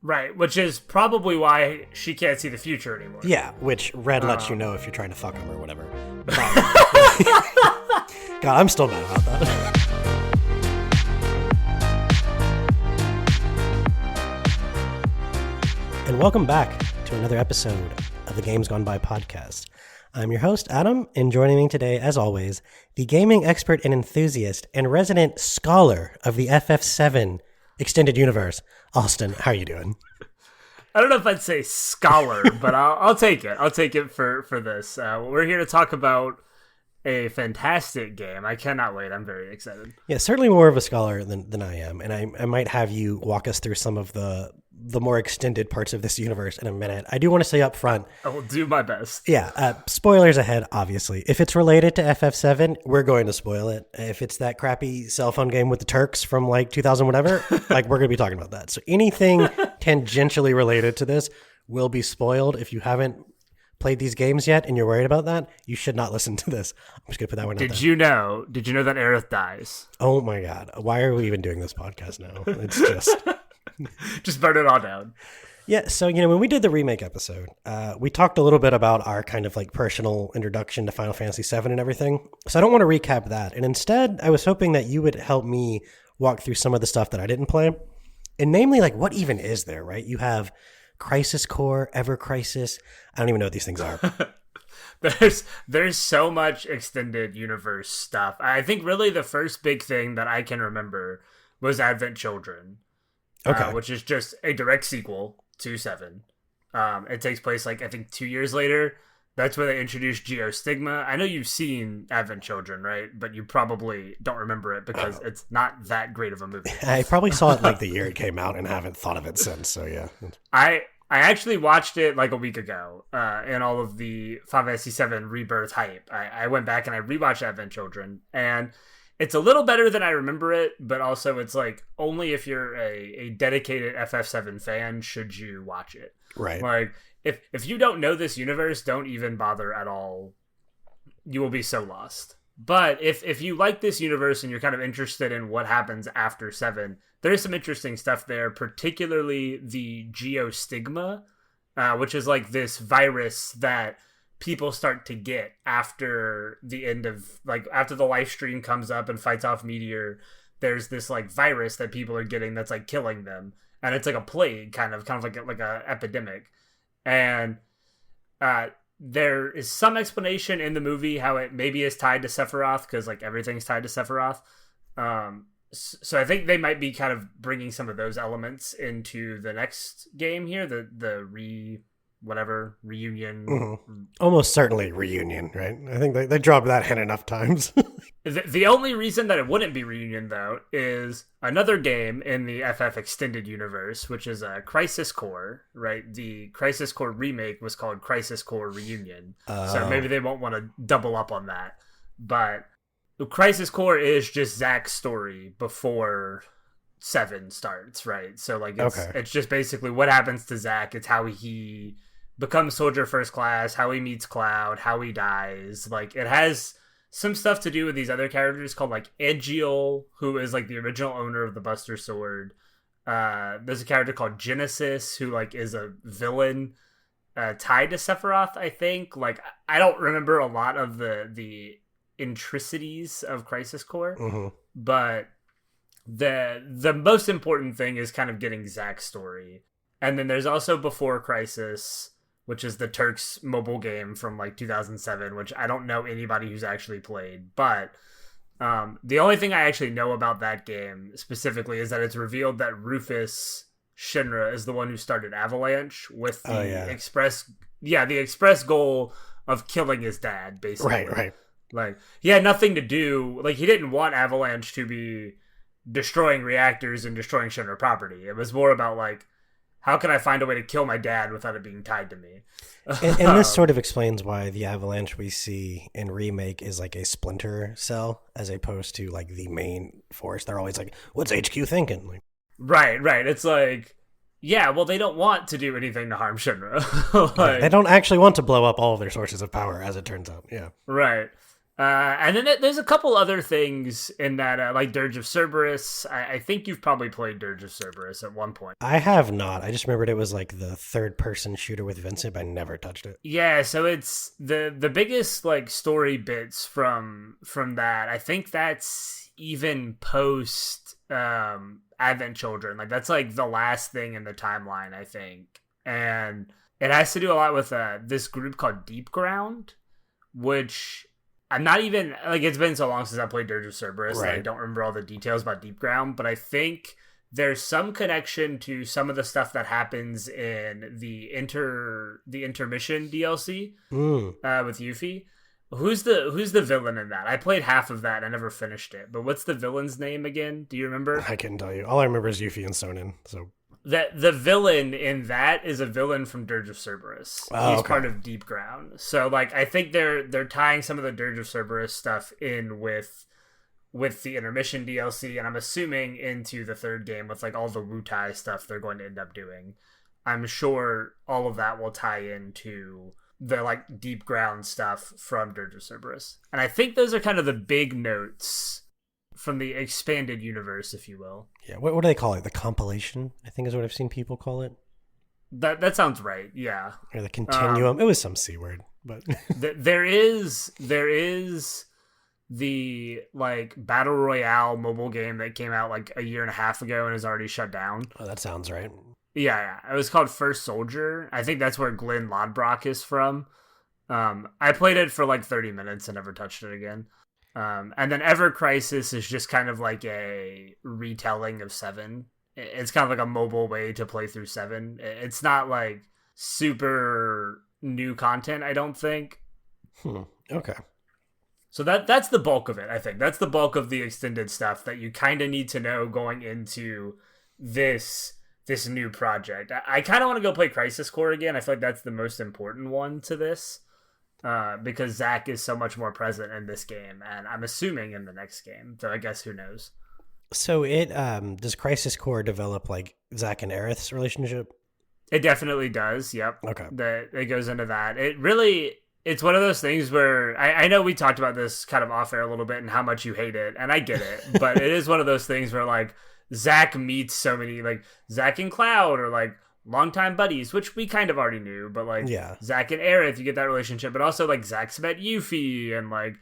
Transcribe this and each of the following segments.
Right, which is probably why she can't see the future anymore. Yeah, which Red lets you know if you're trying to fuck him or whatever. God, I'm still mad about that. And welcome back to another episode of the Games Gone By podcast. I'm your host, Adam, and joining me today, as always, the gaming expert and enthusiast and resident scholar of the FF7 extended universe, Austin. How are you doing? I don't know if I'd say scholar, but I'll take it. I'll take it for this. We're here to talk about a fantastic game. I cannot wait. I'm very excited. Yeah, certainly more of a scholar than I am, and I might have you walk us through some of the more extended parts of this universe in a minute. I do want to say up front, I will do my best. Yeah, spoilers ahead, obviously. If it's related to FF7, we're going to spoil it. If it's that crappy cell phone game with the Turks from like 2000 whatever, like we're going to be talking about that. So anything tangentially related to this will be spoiled. If you haven't played these games yet and you're worried about that, you should not listen to this. I'm just going to put that one out there. Did you know that Aerith dies? Oh my God. Why are we even doing this podcast now? It's just... Just burn it all down. Yeah, so, when we did the remake episode, we talked a little bit about our kind of like personal introduction to Final Fantasy VII and everything. So I don't want to recap that. And instead, I was hoping that you would help me walk through some of the stuff that I didn't play. And namely, like, what even is there, right? You have Crisis Core, Ever Crisis. I don't even know what these things are. There's so much extended universe stuff. I think really the first big thing that I can remember was Advent Children. Okay. Which is just a direct sequel to 7. It takes place, I think 2 years later. That's where they introduced Geostigma. I know you've seen Advent Children, right? But you probably don't remember it because it's not that great of a movie. I probably saw it the year it came out and haven't thought of it since, so yeah. I actually watched it a week ago in all of the Final Fantasy VII Rebirth hype. I went back and I rewatched Advent Children, and it's a little better than I remember it, but also it's only if you're a dedicated FF7 fan should you watch it. Right. If you don't know this universe, don't even bother at all. You will be so lost. But if you like this universe and you're kind of interested in what happens after 7, there's some interesting stuff there, particularly the Geostigma, which is this virus that people start to get after the end of after the live stream comes up and fights off Meteor. There's this virus that people are getting that's killing them, and it's like a plague, kind of like a epidemic. And there is some explanation in the movie how it maybe is tied to Sephiroth, because everything's tied to Sephiroth. So I think they might be kind of bringing some of those elements into the next game here, the reunion. Mm-hmm. Almost certainly reunion, right? I think they dropped that hint enough times. The only reason that it wouldn't be reunion, though, is another game in the FF extended universe, which is Crisis Core, right? The Crisis Core remake was called Crisis Core Reunion. So maybe they won't want to double up on that. But Crisis Core is just Zack's story before 7 starts, right? So it's just basically what happens to Zack. It's how he becomes Soldier First Class, how he meets Cloud, how he dies. It has some stuff to do with these other characters called Edgiel, who is the original owner of the Buster Sword. There's a character called Genesis, who is a villain tied to Sephiroth, I think. I don't remember a lot of the intricacies of Crisis Core, but the most important thing is kind of getting Zack's story. And then there's also Before Crisis, which is the Turks mobile game from 2007, which I don't know anybody who's actually played. But the only thing I actually know about that game specifically is that it's revealed that Rufus Shinra is the one who started Avalanche with the express goal of killing his dad, basically. Right. He had nothing to do, he didn't want Avalanche to be destroying reactors and destroying Shinra property. It was more about how can I find a way to kill my dad without it being tied to me? And this sort of explains why the Avalanche we see in Remake is a splinter cell as opposed to the main force. They're always what's HQ thinking? Right. It's yeah, well, they don't want to do anything to harm Shinra. They don't actually want to blow up all of their sources of power, as it turns out. Yeah. Right. And then there's a couple other things in that, like Dirge of Cerberus. I think you've probably played Dirge of Cerberus at one point. I have not. I just remembered it was like the third-person shooter with Vincent, but I never touched it. Yeah, so it's the biggest like story bits from that. I think that's even post Advent Children. Like that's like the last thing in the timeline, I think. And it has to do a lot with this group called Deep Ground, which I'm not even like, it's been so long since I played Dirge of Cerberus that I don't remember all the details about Deep Ground, but I think there's some connection to some of the stuff that happens in the intermission DLC with Yuffie. Who's the villain in that? I played half of that. I never finished it. But what's the villain's name again? Do you remember? I couldn't tell you. All I remember is Yuffie and Sonin. So that the villain in that is a villain from Dirge of Cerberus. He's part of Deep Ground. So like I think they're tying some of the Dirge of Cerberus stuff in with the intermission DLC, and I'm assuming into the third game with like all the Wutai stuff they're going to end up doing. I'm sure all of that will tie into the like Deep Ground stuff from Dirge of Cerberus. And I think those are kind of the big notes from the expanded universe, if you will. Yeah, what do they call it? The compilation, I think is what I've seen people call it. That sounds right, yeah. Or the continuum. It was some C word, but there is the like battle royale mobile game that came out like a year and a half ago and is already shut down. Oh, that sounds right. Yeah. It was called First Soldier. I think that's where Glenn Lodbrok is from. I played it for like 30 minutes and never touched it again. And then Ever Crisis is just kind of like a retelling of 7. It's kind of like a mobile way to play through 7. It's not like super new content, I don't think. Okay. So that's the bulk of it, I think. That's the bulk of the extended stuff that you kind of need to know going into this new project. I kind of want to go play Crisis Core again. I feel like that's the most important one to this. Because Zack is so much more present in this game, and I'm assuming in the next game. So I guess who knows? So it does Crisis Core develop like Zack and Aerith's relationship? It definitely does. Yep. Okay. It goes into that. It's one of those things where I know we talked about this kind of off air a little bit and how much you hate it, and I get it, but it is one of those things where like Zack meets so many, like Zack and Cloud or like longtime buddies, which we kind of already knew, but like Zack and Aerith, you get that relationship, but also like Zack's met Yuffie, and like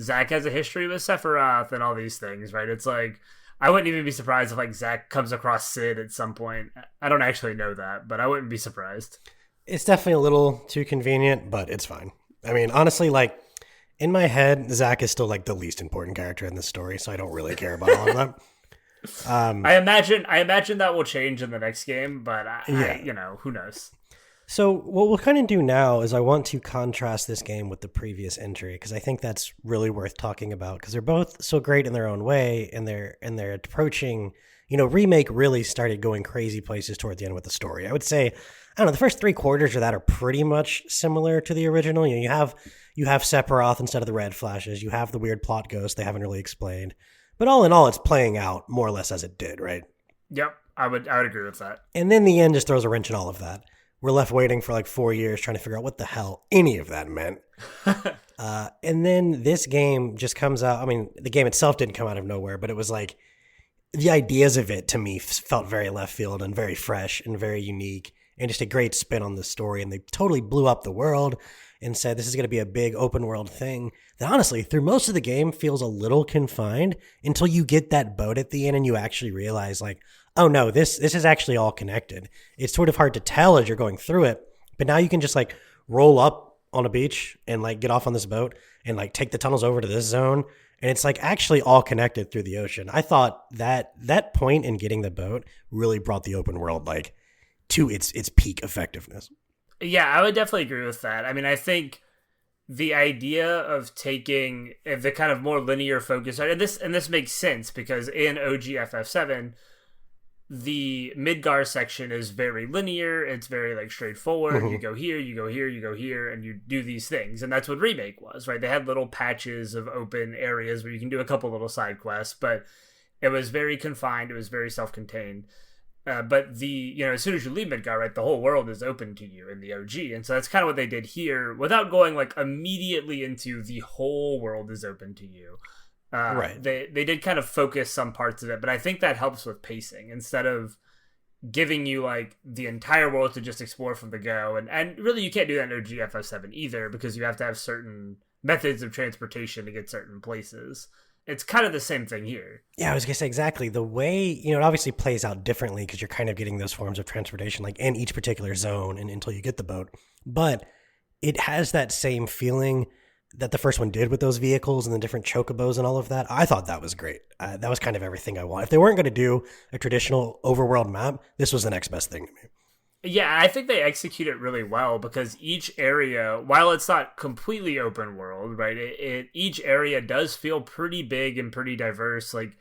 Zack has a history with Sephiroth and all these things, right? It's like I wouldn't even be surprised if like Zack comes across Sid at some point. I don't actually know that, but I wouldn't be surprised. It's definitely a little too convenient, but it's fine. I mean, honestly, like in my head, Zack is still like the least important character in this story, so I don't really care about all of that. I imagine that will change in the next game, but who knows? So what we'll kind of do now is I want to contrast this game with the previous entry, because I think that's really worth talking about, because they're both so great in their own way, and they're approaching, Remake really started going crazy places toward the end with the story. I would say, I don't know, the first 3/4 of that are pretty much similar to the original. You have Sephiroth instead of the red flashes. You have the weird plot ghost they haven't really explained. But all in all, it's playing out more or less as it did, right? Yep, I would agree with that. And then the end just throws a wrench in all of that. We're left waiting for like 4 years trying to figure out what the hell any of that meant. And then this game just comes out. I mean, the game itself didn't come out of nowhere, but it was like the ideas of it to me felt very left field and very fresh and very unique and just a great spin on the story. And they totally blew up the world and said this is going to be a big open world thing that honestly through most of the game feels a little confined until you get that boat at the end and you actually realize like, oh no, this is actually all connected. It's sort of hard to tell as you're going through it, but now you can just like roll up on a beach and like get off on this boat and like take the tunnels over to this zone. And it's like actually all connected through the ocean. I thought that point in getting the boat really brought the open world like to its peak effectiveness. Yeah, I would definitely agree with that. I mean, I think the idea of taking the kind of more linear focus, and this makes sense because in OG FF7, the Midgar section is very linear. It's very like straightforward. Mm-hmm. You go here, you go here, you go here, and you do these things. And that's what Remake was, right? They had little patches of open areas where you can do a couple little side quests, but it was very confined. It was very self-contained. But as soon as you leave Midgar, right, the whole world is open to you in the OG, and so that's kind of what they did here, without going like immediately into the whole world is open to you. Right. They did kind of focus some parts of it, but I think that helps with pacing instead of giving you like the entire world to just explore from the go. And really, you can't do that in OG FF7 either, because you have to have certain methods of transportation to get certain places. It's kind of the same thing here. Yeah, I was going to say exactly. The way, it obviously plays out differently because you're kind of getting those forms of transportation like in each particular zone and until you get the boat. But it has that same feeling that the first one did with those vehicles and the different chocobos and all of that. I thought that was great. That was kind of everything I want. If they weren't going to do a traditional overworld map, this was the next best thing to me. Yeah, I think they execute it really well because each area, while it's not completely open world, right, each area does feel pretty big and pretty diverse. Like,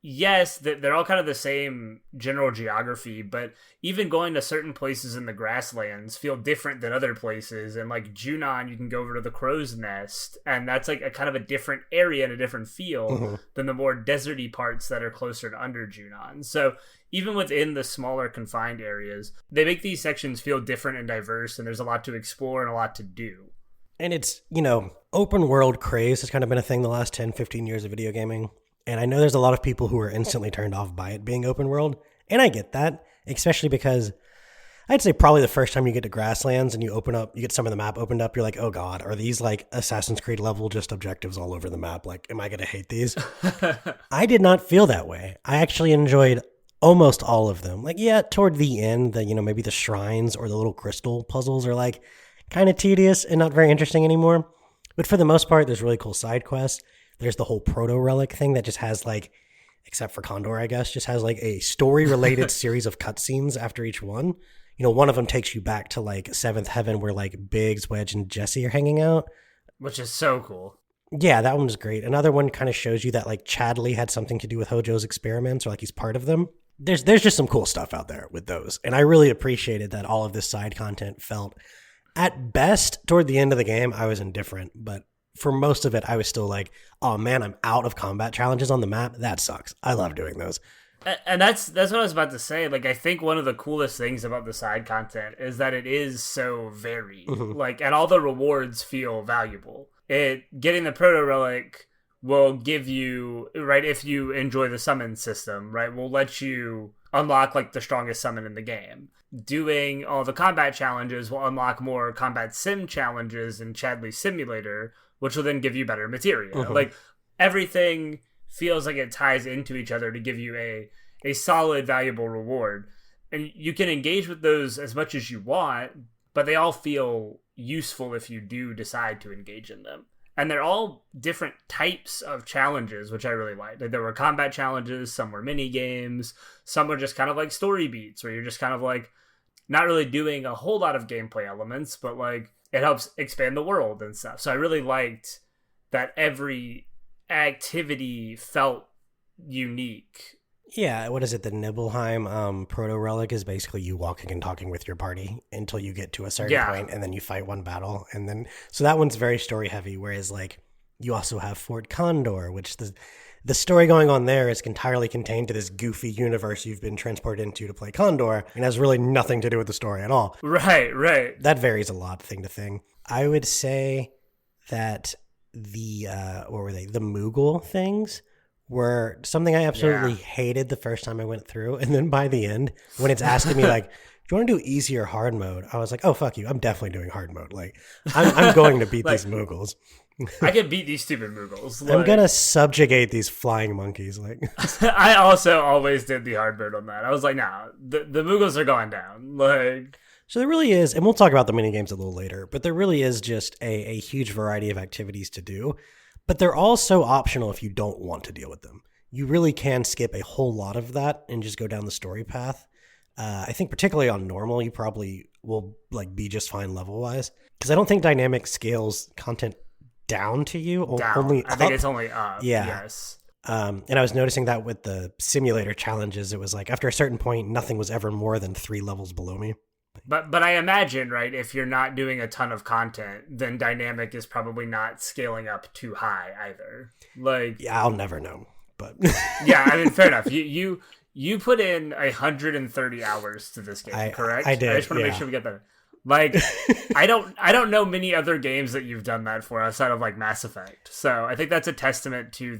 yes, they're all kind of the same general geography, but even going to certain places in the grasslands feel different than other places. And like Junon, you can go over to the Crow's Nest, and that's like a kind of a different area and a different feel than the more deserty parts that are closer to under Junon. So even within the smaller confined areas, they make these sections feel different and diverse, and there's a lot to explore and a lot to do. And it's, open world craze has kind of been a thing the last 10, 15 years of video gaming. And I know there's a lot of people who are instantly turned off by it being open world. And I get that, especially because I'd say probably the first time you get to grasslands and you get some of the map opened up, you're like, oh God, are these like Assassin's Creed level just objectives all over the map? Like, am I going to hate these? I did not feel that way. I actually enjoyed almost all of them. Like, yeah, toward the end, maybe the shrines or the little crystal puzzles are like kind of tedious and not very interesting anymore. But for the most part, there's really cool side quests. There's the whole proto-relic thing that just has like, except for Condor, I guess, just has like a story-related series of cutscenes after each one. One of them takes you back to like Seventh Heaven where like Biggs, Wedge, and Jesse are hanging out. Which is so cool. Yeah, that one was great. Another one kind of shows you that like Chadley had something to do with Hojo's experiments, or like he's part of them. There's just some cool stuff out there with those. And I really appreciated that all of this side content felt, at best, toward the end of the game, I was indifferent. But for most of it, I was still like, oh man, I'm out of combat challenges on the map. That sucks. I love doing those. And that's what I was about to say. Like, I think one of the coolest things about the side content is that it is so varied. Like, and all the rewards feel valuable. Getting the proto relic will give you, right, if you enjoy the summon system, right, will let you unlock like the strongest summon in the game. Doing all the combat challenges will unlock more combat sim challenges in Chadley's Simulator, which will then give you better materia. Like, everything feels like it ties into each other to give you a solid, valuable reward. And you can engage with those as much as you want, but they all feel useful if you do decide to engage in them. And they're all different types of challenges, which I really liked. Like, there were combat challenges, some were mini games, some were just kind of like story beats, where you're just kind of like not really doing a whole lot of gameplay elements, but like it helps expand the world and stuff. So I really liked that every activity felt unique. Yeah, what is it? The Nibelheim proto-relic is basically you walking and talking with your party until you get to a certain point, and then you fight one battle. And then, so that one's very story-heavy, whereas like you also have Fort Condor, which the story going on there is entirely contained to this goofy universe you've been transported into to play Condor, and has really nothing to do with the story at all. Right. That varies a lot, thing to thing. I would say that the, what were they? The Moogle things were something I absolutely hated the first time I went through. And then by the end, when it's asking me like, do you want to do easy or hard mode? I was like, oh, fuck you. I'm definitely doing hard mode. Like, I'm going to beat like, these Moogles. I can beat these stupid Moogles. Like, I'm going to subjugate these flying monkeys. Like, I also always did the hard mode on that. I was like, nah, the Moogles are going down. Like, so there really is, and we'll talk about the minigames a little later, but there really is just a huge variety of activities to do. But they're all so optional if you don't want to deal with them. You really can skip a whole lot of that and just go down the story path. I think particularly on normal, you probably will like be just fine level-wise. Because I don't think dynamic scales content down to you. Only I think it's only up. Yeah. Yes. And I was noticing that with the simulator challenges, it was like after a certain point, nothing was ever more than 3 levels below me. But I imagine, right, if you're not doing a ton of content, then dynamic is probably not scaling up too high either. Like, yeah, I'll never know. But yeah, I mean, fair enough. You you put in 130 hours to this game, correct? I did. I just want to make sure we get that. Like, I don't know many other games that you've done that for outside of like Mass Effect. So I think that's a testament to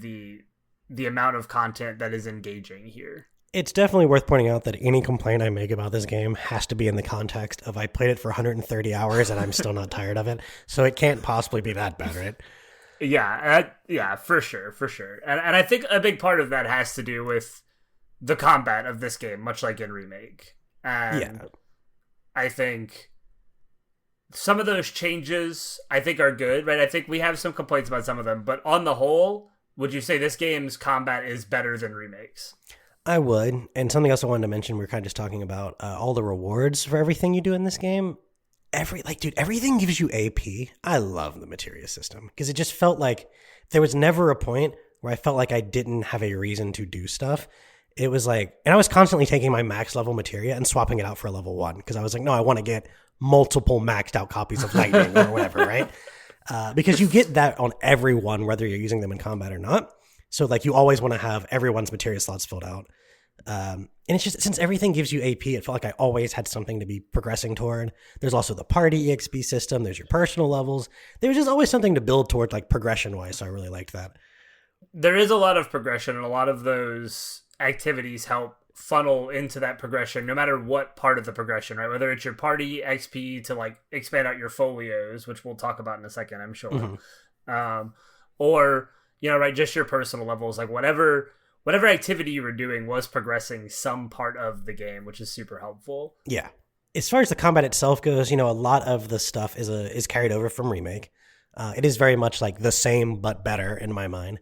the amount of content that is engaging here. It's definitely worth pointing out that any complaint I make about this game has to be in the context of I played it for 130 hours and I'm still not tired of it. So it can't possibly be that bad, right? Yeah, for sure. And I think a big part of that has to do with the combat of this game, much like in Remake. And I think some of those changes I think are good, right? I think we have some complaints about some of them, but on the whole, would you say this game's combat is better than Remake's? I would. And something else I wanted to mention, we were kind of just talking about all the rewards for everything you do in this game. Everything gives you AP. I love the materia system because it just felt like there was never a point where I felt like I didn't have a reason to do stuff. It was like, and I was constantly taking my max level materia and swapping it out for a level 1 because I was like, no, I want to get multiple maxed out copies of Lightning or whatever, right? Because you get that on everyone, whether you're using them in combat or not. So like you always want to have everyone's materia slots filled out. And it's just, since everything gives you AP, it felt like I always had something to be progressing toward. There's also the party EXP system. There's your personal levels. There was just always something to build toward, like progression-wise, so I really liked that. There is a lot of progression, and a lot of those activities help funnel into that progression, no matter what part of the progression, right? Whether it's your party XP to like expand out your folios, which we'll talk about in a second, I'm sure. Mm-hmm. Or, you know, right, just your personal levels, like whatever activity you were doing was progressing some part of the game, which is super helpful. Yeah. As far as the combat itself goes, you know, a lot of the stuff is carried over from Remake. It is very much like the same but better in my mind.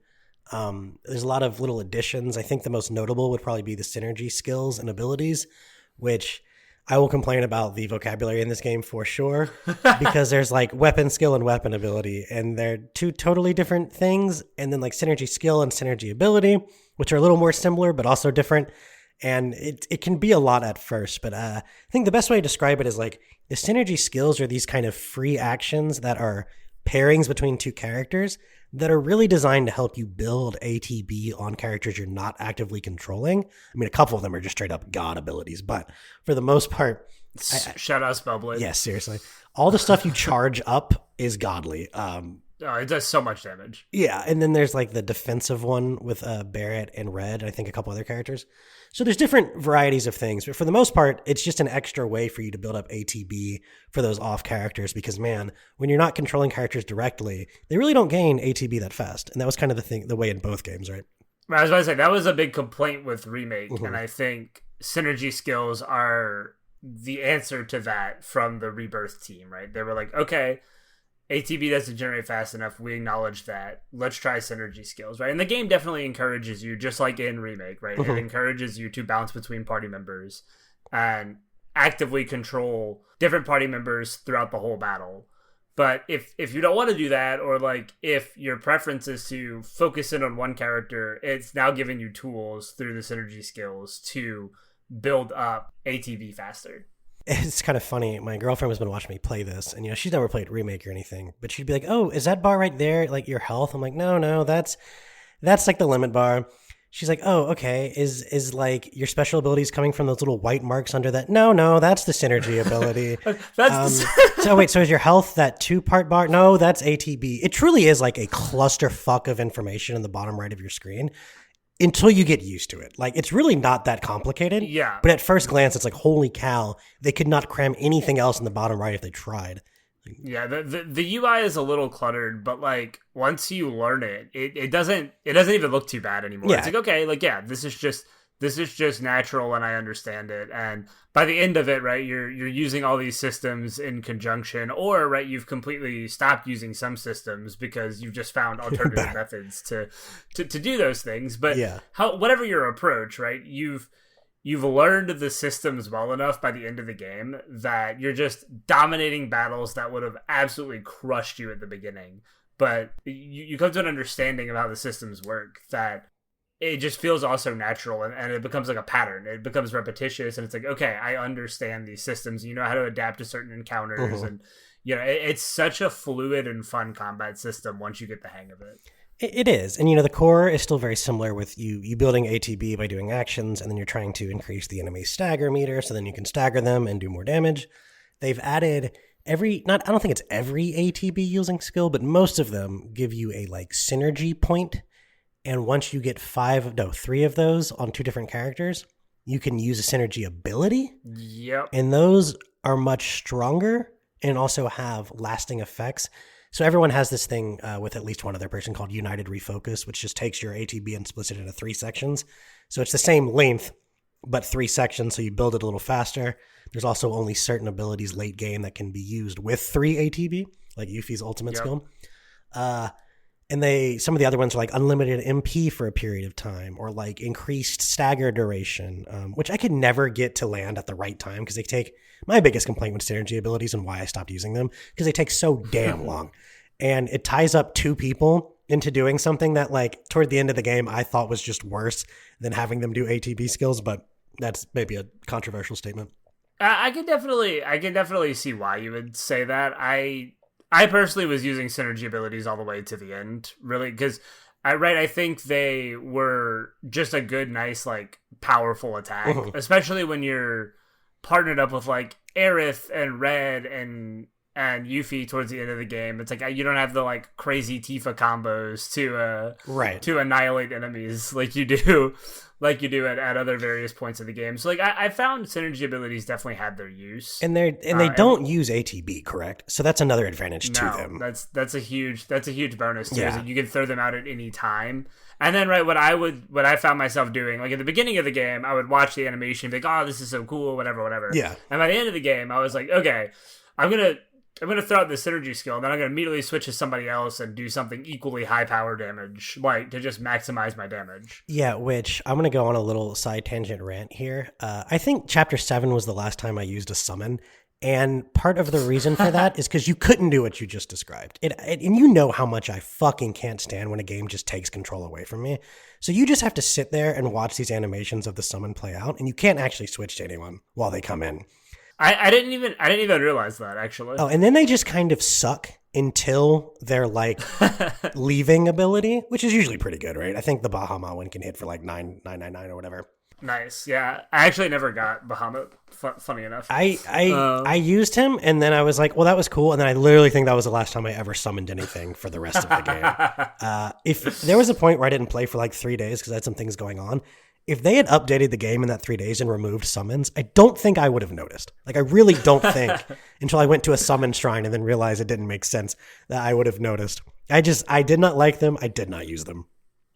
There's a lot of little additions. I think the most notable would probably be the synergy skills and abilities, which I will complain about the vocabulary in this game for sure, because there's like weapon skill and weapon ability, and they're two totally different things. And then like synergy skill and synergy ability, which are a little more similar, but also different. And it can be a lot at first, but I think the best way to describe it is like the synergy skills are these kind of free actions that are pairings between two characters that are really designed to help you build ATB on characters you're not actively controlling. I mean, a couple of them are just straight up god abilities, but for the most part... Shout out Spellblade. Yes, seriously. All the stuff you charge up is godly. It does so much damage. Yeah, and then there's like the defensive one with Barrett and Red, and I think a couple other characters. So there's different varieties of things, but for the most part, it's just an extra way for you to build up ATB for those off characters, because man, when you're not controlling characters directly, they really don't gain ATB that fast. And that was kind of the way in both games, right? I was about to say, that was a big complaint with Remake, and I think synergy skills are the answer to that from the Rebirth team, right? They were like, okay, ATB doesn't generate fast enough. We acknowledge that. Let's try synergy skills, right? And the game definitely encourages you, just like in Remake, right? It encourages you to bounce between party members and actively control different party members throughout the whole battle. But if you don't want to do that, or like if your preference is to focus in on one character, it's now giving you tools through the synergy skills to build up ATB faster. It's kind of funny. My girlfriend has been watching me play this, and, you know, she's never played Remake or anything, but she'd be like, oh, is that bar right there like your health? I'm like, no, that's like the limit bar. She's like, oh, okay. Is like your special abilities coming from those little white marks under that? No, that's the synergy ability. So wait, so is your health that 2-part bar? No, that's ATB. It truly is like a clusterfuck of information in the bottom right of your screen, until you get used to it. Like, it's really not that complicated. Yeah. But at first glance, it's like, holy cow, they could not cram anything else in the bottom right if they tried. Yeah, the UI is a little cluttered, but like once you learn it, it doesn't even look too bad anymore. Yeah. It's like, okay, like, yeah, this is just natural, and I understand it. And by the end of it, right, you're using all these systems in conjunction, or right, you've completely stopped using some systems because you've just found alternative methods to do those things. But yeah, whatever your approach, right, you've learned the systems well enough by the end of the game that you're just dominating battles that would have absolutely crushed you at the beginning. But you come to an understanding of how the systems work that it just feels also natural, and it becomes like a pattern. It becomes repetitious, and it's like, okay, I understand these systems. You know how to adapt to certain encounters, and you know, it's such a fluid and fun combat system once you get the hang of it. It is. And, the core is still very similar with you building ATB by doing actions, and then you're trying to increase the enemy's stagger meter so then you can stagger them and do more damage. They've added I don't think it's every ATB using skill, but most of them give you a synergy point. And once you get 3 of those on 2 different characters, you can use a synergy ability. Yep. And those are much stronger and also have lasting effects. So everyone has this thing with at least one other person called United Refocus, which just takes your ATB and splits it into 3 sections. So it's the same length, but 3 sections, so you build it a little faster. There's also only certain abilities late game that can be used with 3 ATB, like Yuffie's ultimate skill. And some of the other ones are unlimited MP for a period of time, or increased stagger duration, which I could never get to land at the right time because they take my biggest complaint with synergy abilities and why I stopped using them because they take so damn long, and it ties up 2 people into doing something that toward the end of the game I thought was just worse than having them do ATB skills, but that's maybe a controversial statement. I can definitely see why you would say that. I personally was using synergy abilities all the way to the end, really, because I think they were just a good, nice, powerful attack, especially when you're partnered up with Aerith and Red and Yuffie towards the end of the game. It's you don't have the crazy Tifa combos to annihilate enemies like you do at other various points of the game. So I found synergy abilities definitely had their use, and they don't use ATB, correct? So that's another advantage to them. That's a huge bonus too. Yeah. Is you can throw them out at any time. And then what I found myself doing, at the beginning of the game, I would watch the animation, and be oh, this is so cool, whatever. Yeah. And by the end of the game, I was okay, I'm gonna throw out the synergy skill, and then I'm gonna immediately switch to somebody else and do something equally high power damage, to just maximize my damage. Yeah, which I'm gonna go on a little side tangent rant here. I think Chapter 7 was the last time I used a summon, and part of the reason for that is because you couldn't do what you just described. And you know how much I fucking can't stand when a game just takes control away from me. So you just have to sit there and watch these animations of the summon play out, and you can't actually switch to anyone while they come in. I didn't even realize that, actually. Oh, and then they just kind of suck until they're leaving ability, which is usually pretty good, right? I think the Bahamut one can hit for 999 or whatever. Nice, yeah. I actually never got Bahamut, funny enough. I used him, and then I was well, that was cool, and then I literally think that was the last time I ever summoned anything for the rest of the game. If there was a point where I didn't play for 3 days because I had some things going on, if they had updated the game in that 3 days and removed summons, I don't think I would have noticed. I really don't think until I went to a summon shrine and then realized it didn't make sense that I would have noticed. I did not like them. I did not use them.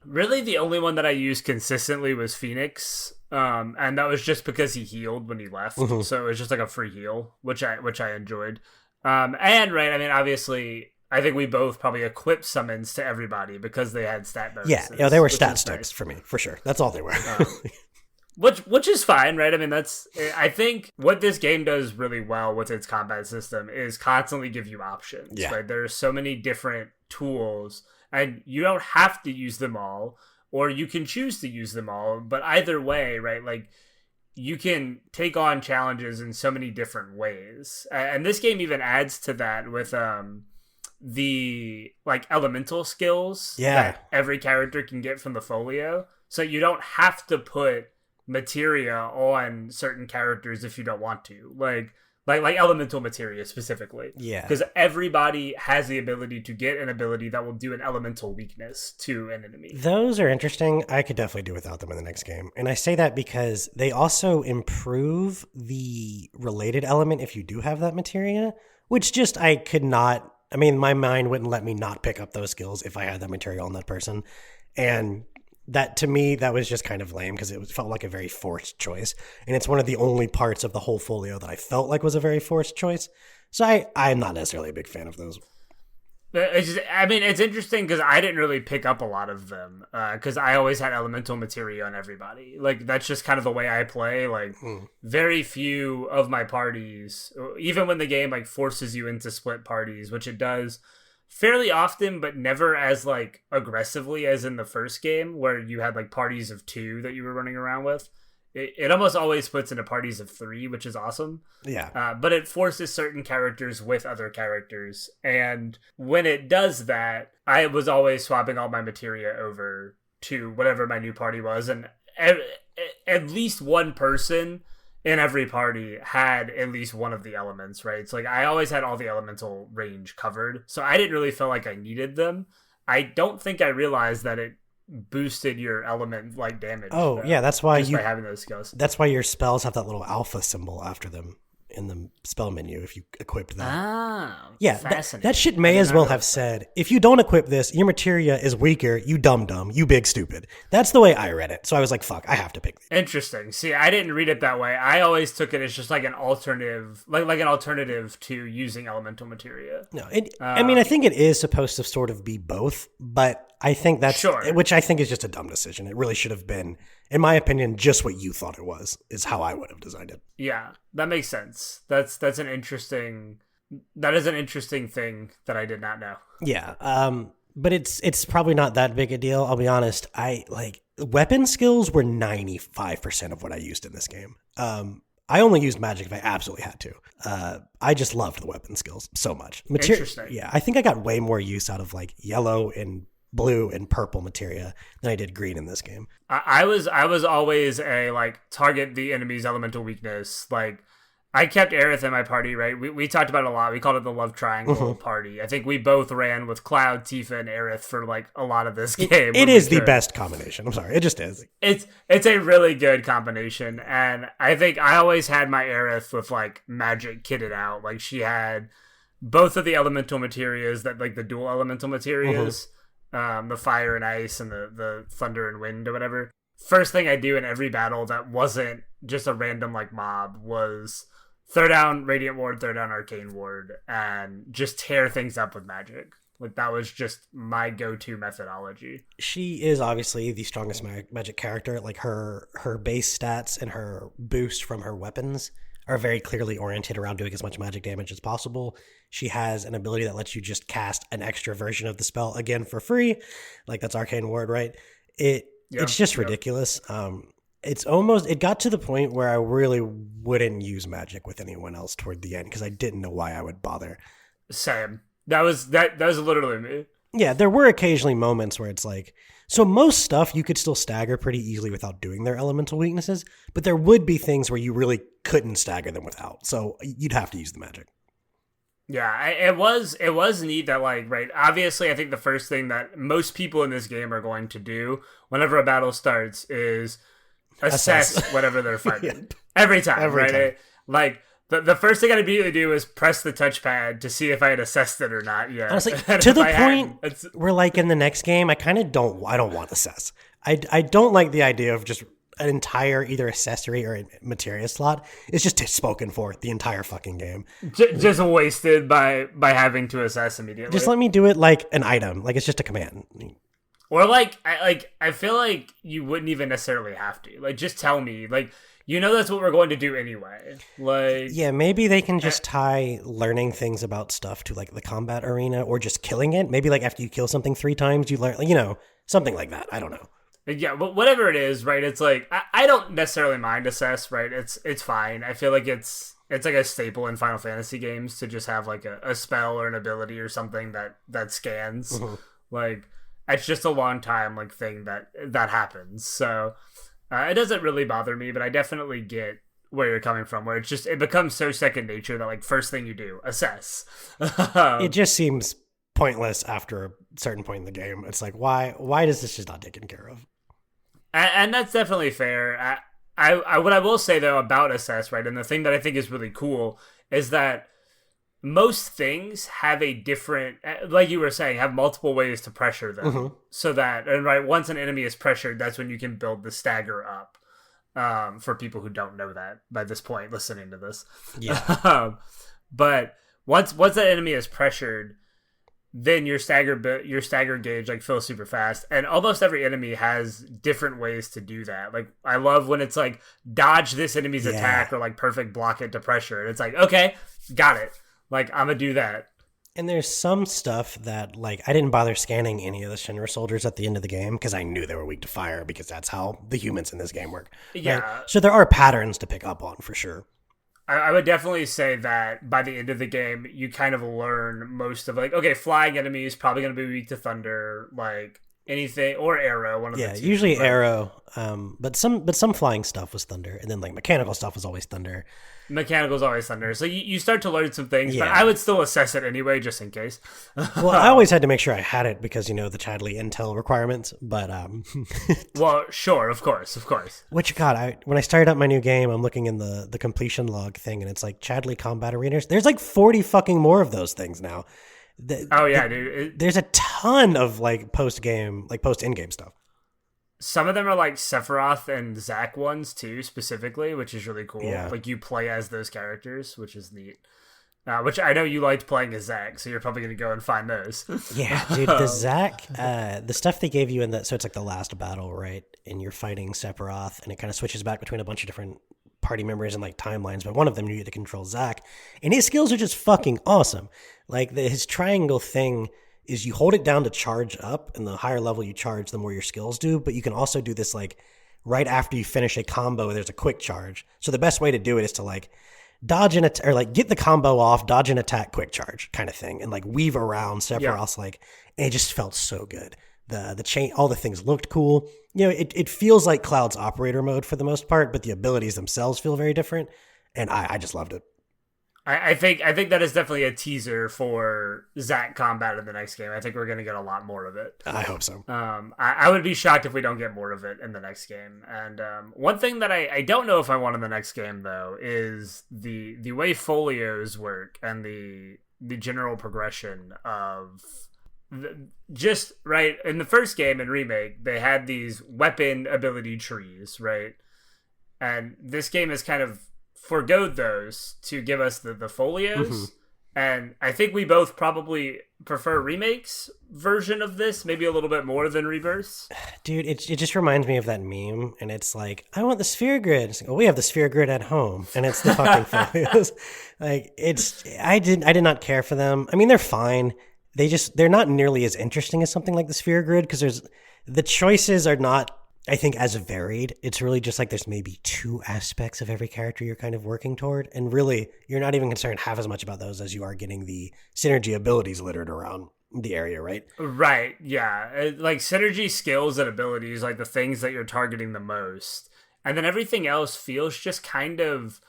Really, the only one that I used consistently was Phoenix, and that was just because he healed when he left. Mm-hmm. So it was just a free heal, which I enjoyed. And right, I mean, obviously, I think we both probably equipped summons to everybody because they had stat bonuses. Yeah, they were stat sticks for me, for sure. That's all they were. Which is fine, right? I mean, I think what this game does really well with its combat system is constantly give you options. Yeah. Right? There's so many different tools, and you don't have to use them all, or you can choose to use them all. But either way, right? You can take on challenges in so many different ways, and this game even adds to that with the elemental skills that every character can get from the folio. So you don't have to put materia on certain characters if you don't want to, like elemental materia specifically. Yeah, because everybody has the ability to get an ability that will do an elemental weakness to an enemy. Those are interesting. I could definitely do without them in the next game, and I say that because they also improve the related element if you do have that materia, which I could not. I mean, my mind wouldn't let me not pick up those skills if I had that material on that person. And that, to me, that was just kind of lame because it felt like a very forced choice. And it's one of the only parts of the whole folio that I felt like was a very forced choice. So I'm not necessarily a big fan of those. It's interesting because I didn't really pick up a lot of them because I always had elemental materia on everybody. That's just kind of the way I play. Very few of my parties, even when the game forces you into split parties, which it does fairly often, but never as aggressively as in the first game where you had parties of 2 that you were running around with. it almost always splits into parties of 3, which is awesome. Yeah. But it forces certain characters with other characters. And when it does that, I was always swapping all my materia over to whatever my new party was. And at least one person in every party had at least one of the elements, right? So like I always had all the elemental range covered. So I didn't really feel like I needed them. I don't think I realized that it boosted your element like damage. Oh, yeah, that's why by having those skills. That's why your spells have that little alpha symbol after them in the spell menu if you equipped that. Ah, yeah, fascinating. That shit may as well have said, if you don't equip this, your materia is weaker, you dumb, you big stupid. That's the way I read it. So I was like, fuck, I have to pick these. Interesting. See, I didn't read it that way. I always took it as just like an alternative, like an alternative to using elemental materia. No, I mean, I think it is supposed to sort of be both, but I think that's, sure. Which I think is just a dumb decision. It really should have been, in my opinion, just what you thought it was, is how I would have designed it. Yeah, that makes sense. That is an interesting thing that I did not know. Yeah, but it's probably not that big a deal. I'll be honest. Weapon skills were 95% of what I used in this game. I only used magic if I absolutely had to. I just loved the weapon skills so much. Interesting. Yeah, I think I got way more use out of like yellow and blue and purple materia than I did green in this game. I was always a like target the enemy's elemental weakness. Like I kept Aerith in my party, right? We talked about it a lot. We called it the love triangle party. I think we both ran with Cloud, Tifa, and Aerith for like a lot of this game. It is the best combination. I'm sorry, it just is. It's a really good combination, and I think I always had my Aerith with like magic kitted out. Like she had both of the elemental materias that like the dual elemental materias. The fire and ice and the thunder and wind or whatever. First thing I do in every battle that wasn't just a random like mob was throw down Radiant Ward, throw down Arcane Ward, and just tear things up with magic. Like that was just my go-to methodology. She is obviously the strongest magic character. Like her base stats and her boost from her weapons are very clearly oriented around doing as much magic damage as possible. She has an ability that lets you just cast an extra version of the spell again for free. Like that's Arcane Ward, right? It's just ridiculous. It got to the point where I really wouldn't use magic with anyone else toward the end because I didn't know why I would bother. Same. That was literally me. Yeah, there were occasionally moments where it's like, so most stuff you could still stagger pretty easily without doing their elemental weaknesses, but there would be things where you really couldn't stagger them without. So you'd have to use the magic. Yeah, it was neat that like, right, obviously I think the first thing that most people in this game are going to do whenever a battle starts is assess whatever they're fighting. Yep. Every time, Every right? time. The first thing I'd immediately do is press the touchpad to see if I had assessed it or not. Yeah, honestly, to the point where like in the next game, I don't want assess. I don't like the idea of just an entire either accessory or materia slot is just spoken for the entire fucking game. Just wasted by having to assess immediately. Just let me do it like an item, like it's just a command. Or I feel like you wouldn't even necessarily have to. Like just tell me, like. You know that's what we're going to do anyway. Like, yeah, maybe they can just tie learning things about stuff to like the combat arena or just killing it. Maybe like after you kill something 3 times, you learn, something like that. I don't know. Yeah, but whatever it is, right? It's like I don't necessarily mind assess, right? It's fine. I feel like it's like a staple in Final Fantasy games to just have like a spell or an ability or something that scans. Mm-hmm. Like it's just a long time like thing that happens. So. It doesn't really bother me, but I definitely get where you're coming from, where it becomes so second nature that like first thing you do, assess. It just seems pointless after a certain point in the game. It's like, why does this just not taken care of? And that's definitely fair. What I will say though about assess, right, and the thing that I think is really cool is that most things have a different, like you were saying, have multiple ways to pressure them. Mm-hmm. So that, and right, once an enemy is pressured, that's when you can build the stagger up. For people who don't know that by this point, listening to this. Yeah. But once that enemy is pressured, then your stagger gauge like fills super fast, and almost every enemy has different ways to do that. Like I love when it's like dodge this enemy's attack or like perfect block it to pressure. And it's like, okay, got it. Like, I'm going to do that. And there's some stuff that, like, I didn't bother scanning any of the Shinra soldiers at the end of the game because I knew they were weak to fire because that's how the humans in this game work. Yeah. Right? So there are patterns to pick up on for sure. I would definitely say that by the end of the game, you kind of learn most of, like, okay, flying enemies probably going to be weak to thunder, like anything, or arrow. One of the two, usually right? arrow, but some flying stuff was thunder, and then like mechanical stuff was always thunder. Mechanical's always thunder, so you start to learn some things, but Yeah. I would still assess it anyway, just in case. Well, I always had to make sure I had it because, you know, the Chadley intel requirements, but Well, sure, of course. which, God, when I started up my new game, I'm looking in the completion log thing, and it's like Chadley combat arenas. There's like 40 fucking more of those things now. Oh yeah, dude. There's a ton of like post-game, like post-in-game stuff. Some of them are like Sephiroth and Zack ones too, specifically, which is really cool. Yeah. Like you play as those characters, which is neat. Which I know you liked playing as Zack, so you're probably going to go and find those. Yeah, dude, the Zack, the stuff they gave you in that, so it's like the last battle, right? And you're fighting Sephiroth, and it kind of switches back between a bunch of different party members and like timelines, but one of them you get to control Zack, and his skills are just fucking awesome. Like his triangle thing is you hold it down to charge up, and the higher level you charge, the more your skills do, but you can also do this like right after you finish a combo, there's a quick charge. So the best way to do it is to like dodge and or like get the combo off, dodge and attack, quick charge kind of thing, and like weave around Sephiroth's like, and it just felt so good. The chain, all the things looked cool. You know, it feels like Cloud's operator mode for the most part, but the abilities themselves feel very different, and I just loved it. I think that is definitely a teaser for Zack combat in the next game. I think we're going to get a lot more of it. I hope so. I would be shocked if we don't get more of it in the next game. And one thing that I don't know if I want in the next game, though, is the way Folios work and the general progression of just, right, in the first game in Remake, they had these weapon ability trees, right? And this game is kind of forgoed those to give us the folios. Mm-hmm. And I think we both probably prefer Remake's version of this, maybe a little bit more than Rebirth's. Dude, it just reminds me of that meme, and it's like, I want the sphere grid. It's like, well, we have the sphere grid at home, and it's the fucking folios. Like, I did not care for them. I mean, they're fine. They're not nearly as interesting as something like the sphere grid, because the choices are not, I think, as varied. It's really just like there's maybe two aspects of every character you're kind of working toward. And really, you're not even concerned half as much about those as you are getting the synergy abilities littered around the area, right? Right, yeah. Like synergy skills and abilities, like the things that you're targeting the most. And then everything else feels just kind of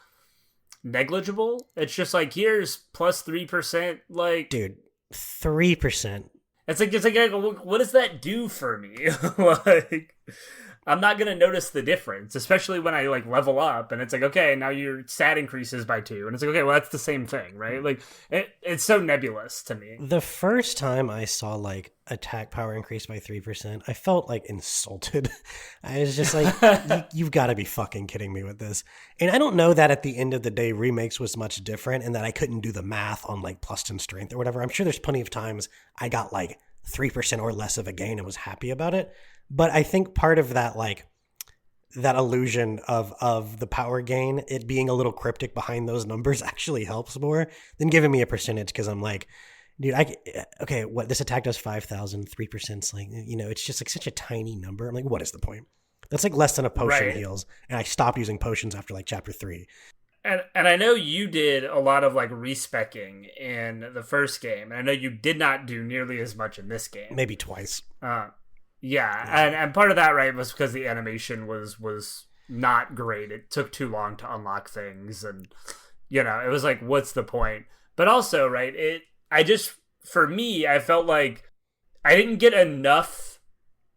negligible. It's just like, here's plus 3%. Like, dude, 3%. It's like, what does that do for me? Like, I'm not gonna notice the difference, especially when I like level up and it's like, okay, now your stat increases by 2, and it's like, okay, well, that's the same thing, right? Like, it's so nebulous to me. The first time I saw like attack power increase by 3%, I felt like insulted. I was just like, you've got to be fucking kidding me with this. And I don't know that at the end of the day, Remakes was much different, and that I couldn't do the math on like plus 10 strength or whatever. I'm sure there's plenty of times I got like 3% or less of a gain and was happy about it. But I think part of that, like, that illusion of the power gain, it being a little cryptic behind those numbers actually helps more than giving me a percentage, because I'm like, dude, okay, what, this attack does 5,000, 3%'s like, you know, it's just like such a tiny number. I'm like, what is the point? That's like less than a potion heals, and I stopped using potions after like chapter 3. And I know you did a lot of like respecking in the first game, and I know you did not do nearly as much in this game. Maybe twice. Yeah. And part of that, right, was because the animation was not great. It took too long to unlock things, and you know, it was like, what's the point? But also, right, for me, I felt like I didn't get enough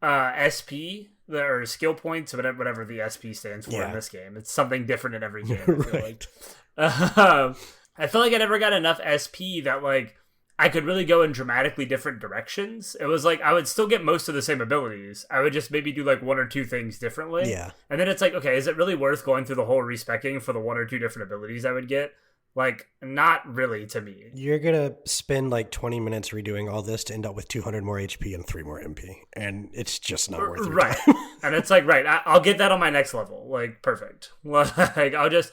SP or skill points, whatever the SP stands for in this game. It's something different in every game. I feel like. I feel like I never got enough SP that like I could really go in dramatically different directions. It was like I would still get most of the same abilities. I would just maybe do like 1 or 2 things differently. Yeah. And then it's like, okay, is it really worth going through the whole respecking for the 1 or 2 different abilities I would get? Like, not really to me. You're going to spend like 20 minutes redoing all this to end up with 200 more HP and 3 more MP. And it's just not worth it. Right. And it's like, right, I'll get that on my next level. Like, perfect. Like, I'll just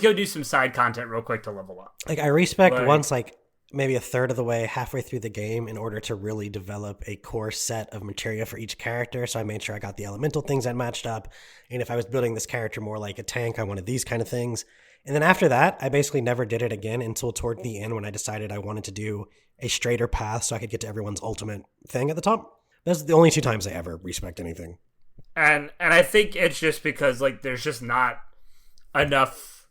go do some side content real quick to level up. Like, I respect once, like, maybe a third of the way, halfway through the game, in order to really develop a core set of materia for each character. So I made sure I got the elemental things that matched up. And if I was building this character more like a tank, I wanted these kind of things. And then after that, I basically never did it again until toward the end when I decided I wanted to do a straighter path so I could get to everyone's ultimate thing at the top. Those are the only 2 times I ever respect anything. And I think it's just because like there's just not enough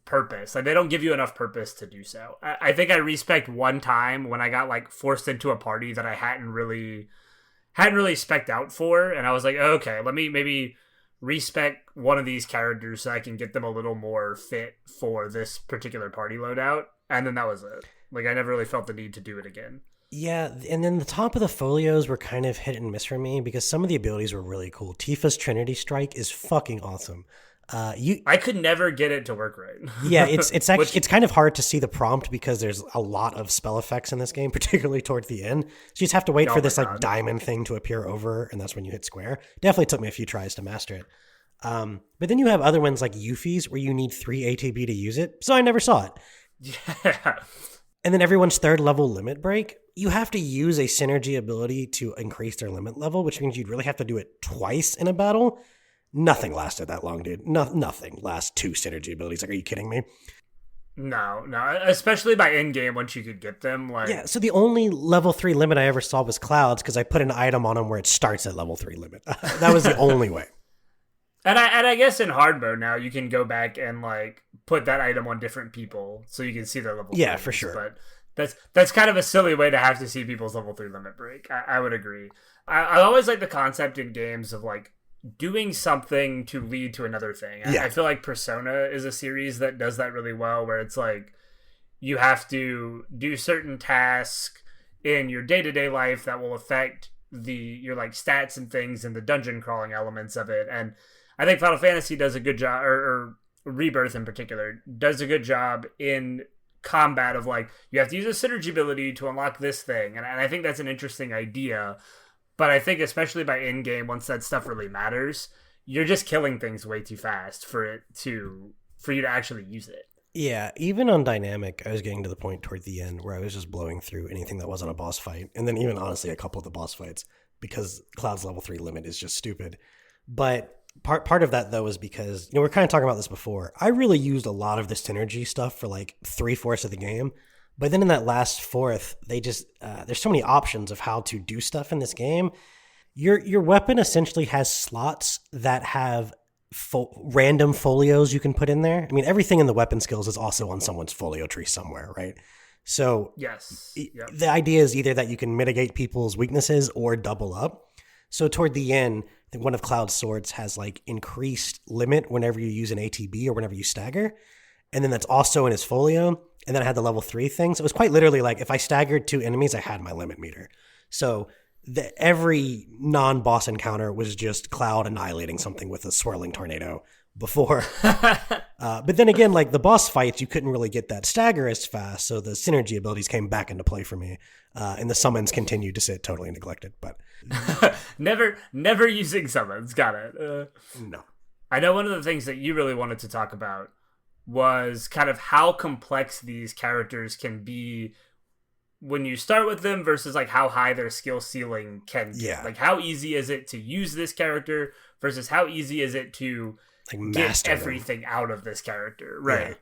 purpose. Like they don't give you enough purpose to do so. I think I respect one time when I got like forced into a party that I hadn't really spec'd out for, and I was like, okay, let me maybe respec one of these characters so I can get them a little more fit for this particular party loadout, and then that was it. Like I never really felt the need to do it again. Yeah, and then the top of the folios were kind of hit and miss for me because some of the abilities were really cool. Tifa's Trinity Strike is fucking awesome. I could never get it to work right. Yeah, it's actually it's kind of hard to see the prompt because there's a lot of spell effects in this game, particularly towards the end. So you just have to wait for this like diamond thing to appear over, and that's when you hit square. Definitely took me a few tries to master it. But then you have other ones like Yuffie's where you need 3 ATB to use it, so I never saw it. Yeah. And then everyone's 3rd level limit break, you have to use a synergy ability to increase their limit level, which means you'd really have to do it twice in a battle. Nothing lasted that long, dude. Nothing lasts 2 synergy abilities. Like, are you kidding me? No. Especially by end game once you could get them. Like yeah. So the only level 3 limit I ever saw was Clouds because I put an item on them where it starts at level 3 limit. That was the only way. And I guess in hard mode now you can go back and like put that item on different people so you can see their level. Yeah, for sure. But that's kind of a silly way to have to see people's level 3 limit break. I would agree. I always like the concept in games of like doing something to lead to another thing. Yeah. I feel like Persona is a series that does that really well, where it's like you have to do certain tasks in your day-to-day life that will affect your like stats and things and the dungeon crawling elements of it. And I think Final Fantasy does a good job, or Rebirth in particular, does a good job in combat of like, you have to use a synergy ability to unlock this thing. And I think that's an interesting idea. But I think especially by in-game, once that stuff really matters, you're just killing things way too fast for you to actually use it. Yeah, even on Dynamic, I was getting to the point toward the end where I was just blowing through anything that wasn't a boss fight. And then even honestly, a couple of the boss fights, because Cloud's level 3 limit is just stupid. But part of that, though, is because, we're kind of talking about this before. I really used a lot of the synergy stuff for like 3/4 of the game. But then in that last fourth, they just, there's so many options of how to do stuff in this game. Your weapon essentially has slots that have random folios you can put in there. I mean, everything in the weapon skills is also on someone's folio tree somewhere, right? So yes, yep. The idea is either that you can mitigate people's weaknesses or double up. So toward the end, I think one of Cloud's swords has like increased limit whenever you use an ATB or whenever you stagger. And then that's also in his folio. And then I had the level 3 thing. So it was quite literally like if I staggered 2 enemies, I had my limit meter. So every non-boss encounter was just Cloud annihilating something with a swirling tornado before. But then again, like the boss fights, you couldn't really get that stagger as fast. So the synergy abilities came back into play for me. And the summons continued to sit totally neglected. But never using summons. Got it. No. I know one of the things that you really wanted to talk about was kind of how complex these characters can be when you start with them versus like how high their skill ceiling can be. Yeah. Like how easy is it to use this character versus how easy is it to like get everything out of this character. Right.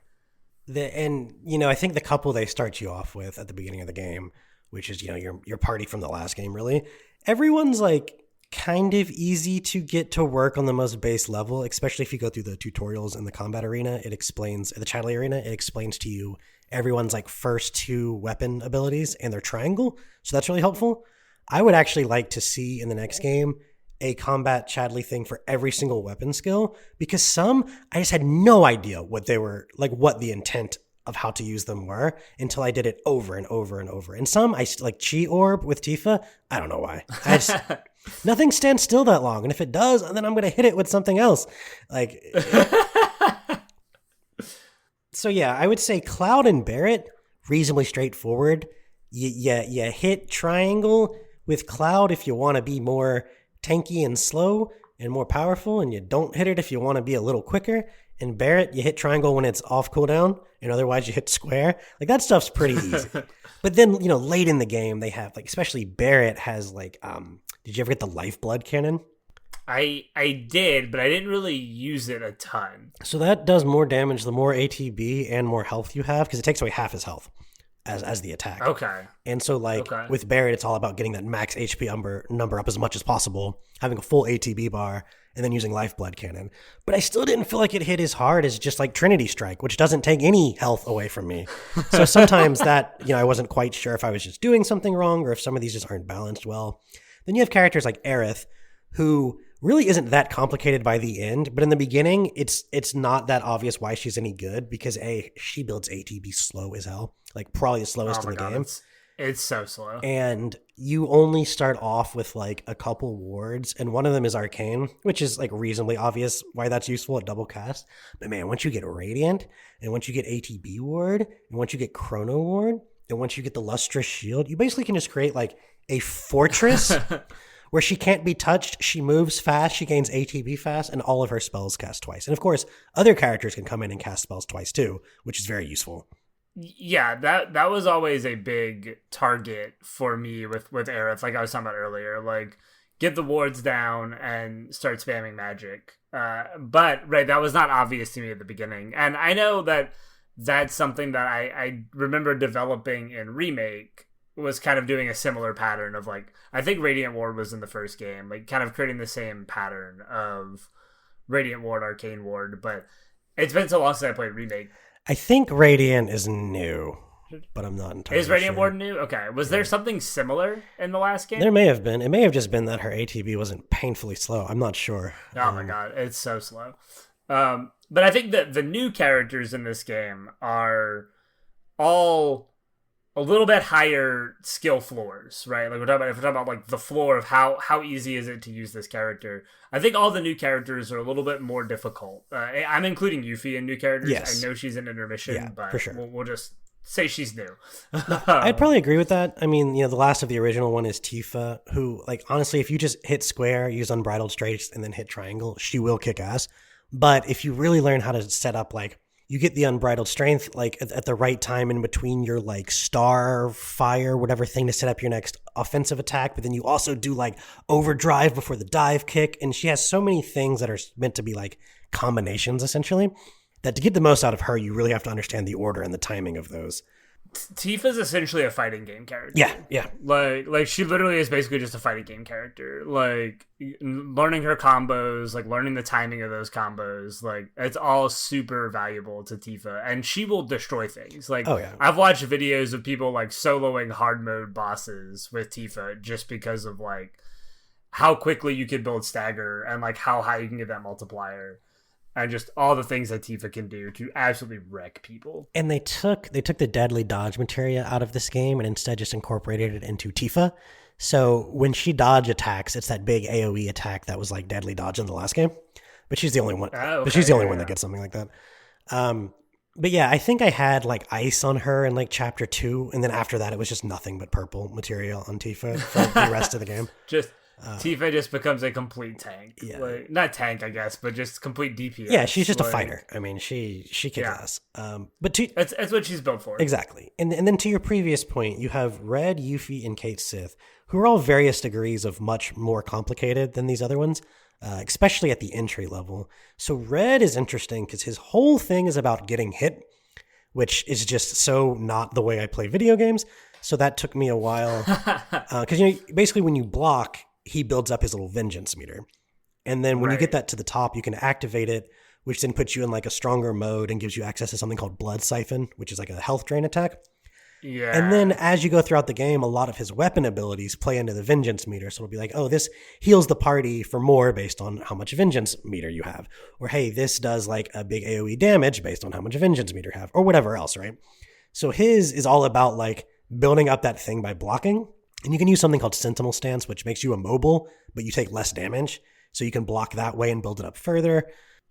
Yeah. I think the couple they start you off with at the beginning of the game, which is, your party from the last game, really, everyone's like kind of easy to get to work on the most base level, especially if you go through the tutorials in the combat arena. It explains the Chatterley arena. It explains to you everyone's like first 2 weapon abilities and their triangle. So that's really helpful. I would actually like to see in the next game a combat Chadley thing for every single weapon skill, because some I just had no idea what they were like, what the intent of how to use them were until I did it over and over and over. And some I like Chi Orb with Tifa. I don't know why. Nothing stands still that long. And if it does, then I'm going to hit it with something else. Like, so yeah, I would say Cloud and Barret, reasonably straightforward. You hit triangle with Cloud if you want to be more tanky and slow and more powerful, and you don't hit it if you want to be a little quicker. In Barrett, you hit triangle when it's off cooldown, and otherwise you hit square. Like, that stuff's pretty easy. But then, late in the game, they have, like, especially Barrett has, like, did you ever get the lifeblood cannon? I did, but I didn't really use it a ton. So that does more damage the more ATB and more health you have, because it takes away half his health as the attack. Okay. And so, with Barrett, it's all about getting that max HP number up as much as possible, having a full ATB bar, and then using Lifeblood Cannon. But I still didn't feel like it hit as hard as just like Trinity Strike, which doesn't take any health away from me. So sometimes that, I wasn't quite sure if I was just doing something wrong or if some of these just aren't balanced well. Then you have characters like Aerith, who really isn't that complicated by the end, but in the beginning, it's not that obvious why she's any good, because she builds ATB slow as hell, like probably the slowest in the game. It's so slow. And you only start off with like a couple wards, and one of them is Arcane, which is like reasonably obvious why that's useful at double cast. But man, once you get Radiant, and once you get ATB ward, and once you get Chrono ward, and once you get the Lustrous Shield, you basically can just create like a fortress where she can't be touched, she moves fast, she gains ATB fast, and all of her spells cast twice. And of course, other characters can come in and cast spells twice too, which is very useful. Yeah, that was always a big target for me with Aerith, like I was talking about earlier. Like, get the wards down and start spamming magic. But, right, that was not obvious to me at the beginning. And I know that that's something that I remember developing in Remake, was kind of doing a similar pattern of, like, I think Radiant Ward was in the first game, like kind of creating the same pattern of Radiant Ward, Arcane Ward, but it's been so long since I played Remake. I think Radiant is new, but I'm not entirely sure. Is Radiant sure. Ward new? Okay. Was there something similar in the last game? There may have been. It may have just been that her ATB wasn't painfully slow. I'm not sure. Oh my god, it's so slow. But I think that the new characters in this game are all a little bit higher skill floors, right? Like if we're talking about like the floor of how easy is it to use this character. I think all the new characters are a little bit more difficult. I'm including Yuffie in new characters. Yes. I know she's in intermission, but for sure. we'll just say she's new. I'd probably agree with that. I mean, the last of the original one is Tifa, who, like, honestly, if you just hit square, use Unbridled Strength, and then hit triangle, she will kick ass. But if you really learn how to set up, like, you get the Unbridled Strength, like, at the right time in between your, like, star, fire, whatever thing to set up your next offensive attack. But then you also do, like, overdrive before the dive kick. And she has so many things that are meant to be, like, combinations, essentially, that to get the most out of her, you really have to understand the order and the timing of those. Tifa's essentially a fighting game character. Yeah. Like she literally is basically just a fighting game character. Like, learning her combos, like learning the timing of those combos, like it's all super valuable to Tifa, and she will destroy things. Like, oh, yeah. I've watched videos of people like soloing hard mode bosses with Tifa just because of like how quickly you can build stagger and like how high you can get that multiplier. And just all the things that Tifa can do to absolutely wreck people. And they took the deadly dodge materia out of this game and instead just incorporated it into Tifa. So when she dodge attacks, it's that big AoE attack that was like deadly dodge in the last game. But she's the only one. Okay, but she's the only one that gets something like that. But yeah, I think I had like ice on her in like chapter 2, and then after that it was just nothing but purple material on Tifa for the rest of the game. Tifa just becomes a complete tank. Yeah. Like, not tank, I guess, but just complete DPS. Yeah, she's just a fighter. I mean, she kicks ass. But that's what she's built for. Exactly. And then to your previous point, you have Red, Yuffie, and Kate Sith, who are all various degrees of much more complicated than these other ones, especially at the entry level. So Red is interesting because his whole thing is about getting hit, which is just so not the way I play video games. So that took me a while. Because basically when you block, he builds up his little vengeance meter. And then when you get that to the top, you can activate it, which then puts you in like a stronger mode and gives you access to something called Blood Siphon, which is like a health drain attack. Yeah. And then as you go throughout the game, a lot of his weapon abilities play into the vengeance meter. So it'll be like, oh, this heals the party for more based on how much vengeance meter you have. Or, hey, this does like a big AoE damage based on how much vengeance meter you have, or whatever else, right? So his is all about like building up that thing by blocking. And you can use something called Sentinel Stance, which makes you immobile, but you take less damage. So you can block that way and build it up further.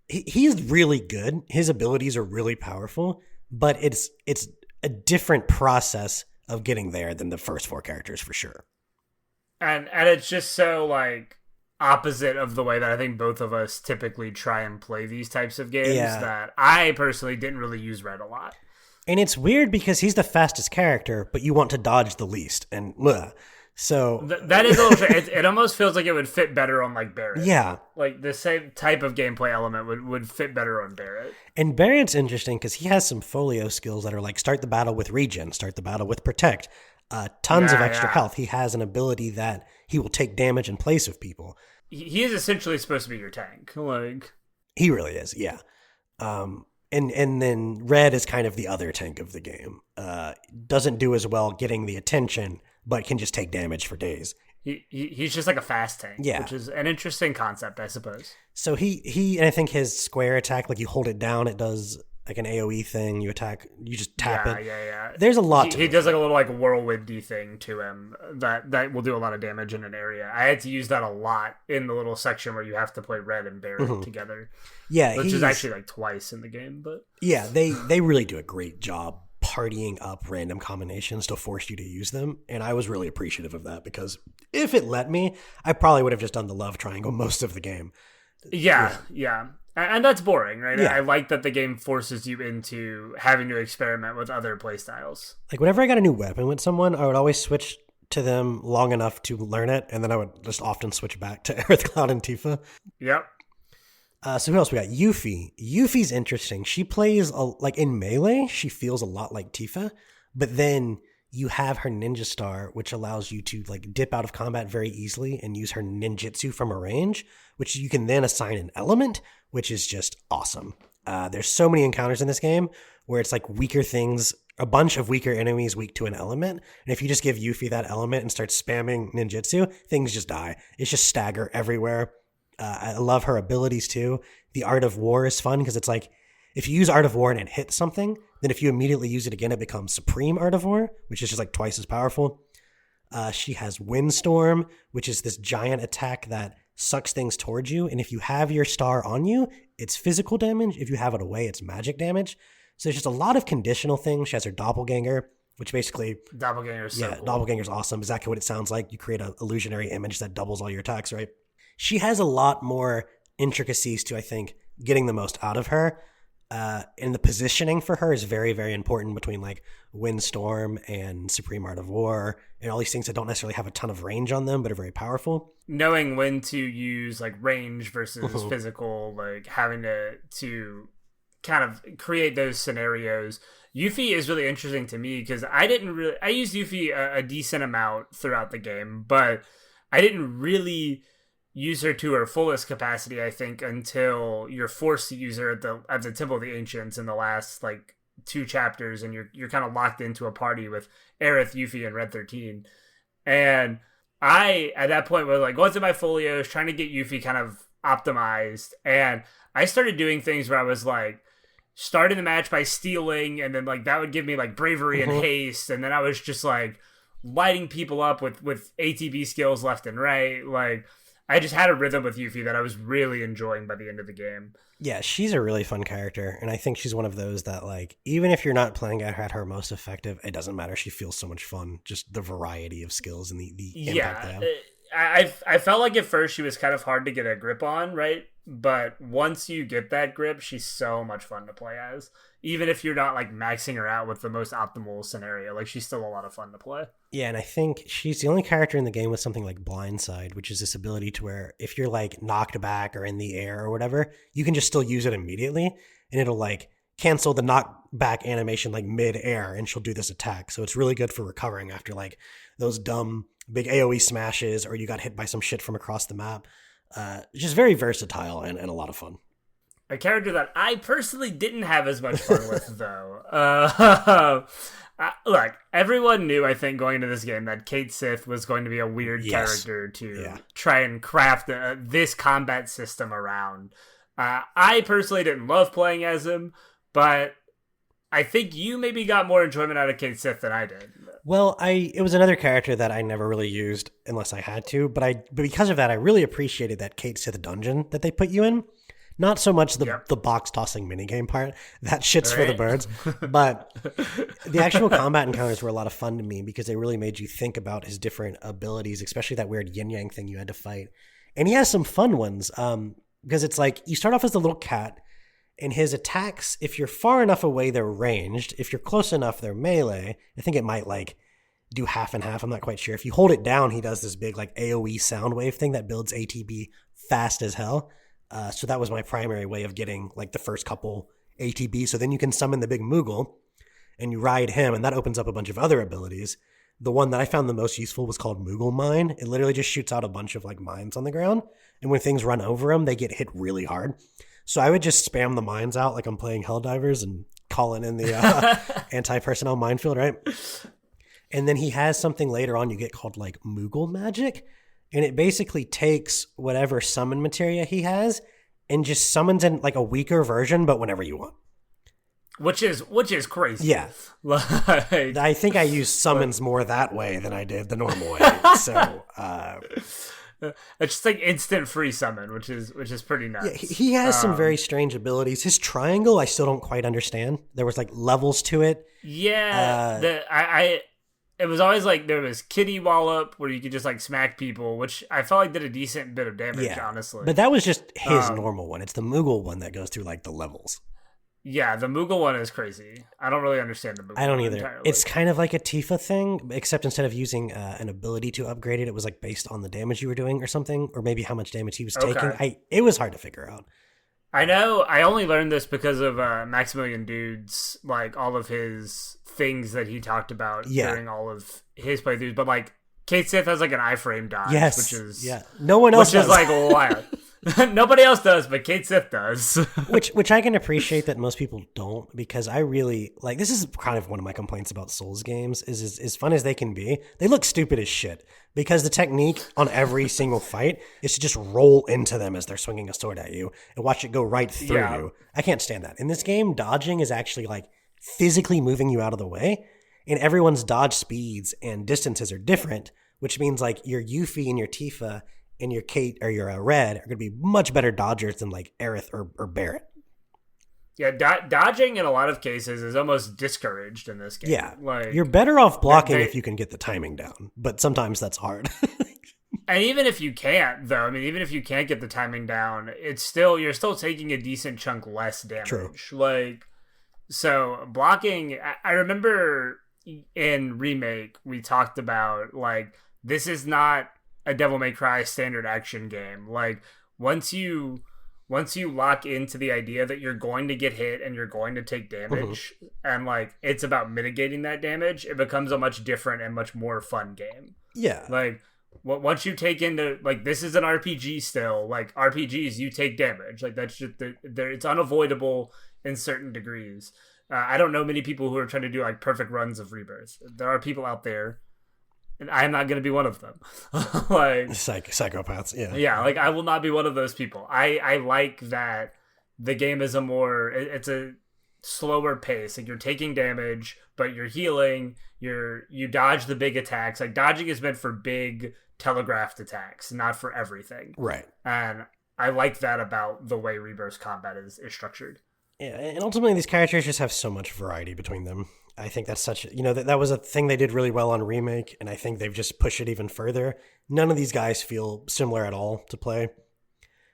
He's really good. His abilities are really powerful, but it's a different process of getting there than the first 4 characters for sure. And it's just so like opposite of the way that I think both of us typically try and play these types of games. Yeah. That I personally didn't really use red a lot. And it's weird because he's the fastest character, but you want to dodge the least. And so that is a little strange. It almost feels like it would fit better on like Barret. yeah. Like the same type of gameplay element would fit better on Barret. And Barret's interesting because he has some folio skills that are like start the battle with regen, start the battle with protect, tons of extra health. He has an ability that he will take damage in place of people. He is essentially supposed to be your tank. Like he really is, yeah. And then Red is kind of the other tank of the game. Doesn't do as well getting the attention, but can just take damage for days. He's just like a fast tank, yeah. Which is an interesting concept, I suppose. So and I think his square attack, like you hold it down, it does like an AoE thing. You attack, you just tap it. Yeah. There's a lot to it. He does like a little like whirlwindy thing to him that will do a lot of damage in an area. I had to use that a lot in the little section where you have to play Red and Barret together. Yeah, which is actually like twice in the game, but yeah, they really do a great job partying up random combinations to force you to use them, and I was really appreciative of that because if it let me, I probably would have just done the love triangle most of the game. Yeah. And that's boring, right? Yeah. I like that the game forces you into having to experiment with other playstyles. Like whenever I got a new weapon with someone, I would always switch to them long enough to learn it, and then I would just often switch back to Aerith Cloud and Tifa. Yep. So who else we got? Yuffie. Yuffie's interesting. She plays like in melee, she feels a lot like Tifa, but then you have her ninja star, which allows you to like dip out of combat very easily and use her ninjutsu from a range, which you can then assign an element, which is just awesome. There's so many encounters in this game where it's like weaker things, a bunch of weaker enemies weak to an element, and if you just give Yuffie that element and start spamming ninjutsu, things just die. It's just stagger everywhere. I love her abilities too. The Art of War is fun because it's like if you use Art of War and it hits something, then if you immediately use it again, it becomes Supreme Art of War, which is just like twice as powerful. She has Windstorm, which is this giant attack that sucks things towards you. And if you have your star on you, it's physical damage. If you have it away, it's magic damage. So there's just a lot of conditional things. She has her Doppelganger, which basically... Doppelganger is so cool. Doppelganger's awesome. Exactly what it sounds like. You create an illusionary image that doubles all your attacks, right? She has a lot more intricacies to, I think, getting the most out of her. And the positioning for her is very, very important between like Windstorm and Supreme Art of War and all these things that don't necessarily have a ton of range on them, but are very powerful. Knowing when to use like range versus physical, like having to kind of create those scenarios. Yuffie is really interesting to me because I used Yuffie a decent amount throughout the game, but I didn't really use her to her fullest capacity, I think, until you're forced to use her at the Temple of the Ancients in the last like 2 chapters, and you're kind of locked into a party with Aerith, Yuffie, and Red 13. And I at that point was like going through my folios, trying to get Yuffie kind of optimized, and I started doing things where I was like starting the match by stealing, and then like that would give me like bravery and haste, and then I was just like lighting people up with ATB skills left and right. Like I just had a rhythm with Yuffie that I was really enjoying by the end of the game. Yeah, she's a really fun character, and I think she's one of those that, like, even if you're not playing at her most effective, it doesn't matter. She feels so much fun, just the variety of skills and the impact they have. I felt like at first she was kind of hard to get a grip on, right? But once you get that grip, she's so much fun to play as. Even if you're not like maxing her out with the most optimal scenario, like she's still a lot of fun to play. Yeah, and I think she's the only character in the game with something like Blindside, which is this ability to where if you're like knocked back or in the air or whatever, you can just still use it immediately, and it'll like cancel the knockback animation like mid-air, and she'll do this attack. So it's really good for recovering after like those dumb big AoE smashes or you got hit by some shit from across the map. Just very versatile and a lot of fun. A character that I personally didn't have as much fun with, though. Look, everyone knew, I think, going into this game that Cait Sith was going to be a weird character to try and craft this combat system around. I personally didn't love playing as him, but I think you maybe got more enjoyment out of Cait Sith than I did. Well, it was another character that I never really used unless I had to, but because of that, I really appreciated that Cait Sith dungeon that they put you in. Not so much the box tossing minigame part. That shit's for the birds. But the actual combat encounters were a lot of fun to me because they really made you think about his different abilities, especially that weird yin-yang thing you had to fight. And he has some fun ones because it's like you start off as the little cat, and his attacks, if you're far enough away, they're ranged. If you're close enough, they're melee. I think it might like do half and half. I'm not quite sure. If you hold it down, he does this big like AoE sound wave thing that builds ATB fast as hell. So that was my primary way of getting like the first couple ATB. So then you can summon the big Moogle and you ride him, and that opens up a bunch of other abilities. The one that I found the most useful was called Moogle Mine. It literally just shoots out a bunch of like mines on the ground, and when things run over them, they get hit really hard. So I would just spam the mines out like I'm playing Helldivers and calling in the anti-personnel minefield, right? And then he has something later on you get called like Moogle Magic, and it basically takes whatever summon materia he has and just summons in like a weaker version, but whenever you want. Which is crazy. Yeah. Like, I think I use summons more that way than I did the normal way. So it's just like instant free summon, which is pretty nuts. yeah, he has some very strange abilities. His triangle, I still don't quite understand. There was like levels to it. Yeah, it was always like there was Kitty Wallop where you could just like smack people, which I felt like did a decent bit of damage, honestly. But that was just his normal one. It's the Moogle one that goes through like the levels. Yeah, the Moogle one is crazy. I don't really understand the Moogle I don't one either. entirely. It's kind of like a Tifa thing, except instead of using an ability to upgrade it, it was like based on the damage you were doing or something, or maybe how much damage he was taking. It was hard to figure out. I know. I only learned this because of Maximilian Dude's, like, all of his things that he talked about during all of his playthroughs. But, like, Kate Sith has, like, an iframe dodge, which is... Yeah, no one else does. Which is, like, wild. Nobody else does, but Kate Sith does. which I can appreciate that most people don't, because I really... Like, this is kind of one of my complaints about Souls games, is as fun as they can be, they look stupid as shit. Because the technique on every single fight is to just roll into them as they're swinging a sword at you and watch it go right through you. I can't stand that. In this game, dodging is actually like physically moving you out of the way, and everyone's dodge speeds and distances are different, which means like your Yuffie and your Tifa and your Kate or your Red are going to be much better dodgers than like Aerith or Barrett. Yeah, dodging in a lot of cases is almost discouraged in this game. Yeah, like, you're better off blocking if you can get the timing down, but sometimes that's hard. And even if you can't, though, I mean, even if you can't get the timing down, you're still taking a decent chunk less damage. True. Like, so blocking, I remember in Remake, we talked about, like, this is not a Devil May Cry standard action game. Like, once you lock into the idea that you're going to get hit and you're going to take damage, and like it's about mitigating that damage, it becomes a much different and much more fun game. Yeah. Like once you take into like this is an RPG still, like RPGs, you take damage. Like that's just it's unavoidable in certain degrees. I don't know many people who are trying to do like perfect runs of Rebirth. There are people out there, and I'm not going to be one of them. Like psychopaths, yeah. Yeah, like I will not be one of those people. I like that the game is it's a slower pace. Like you're taking damage, but you're healing. You dodge the big attacks. Like dodging is meant for big telegraphed attacks, not for everything. Right. And I like that about the way Rebirth's combat is structured. Yeah, and ultimately these characters just have so much variety between them. I think that's such, that was a thing they did really well on Remake, and I think they've just pushed it even further. None of these guys feel similar at all to play.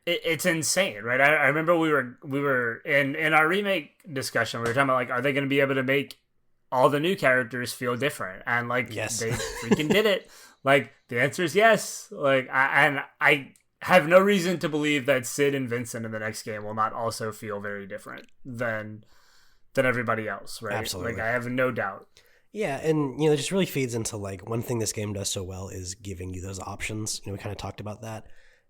It's insane, right? I remember we were in our Remake discussion, we were talking about, like, are they going to be able to make all the new characters feel different? And, like, yes. They freaking did it. Like, the answer is yes. Like, I have no reason to believe that Sid and Vincent in the next game will not also feel very different than everybody else, right? Absolutely. Like, I have no doubt. Yeah, and it just really feeds into like one thing this game does so well is giving you those options. We kind of talked about that,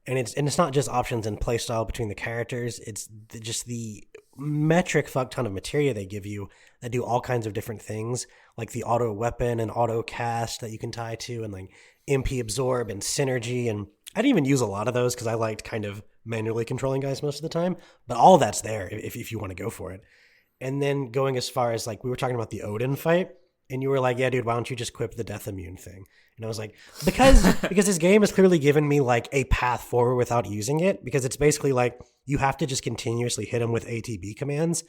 and it's not just options in playstyle between the characters. It's just the metric fuck ton of materia they give you that do all kinds of different things, like the auto weapon and auto cast that you can tie to, and like MP absorb and synergy. And I didn't even use a lot of those because I liked kind of manually controlling guys most of the time. But all that's there if you want to go for it. And then going as far as like we were talking about the Odin fight. And you were like, yeah, dude, why don't you just quip the death immune thing? And I was like, because this game has clearly given me like a path forward without using it, because it's basically like you have to just continuously hit him with ATB commands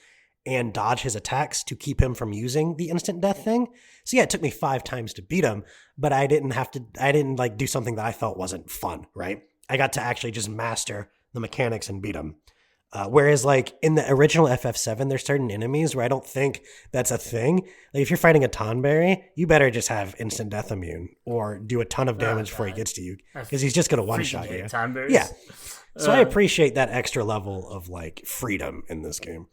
and dodge his attacks to keep him from using the instant death thing. So yeah, it took me 5 times to beat him, but I didn't like do something that I felt wasn't fun, right? I got to actually just master the mechanics and beat them. Whereas, like, in the original FF7, there's certain enemies where I don't think that's a thing. Like, if you're fighting a Tonberry, you better just have instant death immune or do a ton of damage before he gets to you, because he's just going to one-shot you. Tonberries. Yeah. So I appreciate that extra level of, like, freedom in this game.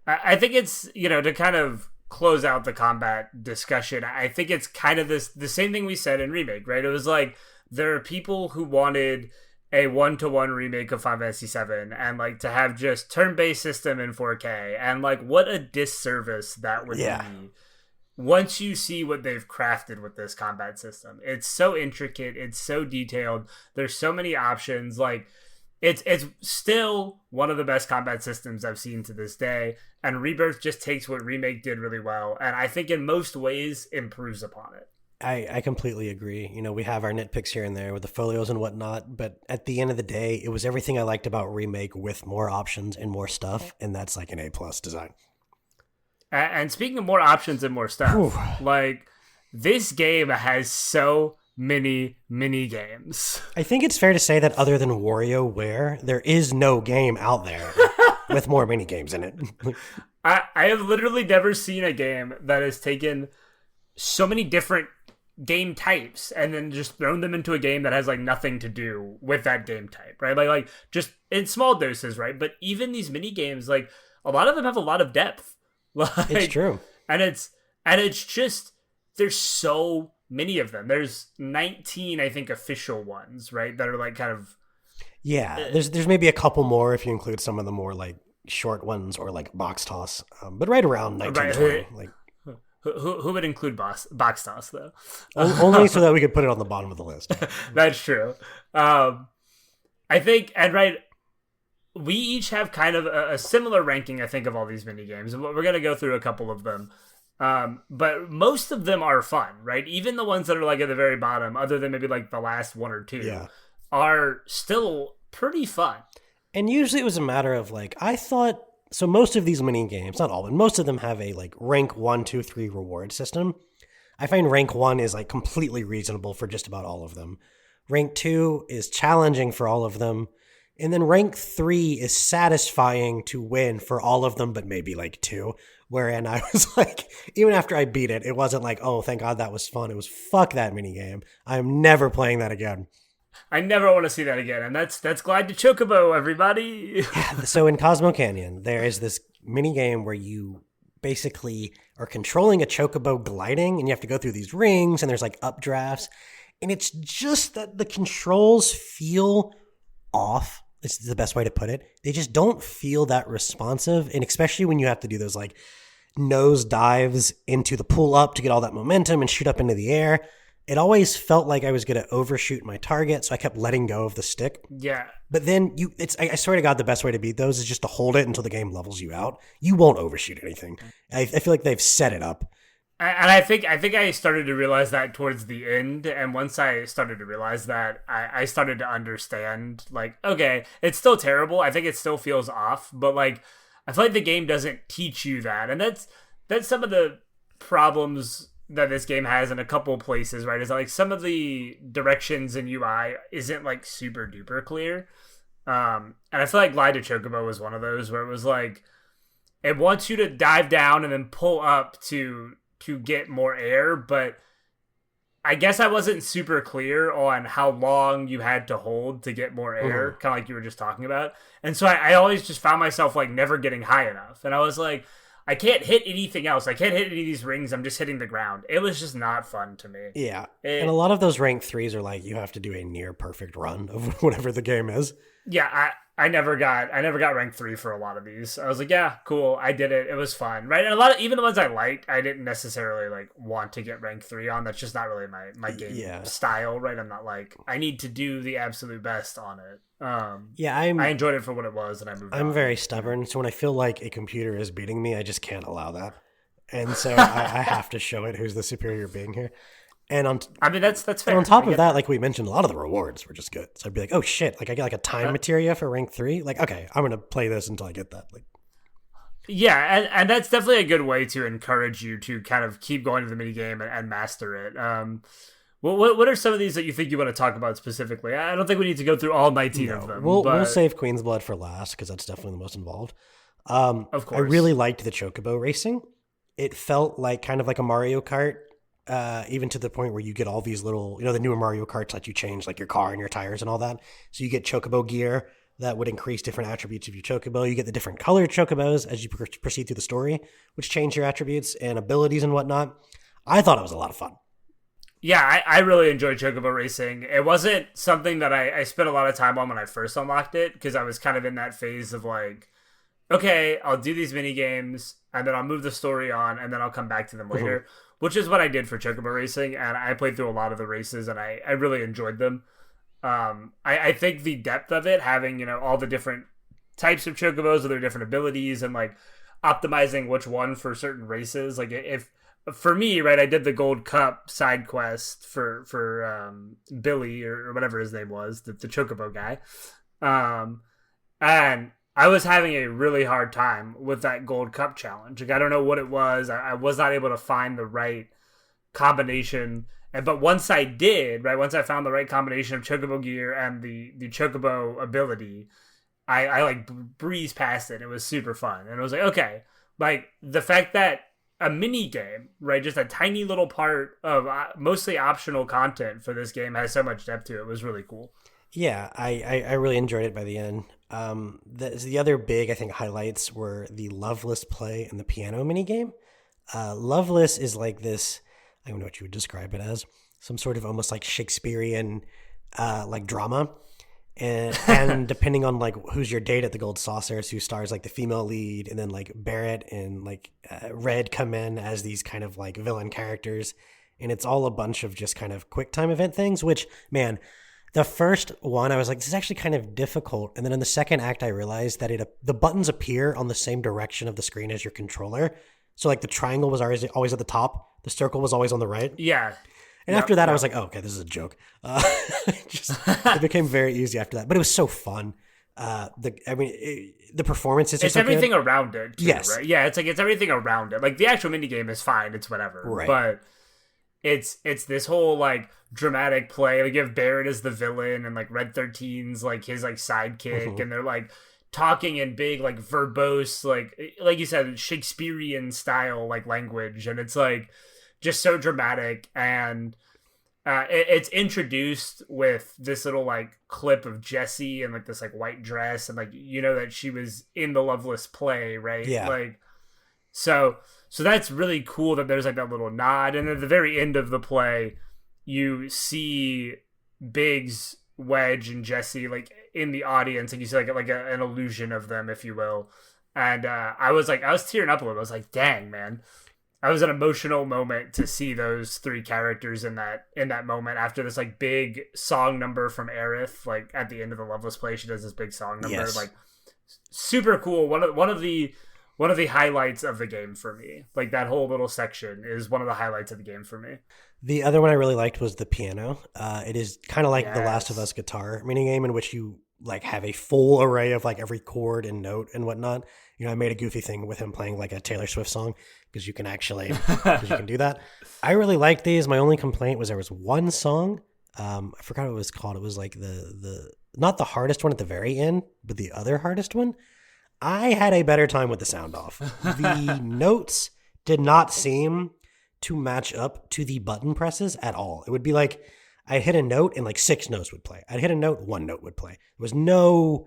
I think it's, to kind of close out the combat discussion, I think it's kind of the same thing we said in Remake, right? It was like, there are people who wanted a 1-to-1 remake of Final Fantasy VII and like to have just turn-based system in 4K, and like what a disservice that would be once you see what they've crafted with this combat system. It's so intricate, it's so detailed, there's so many options. Like it's still one of the best combat systems I've seen to this day, and Rebirth just takes what Remake did really well, and I think in most ways improves upon it. I completely agree. We have our nitpicks here and there with the folios and whatnot, but at the end of the day, it was everything I liked about Remake with more options and more stuff, and that's like an A+ design. And speaking of more options and more stuff, like this game has so many mini games. I think it's fair to say that other than WarioWare, there is no game out there with more mini games in it. I have literally never seen a game that has taken so many different game types and then just thrown them into a game that has like nothing to do with that game type, right? Like just in small doses, right? But even these mini games, like a lot of them have a lot of depth. Like, it's true. And it's just, there's so many of them. There's 19, I think, official ones, right? That are like kind of... Yeah, there's maybe a couple more if you include some of the more like short ones or like box toss. But right around 19, 20, like... Who would include box toss, though? Only so that we could put it on the bottom of the list. That's true. I think, and right, we each have kind of a similar ranking, I think, of all these mini games. We're going to go through a couple of them. But most of them are fun, right? Even the ones that are like at the very bottom, other than maybe like the last one or two, are still pretty fun. And usually it was a matter of like, I thought... So most of these mini games, not all, but most of them have a like rank 1, 2, 3 reward system. I find rank 1 is like completely reasonable for just about all of them. Rank 2 is challenging for all of them. And then rank 3 is satisfying to win for all of them, but maybe like 2. Wherein I was like, even after I beat it, it wasn't like, oh, thank God that was fun. It was fuck that mini game. I'm never playing that again. I never want to see that again, and that's Glide to Chocobo, everybody. So in Cosmo Canyon, there is this mini game where you basically are controlling a chocobo gliding, and you have to go through these rings, and there's like updrafts, and it's just that the controls feel off. It's the best way to put it. They just don't feel that responsive, and especially when you have to do those like nose dives into the pull up to get all that momentum and shoot up into the air. It always felt like I was going to overshoot my target, so I kept letting go of the stick. Yeah. But then I swear to God, the best way to beat those is just to hold it until the game levels you out. You won't overshoot anything. I feel like they've set it up. And I think I started to realize that towards the end, and once I started to realize that, I started to understand, like, okay, it's still terrible. I think it still feels off, but like, I feel like the game doesn't teach you that, and that's some of the problems that this game has in a couple places, right? Is that like some of the directions in UI isn't like super duper clear. And I feel like Glide to Chocobo was one of those where it was like, it wants you to dive down and then pull up to get more air, but I guess I wasn't super clear on how long you had to hold to get more air, kind of like you were just talking about. And so I always just found myself like never getting high enough. And I was like, I can't hit anything else. I can't hit any of these rings. I'm just hitting the ground. It was just not fun to me. Yeah. And a lot of those rank 3s are like, you have to do a near perfect run of whatever the game is. Yeah, I never got rank 3 for a lot of these. I was like, yeah, cool, I did it. It was fun, right? And a lot of, even the ones I liked, I didn't necessarily like want to get rank 3 on. That's just not really my game style, right? I'm not like, I need to do the absolute best on it. I enjoyed it for what it was, and I moved on. I'm very stubborn, so when I feel like a computer is beating me, I just can't allow that. And so I have to show it who's the superior being here. And that's fair. And on top of that, like we mentioned, a lot of the rewards were just good. So I'd be like, oh shit, like I get like a time materia for rank 3. Like, okay, I'm gonna play this until I get that. Like, yeah, and that's definitely a good way to encourage you to kind of keep going to the minigame and master it. Well, what are some of these that you think you want to talk about specifically? I don't think we need to go through all 19 of them. We'll save Queensblood for last because that's definitely the most involved. Of course. I really liked the Chocobo racing. It felt like kind of like a Mario Kart, even to the point where you get all these little, the newer Mario Karts let you change like your car and your tires and all that. So you get Chocobo gear that would increase different attributes of your Chocobo. You get the different colored Chocobos as you proceed through the story, which change your attributes and abilities and whatnot. I thought it was a lot of fun. Yeah, I really enjoyed Chocobo racing. It wasn't something that I spent a lot of time on when I first unlocked it, because I was kind of in that phase of like, okay, I'll do these mini games and then I'll move the story on and then I'll come back to them later, which is what I did for Chocobo racing. And I played through a lot of the races and I really enjoyed them. I think the depth of it, having, all the different types of Chocobos with their different abilities and like optimizing which one for certain races. Like if for me, right, I did the Gold Cup side quest for Billy or whatever his name was, the Chocobo guy. And I was having a really hard time with that Gold Cup challenge. Like, I don't know what it was. I was not able to find the right combination. But once I did, right, once I found the right combination of Chocobo gear and the Chocobo ability, I like breezed past it. It was super fun. And it was like, okay, like the fact that a mini game, right, just a tiny little part of mostly optional content for this game has so much depth to it was really cool. Yeah, I really enjoyed it by the end. The other big, I think, highlights were the Loveless play and the piano minigame. Loveless is like this, I don't know what you would describe it as, some sort of almost like Shakespearean like drama. And depending on like who's your date at the Gold Saucers, who stars like the female lead, and then like Barrett and like Red come in as these kind of like villain characters. And it's all a bunch of just kind of quick time event things, which, man, the first one, I was like, this is actually kind of difficult. And then in the second act, I realized that the buttons appear on the same direction of the screen as your controller. So like the triangle was always at the top. The circle was always on the right. Yeah. And after that, I was like, oh, okay, this is a joke. It became very easy after that. But it was so fun. The performances are it's so everything good. around it, too, yes. Right? Yeah, it's everything around it. Like, the actual minigame is fine. It's whatever. Right. But it's this whole, like, dramatic play. Like, you have Barrett as the villain and, like, Red 13's, like, his, like, sidekick. And they're, like, talking in big, like, verbose, like you said, Shakespearean style, like, language. And it's, like, just so dramatic. And it's introduced with this little, like, clip of Jessie in, like, this, like, white dress. And, like, that she was in the Loveless play, right? Yeah. Like, so that's really cool that there's, like, that little nod. And at the very end of the play, you see Biggs, Wedge, and Jessie, like, in the audience, and you see like an illusion of them, if you will. And I was tearing up a little. I was like, dang, man. That was an emotional moment to see those three characters in that moment after this, like, big song number from Aerith. Like, at the end of the Loveless play, she does this big song number. Yes. Like, super cool. One of the highlights of the game for me. Like, that whole little section is one of the highlights of the game for me. The other one I really liked was the piano. It is kind of like the Last of Us guitar minigame, in which you like have a full array of like every chord and note and whatnot. I made a goofy thing with him playing like a Taylor Swift song because you can do that. I really liked these. My only complaint was there was one song. I forgot what it was called. It was like the not the hardest one at the very end, but the other hardest one. I had a better time with the sound off. The notes did not seem to match up to the button presses at all. It would be like I hit a note and like 6 notes would play. I'd hit a note, 1 note would play. There was no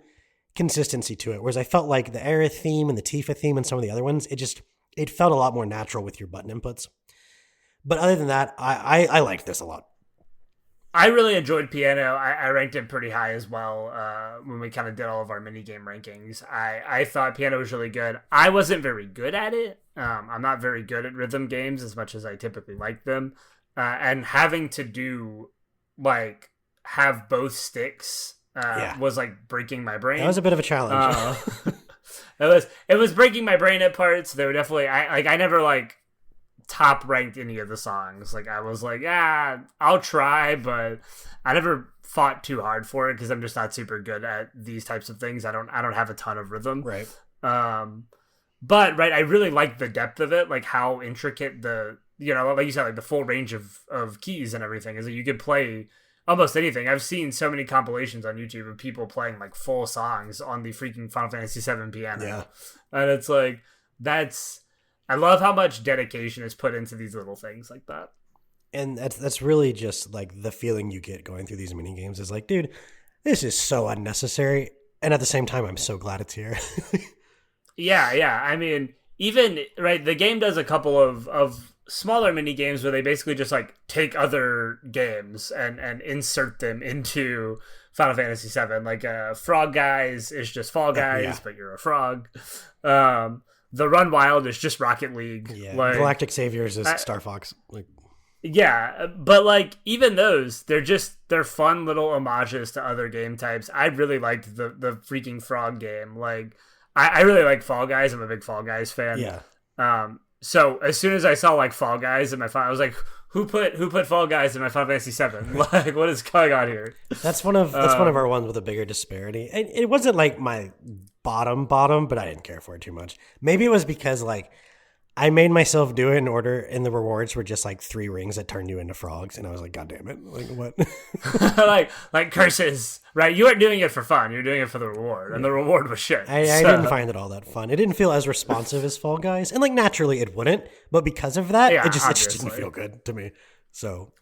consistency to it. Whereas I felt like the Aerith theme and the Tifa theme and some of the other ones, it felt a lot more natural with your button inputs. But other than that, I liked this a lot. I really enjoyed piano. I ranked it pretty high as well when we kind of did all of our minigame rankings. I thought piano was really good. I wasn't very good at it. I'm not very good at rhythm games as much as I typically like them. And having to do, like, have both sticks was, like, breaking my brain. That was a bit of a challenge. It was breaking my brain at parts. They were definitely... I never, like, top ranked any of the songs. Like, I was like, I'll try, but I never fought too hard for it because I'm just not super good at these types of things. I don't have a ton of rhythm. Right. But right, I really like the depth of it, like how intricate the like you said, like the full range of keys and everything, is that you could play almost anything. I've seen so many compilations on YouTube of people playing like full songs on the freaking Final Fantasy VII piano. Yeah. And it's like, I love how much dedication is put into these little things like that. And that's really just like the feeling you get going through these mini games is like, dude, this is so unnecessary. And at the same time, I'm so glad it's here. Yeah. I mean, even, right, the game does a couple of smaller mini games where they basically just like take other games and insert them into Final Fantasy VII. Like Frog Guys is just Fall Guys, but you're a frog. The Run Wild is just Rocket League. Yeah, like, Galactic Saviors is Star Fox. Like, yeah, but like even those, they're fun little homages to other game types. I really liked the freaking frog game. Like I really like Fall Guys. I'm a big Fall Guys fan. Yeah. So as soon as I saw like Fall Guys in my phone, I was like, who put Fall Guys in my Final Fantasy VII? Like, what is going on here? That's one of our ones with a bigger disparity. And it wasn't like my bottom, but I didn't care for it too much. Maybe it was because like I made myself do it in order, and the rewards were just like 3 rings that turned you into frogs, and I was like, God damn it! Like what? like curses, right? You weren't doing it for fun; you're doing it for the reward, and the reward was shit. I didn't find it all that fun. It didn't feel as responsive as Fall Guys, and like naturally it wouldn't, but because of that, it just didn't feel good to me. So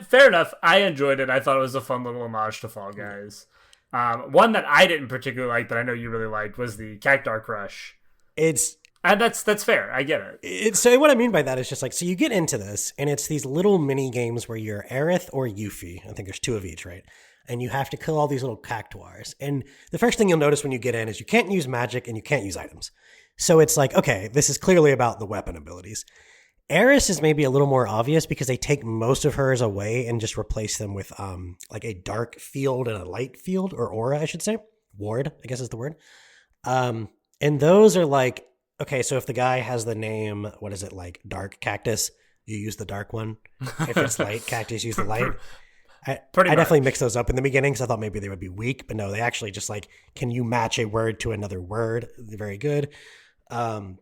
fair enough. I enjoyed it. I thought it was a fun little homage to Fall Guys. One that I didn't particularly like, that I know you really liked, was the Cactar Crush. And that's fair. I get it. So what I mean by that is just like, so you get into this, and it's these little mini games where you're Aerith or Yuffie. I think there's 2 of each, right? And you have to kill all these little cactuars. And the first thing you'll notice when you get in is you can't use magic and you can't use items. So it's like, okay, this is clearly about the weapon abilities. Aerith is maybe a little more obvious because they take most of hers away and just replace them with like a dark field and a light field, or aura, I should say. Ward, I guess is the word. And those are like, okay, so if the guy has the name, what is it, like Dark Cactus, you use the dark one. If it's Light Cactus, use the light. I definitely mixed those up in the beginning because I thought maybe they would be weak, but no, they actually just like, can you match a word to another word? Very good. Aeriths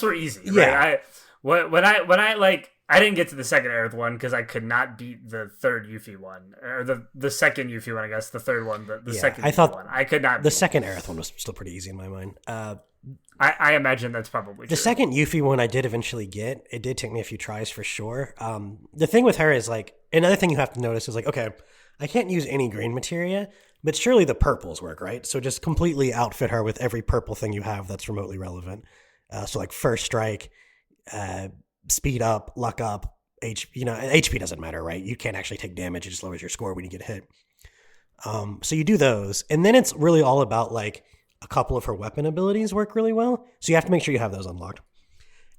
were easy. Right? Yeah. When I like, I didn't get to the second Aerith one because I could not beat the third Yuffie one, or the second Yuffie one. I guess the third one, the second. I thought one. I could not. The second Aerith one was still pretty easy in my mind. I imagine that's probably the true. Second Yuffie one I did eventually get. It did take me a few tries for sure. The thing with her is like, another thing you have to notice is like, okay, I can't use any green materia, but surely the purples work, right? So just completely outfit her with every purple thing you have that's remotely relevant. So like First Strike, speed up, luck up, HP doesn't matter, right? You can't actually take damage. It just lowers your score when you get hit. So you do those. And then it's really all about like a couple of her weapon abilities work really well. So you have to make sure you have those unlocked.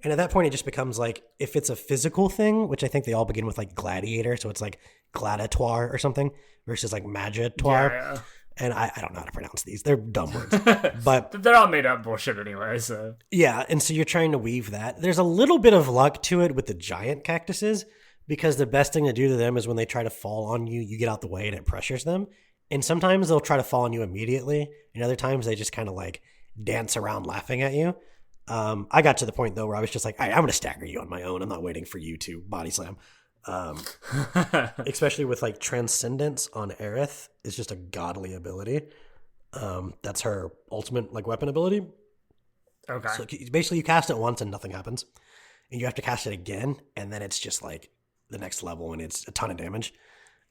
And at that point, it just becomes like, if it's a physical thing, which I think they all begin with like gladiator. So it's like gladiatoire or something versus like magitoire. Yeah. And I don't know how to pronounce these. They're dumb words, but they're all made up bullshit anyway. So yeah. And so you're trying to weave that. There's a little bit of luck to it with the giant cactuses, because the best thing to do to them is when they try to fall on you, you get out the way and it pressures them. And sometimes they'll try to fall on you immediately. And other times they just kind of like dance around laughing at you. I got to the point though where I was just like, I'm going to stagger you on my own. I'm not waiting for you to body slam. Especially with like Transcendence on Aerith is just a godly ability. That's her ultimate like weapon ability. Okay. So basically you cast it once and nothing happens. And you have to cast it again. And then it's just like the next level and it's a ton of damage.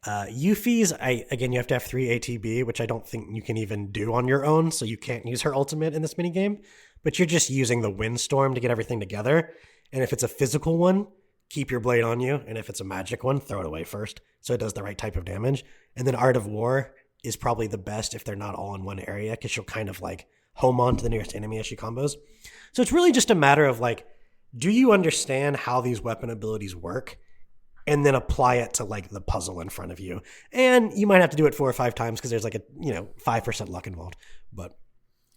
Yuffie's, again, you have to have 3 ATB, which I don't think you can even do on your own, so you can't use her ultimate in this minigame, but you're just using the Windstorm to get everything together, and if it's a physical one, keep your blade on you, and if it's a magic one, throw it away first, so it does the right type of damage. And then Art of War is probably the best if they're not all in one area, because she'll kind of like home on to the nearest enemy as she combos. So it's really just a matter of like, do you understand how these weapon abilities work? And then apply it to like the puzzle in front of you. And you might have to do it 4 or 5 times because there's like a 5% luck involved. But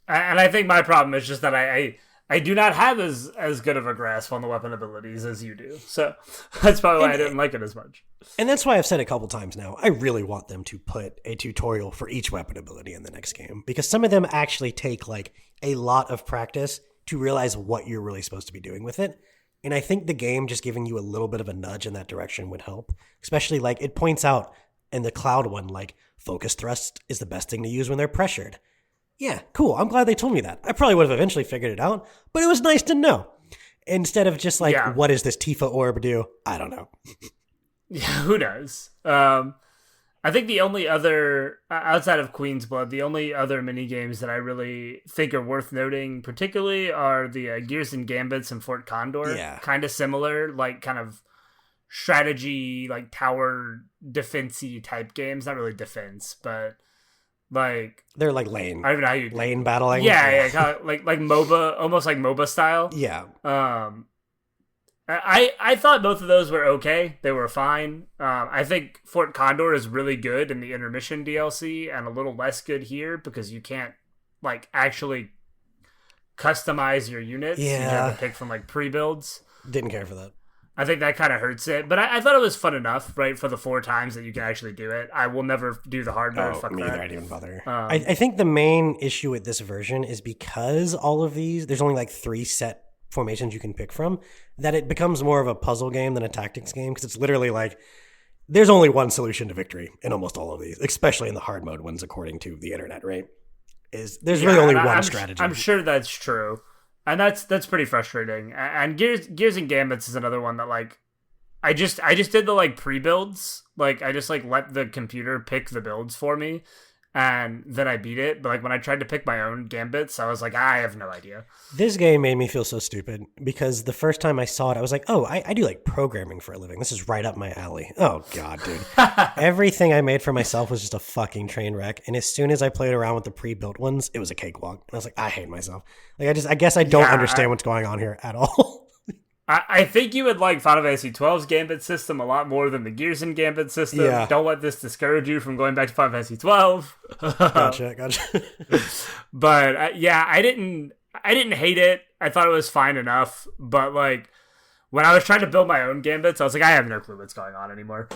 I think my problem is just that I do not have as good of a grasp on the weapon abilities as you do. So that's probably why I didn't like it as much. And that's why I've said a couple times now, I really want them to put a tutorial for each weapon ability in the next game, because some of them actually take like a lot of practice to realize what you're really supposed to be doing with it. And I think the game just giving you a little bit of a nudge in that direction would help. Especially like it points out in the cloud one, like focus thrust is the best thing to use when they're pressured. Yeah, cool. I'm glad they told me that. I probably would have eventually figured it out, but it was nice to know. Instead of just like, what does this Tifa orb do? I don't know. Yeah, who knows? I think the only other, outside of Queensblood, the only other minigames that I really think are worth noting particularly are the Gears and Gambits and Fort Condor. Yeah. Kind of similar, like kind of strategy, like tower defense-y type games. Not really defense, but like... They're like lane. I don't know how you... Lane battling? Yeah, kind of like MOBA, almost like MOBA style. Yeah. I thought both of those were okay. They were fine. I think Fort Condor is really good in the intermission DLC and a little less good here because you can't like actually customize your units. Yeah. You have to pick from like pre-builds. Didn't care for that. I think that kind of hurts it, but I thought it was fun enough, right? For the 4 times that you can actually do it. I will never do the hard mode. Fuck me that. either. I didn't even bother. I think the main issue with this version is because all of these, there's only like 3 set formations you can pick from, that it becomes more of a puzzle game than a tactics game, because it's literally like there's only one solution to victory in almost all of these, especially in the hard mode ones, according to the internet, right? There's really only one strategy. I'm sure that's true, and that's pretty frustrating. And Gears and Gambits is another one that like I just did the like pre-builds, like I just like let the computer pick the builds for me. And then I beat it, but like when I tried to pick my own gambits, I was like, I have no idea. This game made me feel so stupid because the first time I saw it, I was like, oh, I do like programming for a living. This is right up my alley. Oh God, dude. Everything I made for myself was just a fucking train wreck. And as soon as I played around with the pre-built ones, it was a cakewalk. And I was like, I hate myself. Like I guess I don't understand what's going on here at all. I think you would like Final Fantasy XII's Gambit system a lot more than the Gears and Gambit system. Yeah. Don't let this discourage you from going back to Final Fantasy XII. Gotcha. But I didn't hate it. I thought it was fine enough. But like when I was trying to build my own Gambits, I was like, I have no clue what's going on anymore.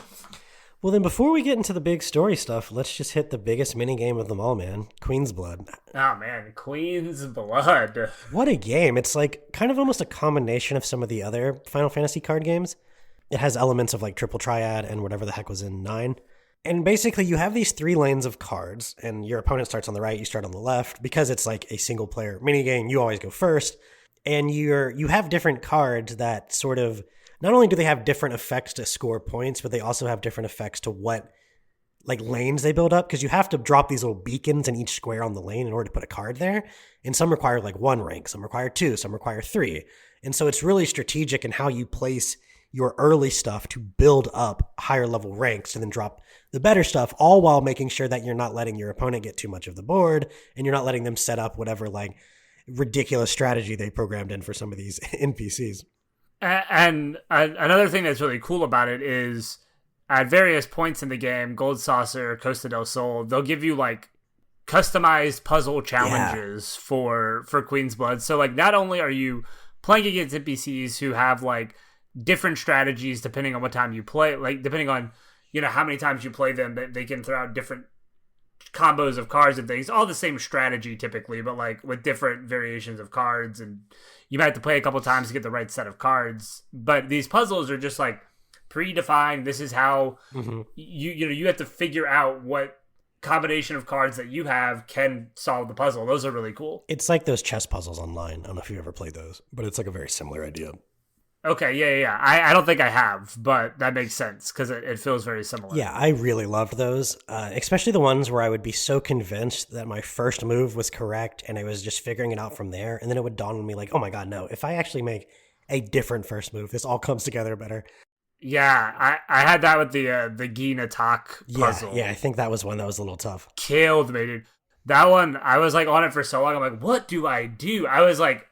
Well, then before we get into the big story stuff, let's just hit the biggest minigame of them all, man. Queensblood. Oh, man. Queensblood. What a game. It's like kind of almost a combination of some of the other Final Fantasy card games. It has elements of like Triple Triad and whatever the heck was in 9. And basically you have these 3 lanes of cards, and your opponent starts on the right, you start on the left. Because it's like a single player minigame, you always go first. And you have different cards that sort of... Not only do they have different effects to score points, but they also have different effects to what like lanes they build up, because you have to drop these little beacons in each square on the lane in order to put a card there. And some require like 1 rank, some require 2, some require 3. And so it's really strategic in how you place your early stuff to build up higher level ranks and then drop the better stuff, all while making sure that you're not letting your opponent get too much of the board and you're not letting them set up whatever like ridiculous strategy they programmed in for some of these NPCs. And another thing that's really cool about it is at various points in the game, Gold Saucer, Costa del Sol, they'll give you like customized puzzle challenges for Queensblood. So like not only are you playing against NPCs who have like different strategies depending on what time you play, like depending on, you know, how many times you play them, they can throw out different combos of cards and things, all the same strategy typically, but like with different variations of cards, and you might have to play a couple times to get the right set of cards. But these puzzles are just like predefined. This is how you have to figure out what combination of cards that you have can solve the puzzle. Those are really cool. It's like those chess puzzles online. I don't know if you've ever played those, but it's like a very similar idea. Okay, yeah. I don't think I have, but that makes sense because it feels very similar. Yeah, I really loved those, especially the ones where I would be so convinced that my first move was correct and I was just figuring it out from there. And then it would dawn on me like, oh my God, no, if I actually make a different first move, this all comes together better. Yeah, I had that with the Gin attack puzzle. Yeah, I think that was one that was a little tough. Killed me, dude. That one, I was like on it for so long. I'm like, what do I do? I was like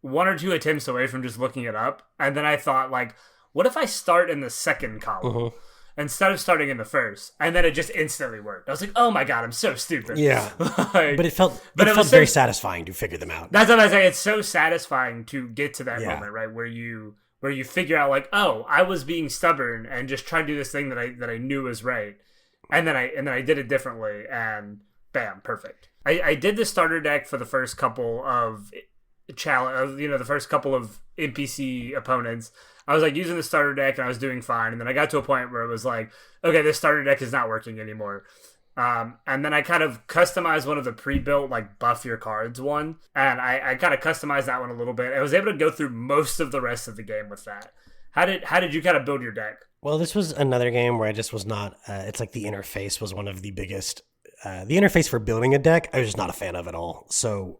1 or 2 attempts away from just looking it up. And then I thought, like, what if I start in the second column instead of starting in the first? And then it just instantly worked. I was like, oh my God, I'm so stupid. Yeah. Like, but it felt very satisfying to figure them out. That's what I say. It's so satisfying to get to that moment, right? Where you figure out like, oh, I was being stubborn and just trying to do this thing that I knew was right. And then I did it differently, and bam, perfect. I did the starter deck for the first couple of challenge, the first couple of NPC opponents, I was like using the starter deck and I was doing fine. And then I got to a point where it was like, okay, this starter deck is not working anymore. And then I kind of customized one of the pre-built like buff your cards one, and I kind of customized that one a little bit. I was able to go through most of the rest of the game with that. How did you kind of build your deck? Well, this was another game where I just was not. It's like the interface was one of the biggest. The interface for building a deck, I was just not a fan of at all. So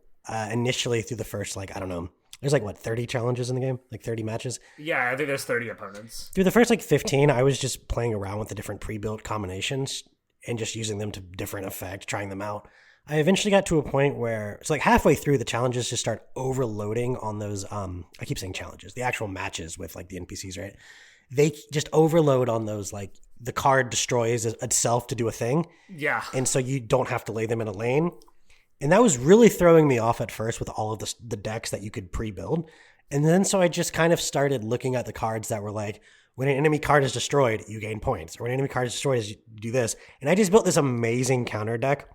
initially, through the first I don't know, there's 30 challenges in the game, 30 matches. Yeah, I think there's 30 opponents. Through the first 15, I was just playing around with the different pre-built combinations and just using them to different effect, trying them out. I eventually got to a point where it's halfway through, the challenges just start overloading on those. I keep saying challenges, the actual matches with the NPCs, right? They just overload on those. The card destroys itself to do a thing. Yeah. And so you don't have to lay them in a lane. And that was really throwing me off at first with all of the decks that you could pre-build. And then so I just kind of started looking at the cards that were when an enemy card is destroyed, you gain points. Or when an enemy card is destroyed, you do this. And I just built this amazing counter deck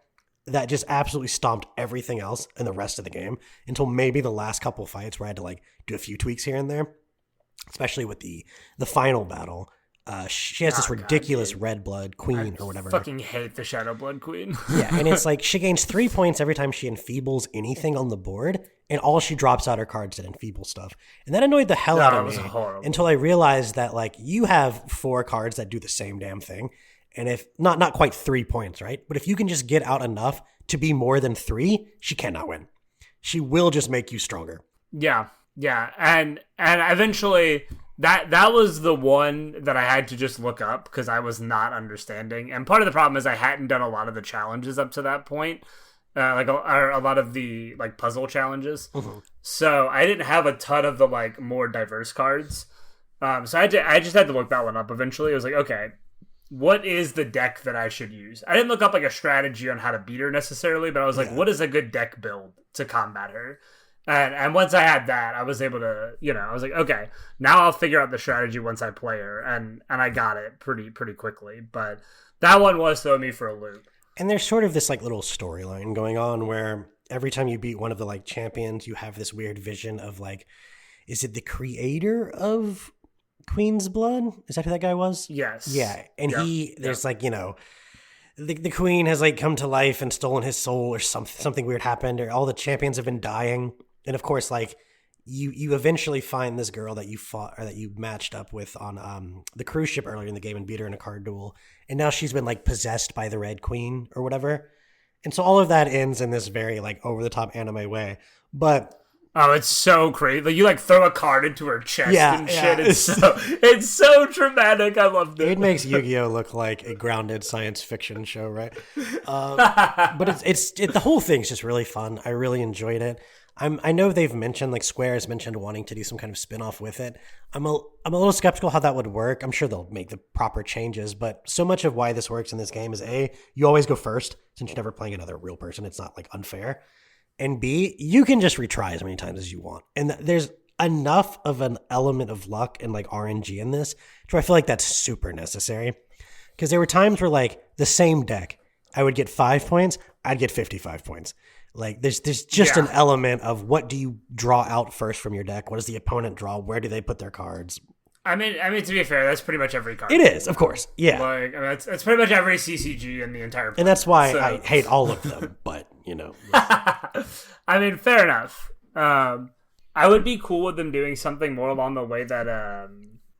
that just absolutely stomped everything else in the rest of the game until maybe the last couple fights where I had to do a few tweaks here and there, especially with the final battle. She has this ridiculous red blood queen or whatever. I fucking hate the Shadow Blood Queen. Yeah, and it's she gains 3 points every time she enfeebles anything on the board, and all she drops out are cards that enfeeble stuff. And that annoyed the hell out of me until I realized that you have 4 cards that do the same damn thing. And if not quite 3 points, right? But if you can just get out enough to be more than 3, she cannot win. She will just make you stronger. Yeah. And eventually that was the one that I had to just look up because I was not understanding. And part of the problem is I hadn't done a lot of the challenges up to that point. A lot of the puzzle challenges. Mm-hmm. So I didn't have a ton of the more diverse cards. So I just had to look that one up eventually. It was okay, what is the deck that I should use? I didn't look up a strategy on how to beat her necessarily, but I was what is a good deck build to combat her? And once I had that, I was able to, I was okay, now I'll figure out the strategy once I play her, and I got it pretty quickly. But that one was throwing me for a loop. And there's sort of this little storyline going on where every time you beat one of the champions, you have this weird vision of is it the creator of Queensblood? Is that who that guy was? Yes. Yeah, and there's the queen has come to life and stolen his soul, or something weird happened, or all the champions have been dying. And of course, you eventually find this girl that you fought or that you matched up with on the cruise ship earlier in the game and beat her in a card duel. And now she's been possessed by the Red Queen or whatever. And so all of that ends in this very over the top anime way. But oh, it's so crazy! You throw a card into her chest and shit. It's so dramatic. I love it. It makes Yu-Gi-Oh look like a grounded science fiction show, right? But it's the whole thing's just really fun. I really enjoyed it. I know they've mentioned Square has mentioned wanting to do some kind of spin-off with it. I'm a little skeptical how that would work. I'm sure they'll make the proper changes, but so much of why this works in this game is A, you always go first since you're never playing another real person. It's not unfair. And B, you can just retry as many times as you want. And there's enough of an element of luck and RNG in this where I feel that's super necessary. Because there were times where the same deck, I would get 5 points, I'd get 55 points. There's just an element of what do you draw out first from your deck? What does the opponent draw? Where do they put their cards? I mean, to be fair, that's pretty much every card. It is, of course. Yeah. It's pretty much every CCG in the entire play. And that's why I hate all of them, but, I mean, fair enough. I would be cool with them doing something more along the way that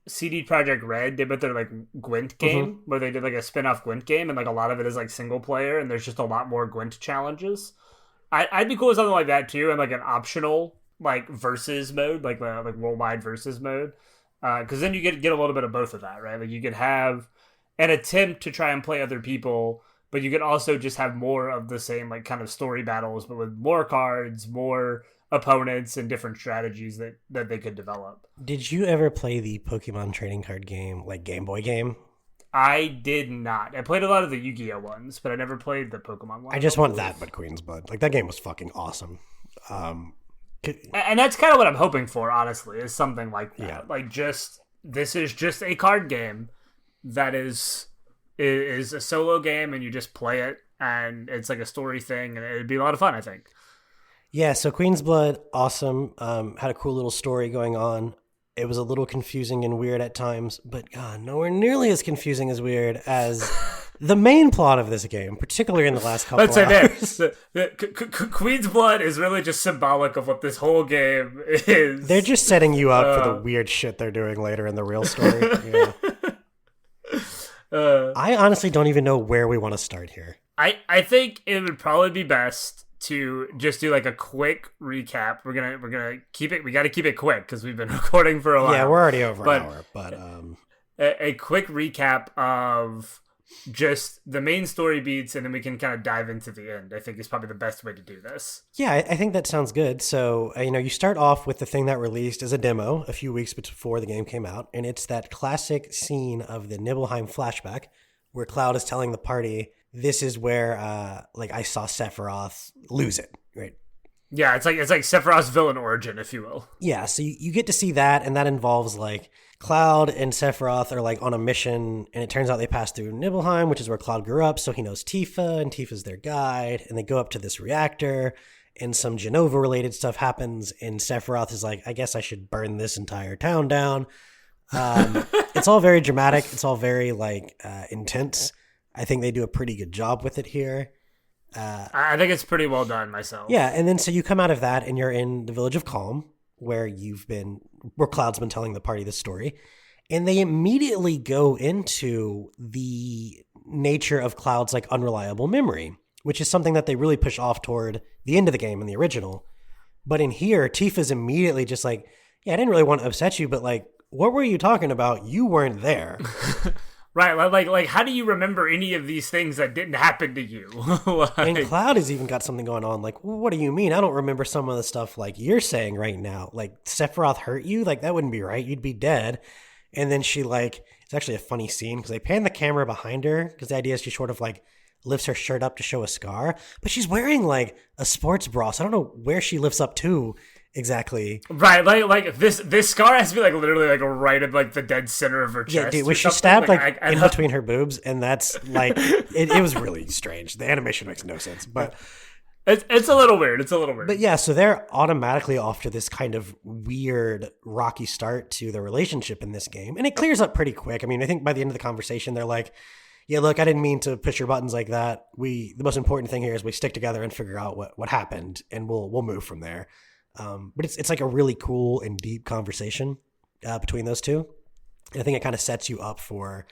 CD Projekt Red did with their Gwent game, where they did a spin-off Gwent game, and a lot of it is single player, and there's just a lot more Gwent challenges. I'd be cool with something like that too, and an optional versus mode, worldwide versus mode, because then you get a little bit of both of that, right? You could have an attempt to try and play other people, but you could also just have more of the same kind of story battles, but with more cards, more opponents, and different strategies that they could develop. Did you ever play the Pokemon trading card game, Game Boy game? I did not. I played a lot of the Yu-Gi-Oh ones, but I never played the Pokemon one. I just want that, but Queensblood. That game was fucking awesome. And that's kind of what I'm hoping for, honestly, is something like that. Yeah. This is just a card game that is a solo game, and you just play it, and it's a story thing, and it'd be a lot of fun, I think. Yeah, so Queensblood, awesome. Had a cool little story going on. It was a little confusing and weird at times, but God, nowhere nearly as confusing as weird as the main plot of this game, particularly in the last couple Let's say hours. Queen's Blood is really just symbolic of what this whole game is. They're just setting you up for the weird shit they're doing later in the real story. Yeah. I honestly don't even know where we want to start here. I think it would probably be best to just do like a quick recap. We're gonna keep it. We got to keep it quick because we've been recording for a while. Yeah, we're already over an hour. But a quick recap of just the main story beats, and then we can kind of dive into the end. I think is probably the best way to do this. Yeah, I think that sounds good. So you start off with the thing that released as a demo a few weeks before the game came out, and it's that classic scene of the Nibelheim flashback where Cloud is telling the party, this is where I saw Sephiroth lose it, right? Yeah, it's like Sephiroth's villain origin, if you will. Yeah, so you get to see that, and that involves like Cloud and Sephiroth are like on a mission, and it turns out they pass through Nibelheim, which is where Cloud grew up, so he knows Tifa, and Tifa's their guide, and they go up to this reactor, and some Genova-related stuff happens, and Sephiroth is like, I guess I should burn this entire town down. It's all very dramatic. It's all very intense. I think they do a pretty good job with it here. I think it's pretty well done myself. Yeah, and then so you come out of that and you're in the Village of Calm, where Cloud's been telling the party this story, and they immediately go into the nature of Cloud's like unreliable memory, which is something that they really push off toward the end of the game in the original. But in here, Tifa's immediately just like, yeah, I didn't really want to upset you, but like, what were you talking about? You weren't there. Right, like, how do you remember any of these things that didn't happen to you? And Cloud has even got something going on. Like, what do you mean? I don't remember some of the stuff like you're saying right now. Like, Sephiroth hurt you? Like, that wouldn't be right. You'd be dead. And then she it's actually a funny scene because they pan the camera behind her because the idea is she sort of like lifts her shirt up to show a scar, but she's wearing like a sports bra. So I don't know where she lifts up to exactly. Right, like this scar has to be like literally like right at like the dead center of her chest. Yeah, dude, was she stabbed like in between her boobs, and that's like it was really strange. The animation makes no sense, but it's a little weird. It's a little weird. But yeah, so they're automatically off to this kind of weird rocky start to the relationship in this game, and it clears up pretty quick. I mean, I think by the end of the conversation, they're like, yeah, look, I didn't mean to push your buttons like that. The most important thing here is we stick together and figure out what happened, and we'll move from there. But it's like a really cool and deep conversation between those two. And I think it kind of sets you up for,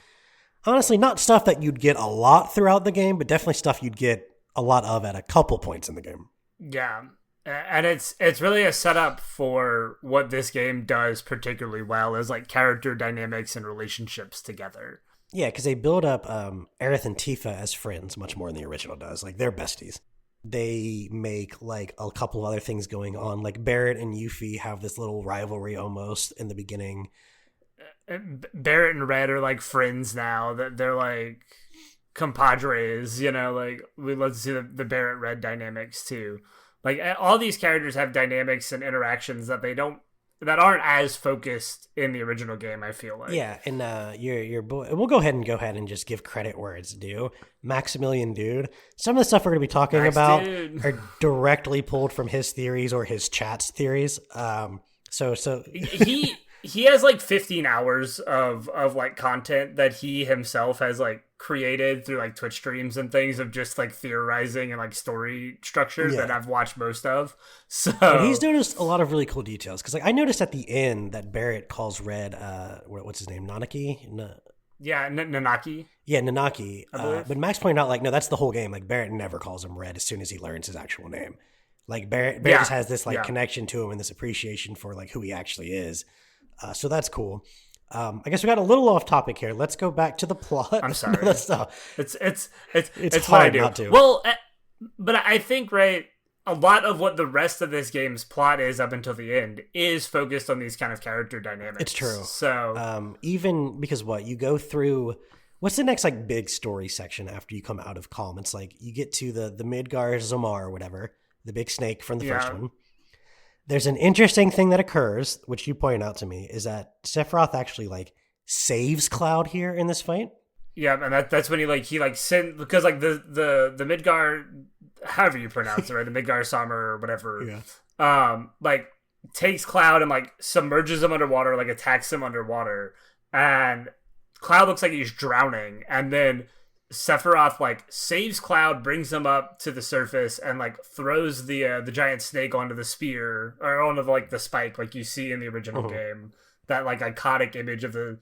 honestly, not stuff that you'd get a lot throughout the game, but definitely stuff you'd get a lot of at a couple points in the game. Yeah. And it's really a setup for what this game does particularly well is like character dynamics and relationships together. Yeah, because they build up Aerith and Tifa as friends much more than the original does. Like, they're besties. They make like a couple of other things going on. Like Barrett and Yuffie have this little rivalry almost in the beginning. Barrett and Red are like friends now. That they're like compadres, like we love to see the Barrett Red dynamics too. Like all these characters have dynamics and interactions that aren't as focused in the original game, I feel like. Yeah, and your boy, we'll go ahead and just give credit where it's due. Maximilian Dude. Some of the stuff we're going to be talking about are directly pulled from his theories or his chat's theories. So he has like 15 hours of like content that he himself has like created through like Twitch streams and things of just like theorizing and like story structure that I've watched most of. So and he's noticed a lot of really cool details because like I noticed at the end that Barrett calls Red what's his name, Nanaki? Nanaki. Yeah, Nanaki. But Max pointed out like no, that's the whole game. Like Barrett never calls him Red as soon as he learns his actual name. Like Barrett just has this like connection to him and this appreciation for like who he actually is. So that's cool. I guess we got a little off topic here. Let's go back to the plot. I'm sorry. No, that's not. It's hard not to. Well, but I think a lot of what the rest of this game's plot is up until the end is focused on these kind of character dynamics. It's true. So even because you go through. What's the next like big story section after you come out of Calm? It's like you get to the Midgar Zomar or whatever, the big snake from the first one. There's an interesting thing that occurs, which you pointed out to me, is that Sephiroth actually like saves Cloud here in this fight. Yeah, and that's when he sent because like the Midgar however you pronounce it, right? The Midgar Summer or whatever. Yeah. Like takes Cloud and like submerges him underwater, like attacks him underwater, and Cloud looks like he's drowning, and then Sephiroth like saves Cloud, brings him up to the surface, and like throws the giant snake onto the spear or onto like the spike, like you see in the original game. That like iconic image of the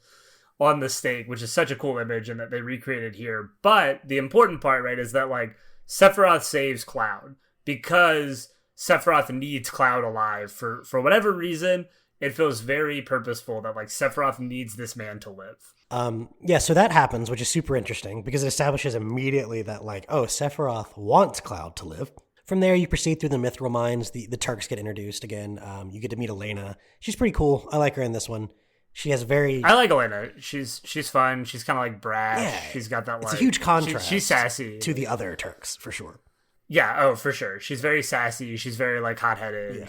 on the snake, which is such a cool image, and that they recreated here. But the important part, right, is that like Sephiroth saves Cloud because Sephiroth needs Cloud alive for whatever reason. It feels very purposeful that like Sephiroth needs this man to live. Yeah, so that happens, which is super interesting because it establishes immediately that like, oh, Sephiroth wants Cloud to live. From there, you proceed through the Mithril Mines. The Turks get introduced again. You get to meet Elena. She's pretty cool. I like her in this one. She has I like Elena. She's fun. She's kind of like brash. Yeah, she's got that. It's a huge contrast. She's sassy to the other Turks for sure. Yeah. Oh, for sure. She's very sassy. She's very like hot-headed.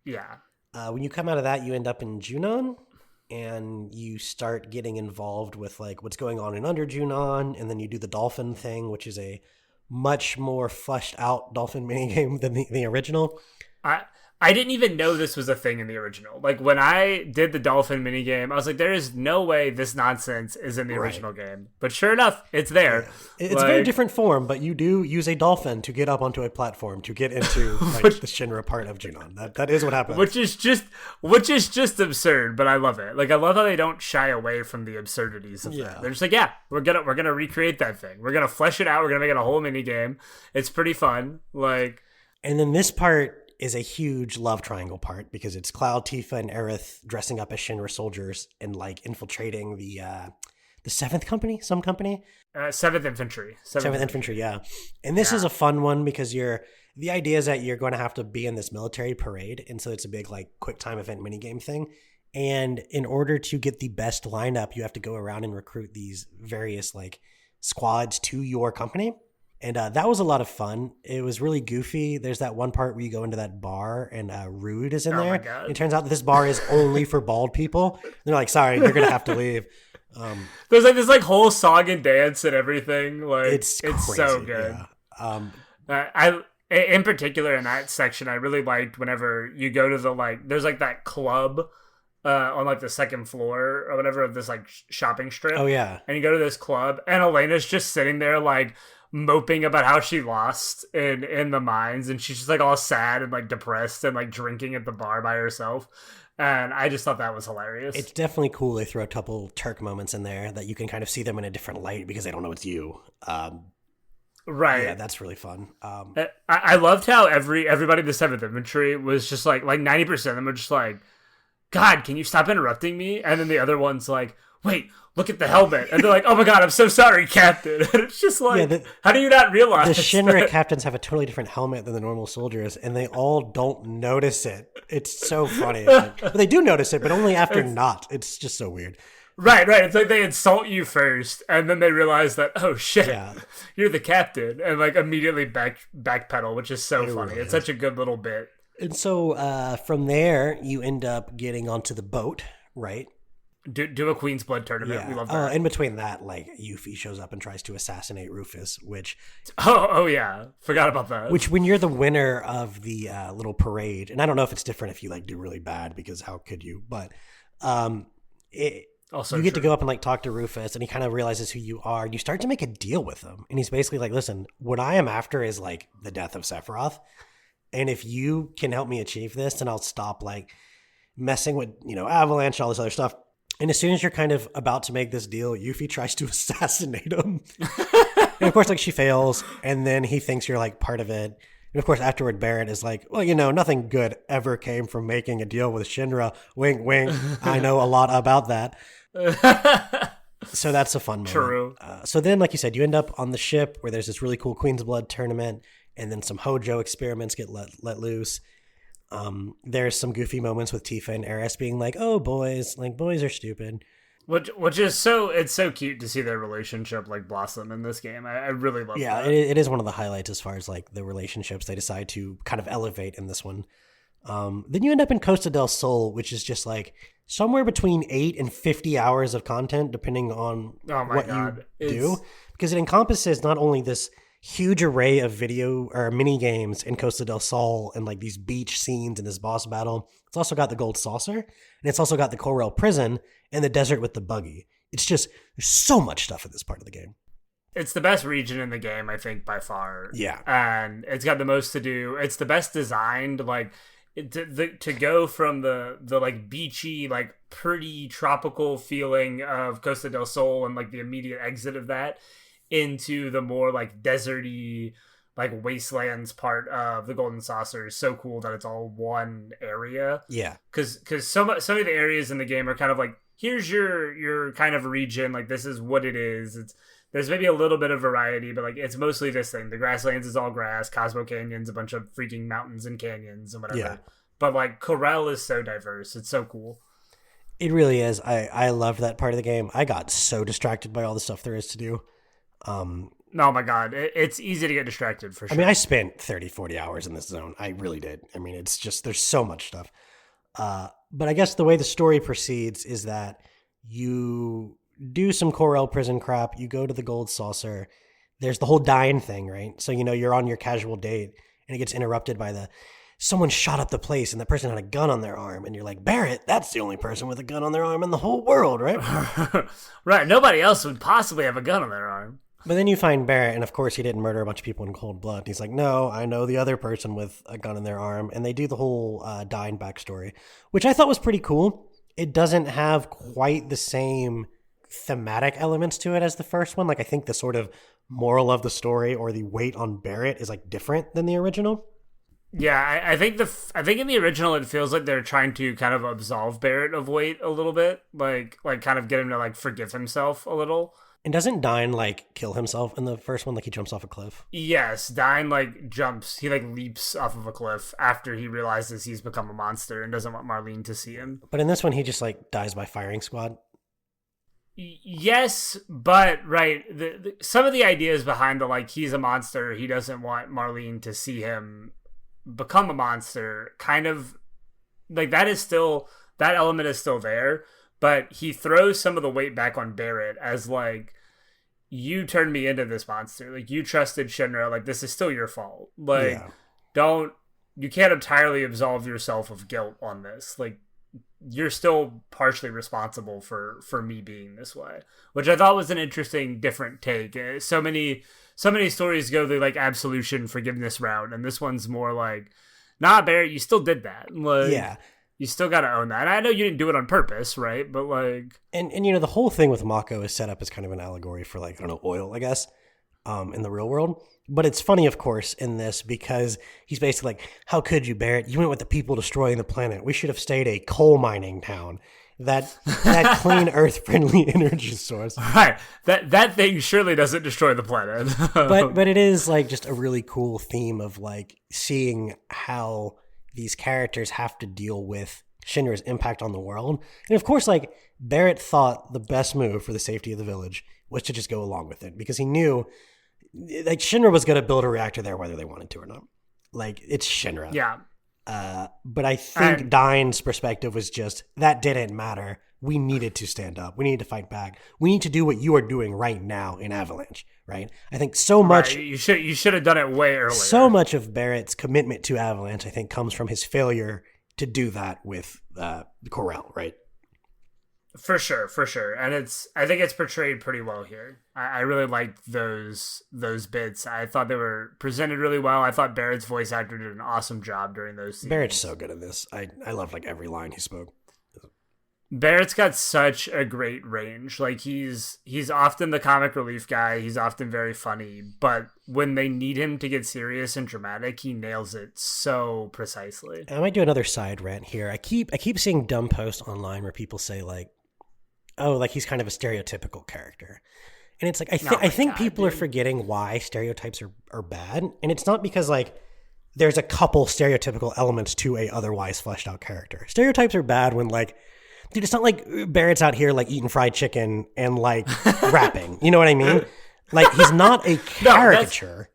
Yeah. When you come out of that, you end up in Junon, and you start getting involved with like what's going on in Under Junon, and then you do the dolphin thing, which is a much more fleshed out dolphin minigame than the original. I didn't even know this was a thing in the original. Like when I did the dolphin minigame, I was like, there is no way this nonsense is in the original game. But sure enough, it's there. Yeah. It's a very different form, but you do use a dolphin to get up onto a platform to get into like the Shinra part of Junon. That is what happens. Which is just absurd, but I love it. Like I love how they don't shy away from the absurdities of that. They're just like, yeah, we're gonna recreate that thing. We're gonna flesh it out. We're gonna make it a whole minigame. It's pretty fun. Like, and then this part is a huge love triangle part because it's Cloud, Tifa, and Aerith dressing up as Shinra soldiers and like infiltrating the 7th company, some company. 7th Infantry. 7th Infantry, yeah. And this is a fun one because the idea is that you're going to have to be in this military parade, and so it's a big like quick time event minigame thing. And in order to get the best lineup, you have to go around and recruit these various like squads to your company. And that was a lot of fun. It was really goofy. There's that one part where you go into that bar and Rude is in there. My God. It turns out that this bar is only for bald people. And they're like, sorry, you're going to have to leave. There's like this like whole song and dance and everything. Like it's crazy, so good. Yeah. In particular in that section, I really liked whenever you go to the like, there's like that club on like the second floor or whatever of this like shopping strip. Oh yeah. And you go to this club and Elena's just sitting there like moping about how she lost in the mines, and she's just like all sad and like depressed and like drinking at the bar by herself. And I just thought that was hilarious. It's definitely cool they throw a couple Turk moments in there that you can kind of see them in a different light because they don't know it's you. Right. Yeah, that's really fun. I loved how everybody in the 7th Infantry was just like 90% of them were just like, God, can you stop interrupting me? And then the other one's like, wait, look at the helmet. And they're like, oh my God, I'm so sorry, Captain. And it's just like, how do you not realize the Shinra captains have a totally different helmet than the normal soldiers, and they all don't notice it. It's so funny. But they do notice it, but only after not. It's just so weird. Right. It's like they insult you first, and then they realize that, oh shit, you're the captain, and like immediately backpedal, which is so funny. Really it's such a good little bit. And so from there, you end up getting onto the boat, right? Do a Queensblood tournament. Yeah. We love that. In between that, like Yuffie shows up and tries to assassinate Rufus, which oh yeah, forgot about that. Which when you're the winner of the little parade, and I don't know if it's different if you like do really bad because how could you? But you get to go up and like talk to Rufus, and he kind of realizes who you are. You start to make a deal with him, and he's basically like, "Listen, what I am after is like the death of Sephiroth, and if you can help me achieve this, then I'll stop like messing with Avalanche, all this other stuff." And as soon as you're kind of about to make this deal, Yuffie tries to assassinate him. And of course, like she fails, and then he thinks you're like part of it. And of course, afterward, Barrett is like, well, nothing good ever came from making a deal with Shinra. Wink, wink. I know a lot about that. So that's a fun moment. True. So then, like you said, you end up on the ship where there's this really cool Queensblood tournament, and then some Hojo experiments get let loose. There's some goofy moments with Tifa and Aerith being like, "Oh, boys are stupid," which is it's so cute to see their relationship like blossom in this game. I really love. Yeah, that. It is one of the highlights as far as like the relationships they decide to kind of elevate in this one. Then you end up in Costa del Sol, which is just like somewhere between 8 and 50 hours of content, depending on what you do, because it encompasses not only this huge array of video or mini games in Costa del Sol and like these beach scenes and this boss battle. It's also got the gold saucer, and it's also got the Corel prison and the desert with the buggy. It's just, there's so much stuff in this part of the game. It's the best region in the game, I think, by far. Yeah. And it's got the most to do. It's the best designed, like, to go from the like beachy, like pretty tropical feeling of Costa del Sol and like the immediate exit of that into the more like deserty, like wastelands part of the Golden Saucer is so cool that it's all one area. Yeah. Because some of the areas in the game are kind of like, here's your kind of region, like this is what it is. There's maybe a little bit of variety, but like it's mostly this thing. The grasslands is all grass, Cosmo Canyon's a bunch of freaking mountains and canyons and whatever. Yeah. But like Corel is so diverse. It's so cool. It really is. I love that part of the game. I got so distracted by all the stuff there is to do. Oh my God. It's easy to get distracted for sure. I mean, I spent 30, 40 hours in this zone. I really did. I mean, it's just, there's so much stuff. But I guess the way the story proceeds is that you do some Corel prison crap. You go to the gold saucer. There's the whole dying thing, right? So, you know, you're on your casual date and it gets interrupted by someone shot up the place and the person had a gun on their arm. And you're like, Barrett, that's the only person with a gun on their arm in the whole world, right? Right. Nobody else would possibly have a gun on their arm. But then you find Barrett, and of course he didn't murder a bunch of people in cold blood. And he's like, no, I know the other person with a gun in their arm. And they do the whole dying backstory, which I thought was pretty cool. It doesn't have quite the same thematic elements to it as the first one. Like, I think the sort of moral of the story or the weight on Barrett is like different than the original. Yeah, I think in the original it feels like they're trying to kind of absolve Barrett of weight a little bit, like kind of get him to like forgive himself a little. And doesn't Dine like kill himself in the first one? Like he jumps off a cliff? Yes, Dine like jumps. He like leaps off of a cliff after he realizes he's become a monster and doesn't want Marlene to see him. But in this one, he just like dies by firing squad. Yes, but right. Some of the ideas behind the like he's a monster, he doesn't want Marlene to see him become a monster. Kind of like that element is still there. But he throws some of the weight back on Barrett as like, you turned me into this monster. Like you trusted Shinra. Like this is still your fault. Like you can't entirely absolve yourself of guilt on this. Like you're still partially responsible for me being this way, which I thought was an interesting, different take. So many stories go the like absolution forgiveness route, and this one's more like, nah, Barrett, you still did that. Like, yeah. You still got to own that. And I know you didn't do it on purpose, right? But like... And you know, the whole thing with Mako is set up as kind of an allegory for like, I don't know, oil, I guess, in the real world. But it's funny, of course, in this because he's basically like, how could you, Barrett? You went with the people destroying the planet. We should have stayed a coal mining town. That clean earth-friendly energy source. Right. That thing surely doesn't destroy the planet. but it is like just a really cool theme of like seeing how... these characters have to deal with Shinra's impact on the world. And of course, like, Barrett thought the best move for the safety of the village was to just go along with it because he knew, like, Shinra was going to build a reactor there whether they wanted to or not. Like, it's Shinra. Yeah. But I think Dine's perspective was just, that didn't matter. We needed to stand up. We needed to fight back. We need to do what you are doing right now in Avalanche, right? I think so much... Right. You should have done it way earlier. So much of Barrett's commitment to Avalanche, I think, comes from his failure to do that with Corel, right? For sure. And I think it's portrayed pretty well here. I really liked those bits. I thought they were presented really well. I thought Barrett's voice actor did an awesome job during those scenes. Barrett's so good in this. I love like every line he spoke. Barrett's got such a great range. Like he's often the comic relief guy. He's often very funny, but when they need him to get serious and dramatic, he nails it so precisely. I might do another side rant here. I keep seeing dumb posts online where people say like, "Oh, like he's kind of a stereotypical character," and it's like I think people are forgetting why stereotypes are bad, and it's not because like there's a couple stereotypical elements to a otherwise fleshed out character. Stereotypes are bad when like. Dude, it's not like Barrett's out here like eating fried chicken and like rapping. You know what I mean? Like he's not a caricature.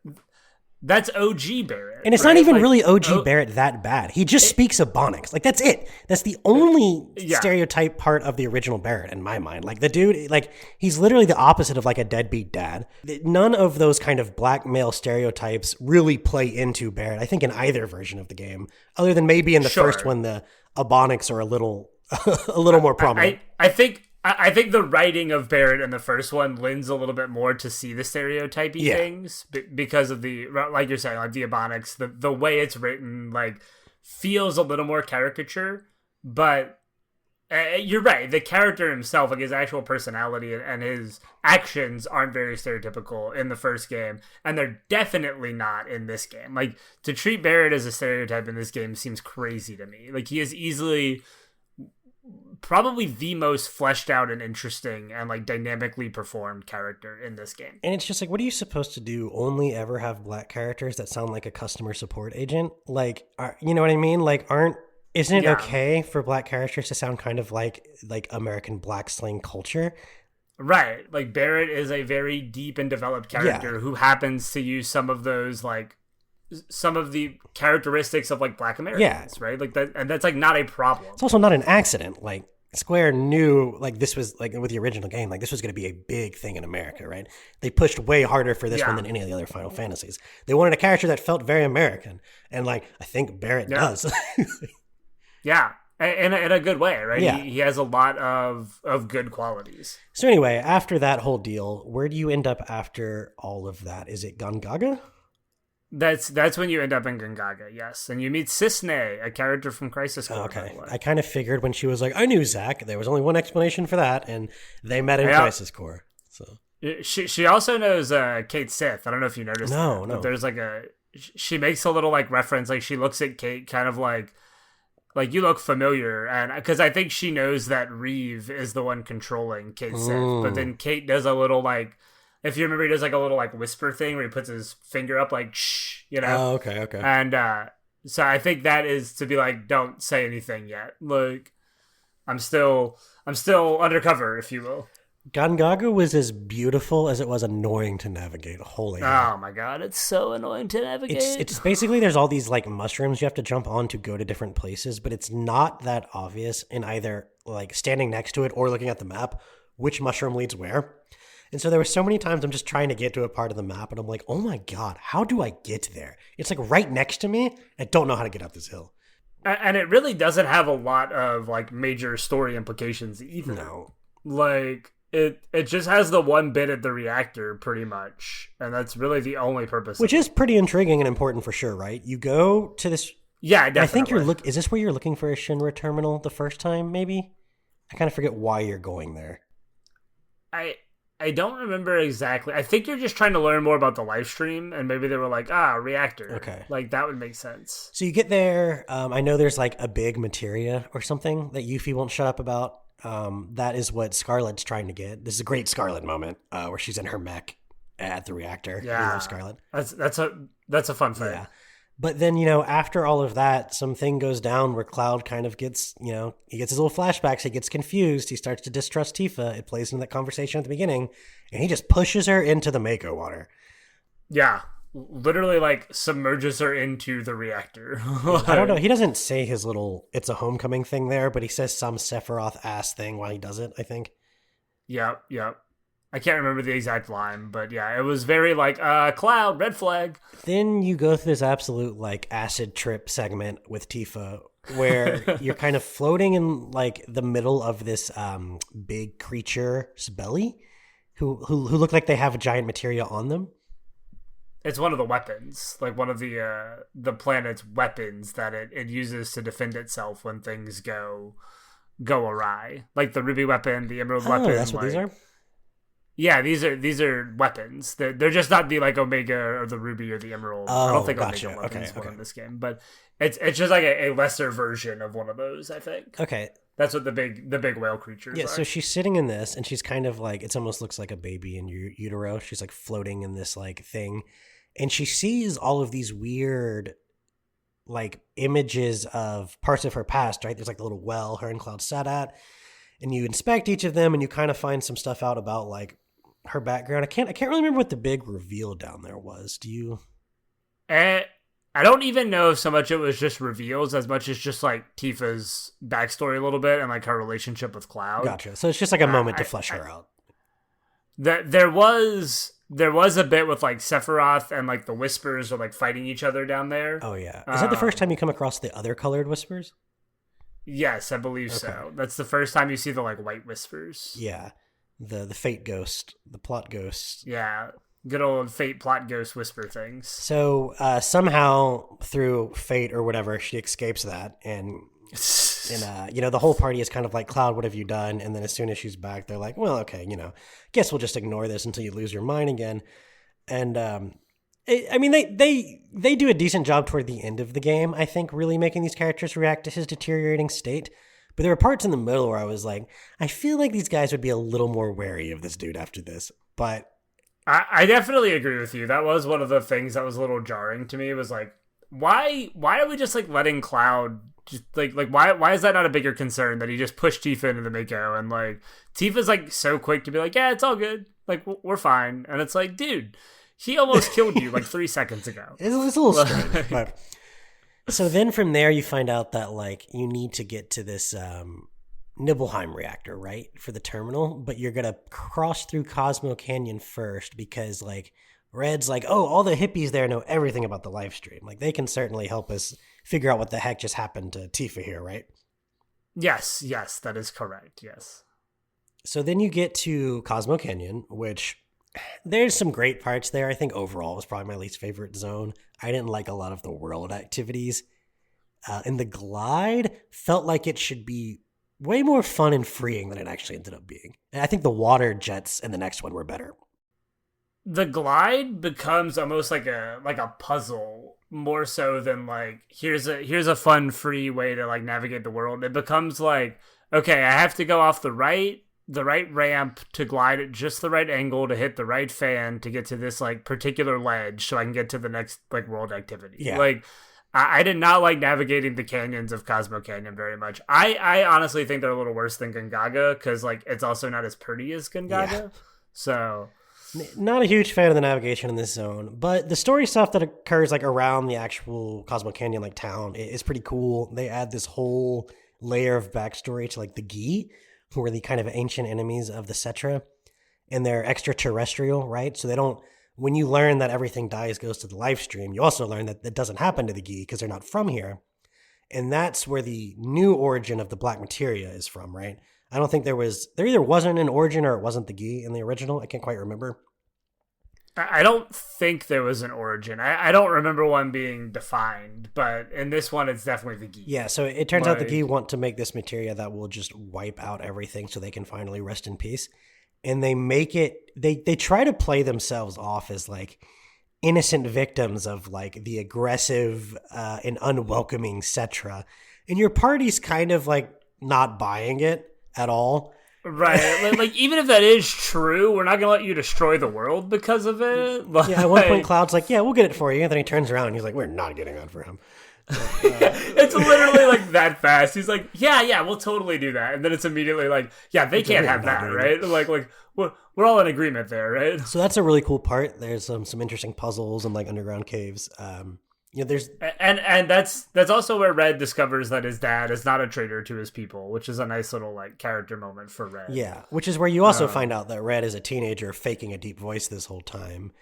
That's OG Barrett. And it's not even really OG Barrett that bad. He just speaks Ebonics. Like, that's it. That's the only stereotype part of the original Barrett in my mind. Like, the dude, like, he's literally the opposite of, like, a deadbeat dad. None of those kind of black male stereotypes really play into Barrett, I think, in either version of the game. Other than maybe in the first one, the Ebonics are a little more prominent. I think the writing of Barrett in the first one lends a little bit more to see the stereotypy things because of the, like you're saying, like the Ebonics, the way it's written, like, feels a little more caricature, but you're right. The character himself, like his actual personality and his actions aren't very stereotypical in the first game, and they're definitely not in this game. Like, to treat Barrett as a stereotype in this game seems crazy to me. Like, he is easily probably the most fleshed out and interesting and like dynamically performed character in this game. And it's just like, what are you supposed to do? Only ever have black characters that sound like a customer support agent? Like, you know what I mean? Like, isn't it okay for black characters to sound kind of like American black slang culture? Right. Like, Barrett is a very deep and developed character who happens to use some of those, like, some of the characteristics of like black Americans, right? Like that, and that's like not a problem. It's also not an accident. Like, Square knew like this was like with the original game, like this was going to be a big thing in America, right? They pushed way harder for this one than any of the other Final Fantasies. They wanted a character that felt very American, and like I think Barrett does. Yeah, in a good way, right? Yeah. He has a lot of good qualities. So anyway, after that whole deal, where do you end up after all of that? Is it Gongaga? That's when you end up in Gongaga, yes. And you meet Cisne, a character from Crisis Core. Okay. I kind of figured when she was like, I knew Zach, there was only one explanation for that, and they met in Crisis Core. So She also knows Kate Sith. I don't know if you noticed that. No. But there's like she makes a little like reference, like she looks at Kate kind of like you look familiar, and because I think she knows that Reeve is the one controlling Kate Sith. But then Kate does a little like, if you remember, he does like a little like whisper thing where he puts his finger up like shh, you know. Oh, okay. And so I think that is to be like, don't say anything yet. Like, I'm still undercover, if you will. Gongaga was as beautiful as it was annoying to navigate. Holy hell. Oh my god, it's so annoying to navigate. It's basically there's all these like mushrooms you have to jump on to go to different places, but it's not that obvious in either like standing next to it or looking at the map which mushroom leads where. And so there were so many times I'm just trying to get to a part of the map, and I'm like, oh my god, how do I get there? It's like right next to me. I don't know how to get up this hill. And it really doesn't have a lot of like major story implications either. No. Like, it just has the one bit at the reactor pretty much, and that's really the only purpose. Which is pretty intriguing and important for sure, right? You go to this. Yeah, definitely. I think is this where you're looking for a Shinra terminal the first time, maybe? I kind of forget why you're going there. I don't remember exactly. I think you're just trying to learn more about the live stream, and maybe they were like, reactor. Okay. Like, that would make sense. So you get there. I know there's like a big materia or something that Yuffie won't shut up about. That is what Scarlet's trying to get. This is a great Scarlet moment where she's in her mech at the reactor. Yeah. We love Scarlet. That's a fun thing. Yeah. But then, after all of that, something goes down where Cloud kind of gets, he gets his little flashbacks. He gets confused. He starts to distrust Tifa. It plays into that conversation at the beginning. And he just pushes her into the Mako water. Yeah. Literally, like, submerges her into the reactor. I don't know. He doesn't say his little, it's a homecoming thing there, but he says some Sephiroth ass thing while he does it, I think. Yep. I can't remember the exact line, but yeah, it was very like, Cloud, red flag. Then you go through this absolute like acid trip segment with Tifa where you're kind of floating in like the middle of this big creature's belly who look like they have a giant materia on them. It's one of the weapons, like one of the planet's weapons that it uses to defend itself when things go awry. Like the ruby weapon, the emerald weapon. That's what these are? Yeah, these are weapons. They're just not the like Omega or the Ruby or the Emerald. I don't think Omega weapons one in this game, but it's just like a lesser version of one of those. I think. Okay, that's what the big whale creatures. Yeah, are. so she's sitting in this, and she's kind of like it almost looks like a baby in your utero. She's like floating in this like thing, and she sees all of these weird like images of parts of her past. Right, there's like the little well her and Cloud sat at, and you inspect each of them, and you kind of find some stuff out about like her background. I can't really remember what the big reveal down there was. Do you? And I don't even know if so much it was just reveals as much as just like Tifa's backstory a little bit and like her relationship with Cloud. Gotcha. So it's just like a moment to flesh her out. There was a bit with like Sephiroth and like the Whispers are like fighting each other down there. Oh yeah. Is that the first time you come across the other colored Whispers? Yes, I believe so. That's the first time you see the like white Whispers. Yeah. The fate ghost, the plot ghost. Yeah. Good old fate plot ghost whisper things. So somehow through fate or whatever, she escapes that, and the whole party is kind of like, Cloud, what have you done? And then as soon as she's back, they're like, well, okay, guess we'll just ignore this until you lose your mind again. And they do a decent job toward the end of the game, I think, really making these characters react to his deteriorating state. But there were parts in the middle where I was like, I feel like these guys would be a little more wary of this dude after this. But I definitely agree with you. That was one of the things that was a little jarring to me. It was like, why are we just like letting Cloud just like why is that not a bigger concern that he just pushed Tifa into the Mako, and like Tifa's like so quick to be like, yeah, it's all good, like we're fine, and it's like, dude, he almost killed you like 3 seconds ago. It's a little strange. But so then from there you find out that like you need to get to this Nibelheim reactor, right, for the terminal, but you're gonna cross through Cosmo Canyon first because like Red's like, oh, all the hippies there know everything about the live stream. Like they can certainly help us figure out what the heck just happened to Tifa here, right? Yes, that is correct. Yes. So then you get to Cosmo Canyon, which there's some great parts there. I think overall it was probably my least favorite zone. I didn't like a lot of the world activities. And the glide felt like it should be way more fun and freeing than it actually ended up being. And I think the water jets in the next one were better. The glide becomes almost like a puzzle more so than like here's a fun free way to like navigate the world. It becomes like, okay, I have to go off the right ramp to glide at just the right angle to hit the right fan to get to this like particular ledge so I can get to the next like world activity. Yeah. Like I did not like navigating the canyons of Cosmo Canyon very much. I honestly think they're a little worse than Gongaga because like it's also not as pretty as Gongaga. Yeah. So not a huge fan of the navigation in this zone, but the story stuff that occurs like around the actual Cosmo Canyon like town is pretty cool. They add this whole layer of backstory to like the Gi, who are the kind of ancient enemies of the Cetra, and they're extraterrestrial, right? So they don't. When you learn that everything dies goes to the live stream, you also learn that that doesn't happen to the Gi because they're not from here, and that's where the new origin of the black materia is from, right? I don't think there either wasn't an origin or it wasn't the Gi in the original. I can't quite remember. I don't think there was an origin. I don't remember one being defined, but in this one, it's definitely the Gi. Yeah, so it turns out the Gi want to make this materia that will just wipe out everything so they can finally rest in peace. And they make it, they try to play themselves off as like innocent victims of like the aggressive and unwelcoming Cetra. And your party's kind of like not buying it at all. Right. Like, even if that is true, we're not going to let you destroy the world because of it. Like, yeah, at one point, Cloud's like, yeah, we'll get it for you. And then he turns around and he's like, we're not getting it for him. It's literally like that fast. He's like, yeah, we'll totally do that. And then it's immediately like, yeah, they can't have that, right? Like we're all in agreement there, right? So that's a really cool part. There's some interesting puzzles and like underground caves. There's and that's also where Red discovers that his dad is not a traitor to his people, which is a nice little like character moment for Red. Yeah, which is where you also find out that Red is a teenager faking a deep voice this whole time,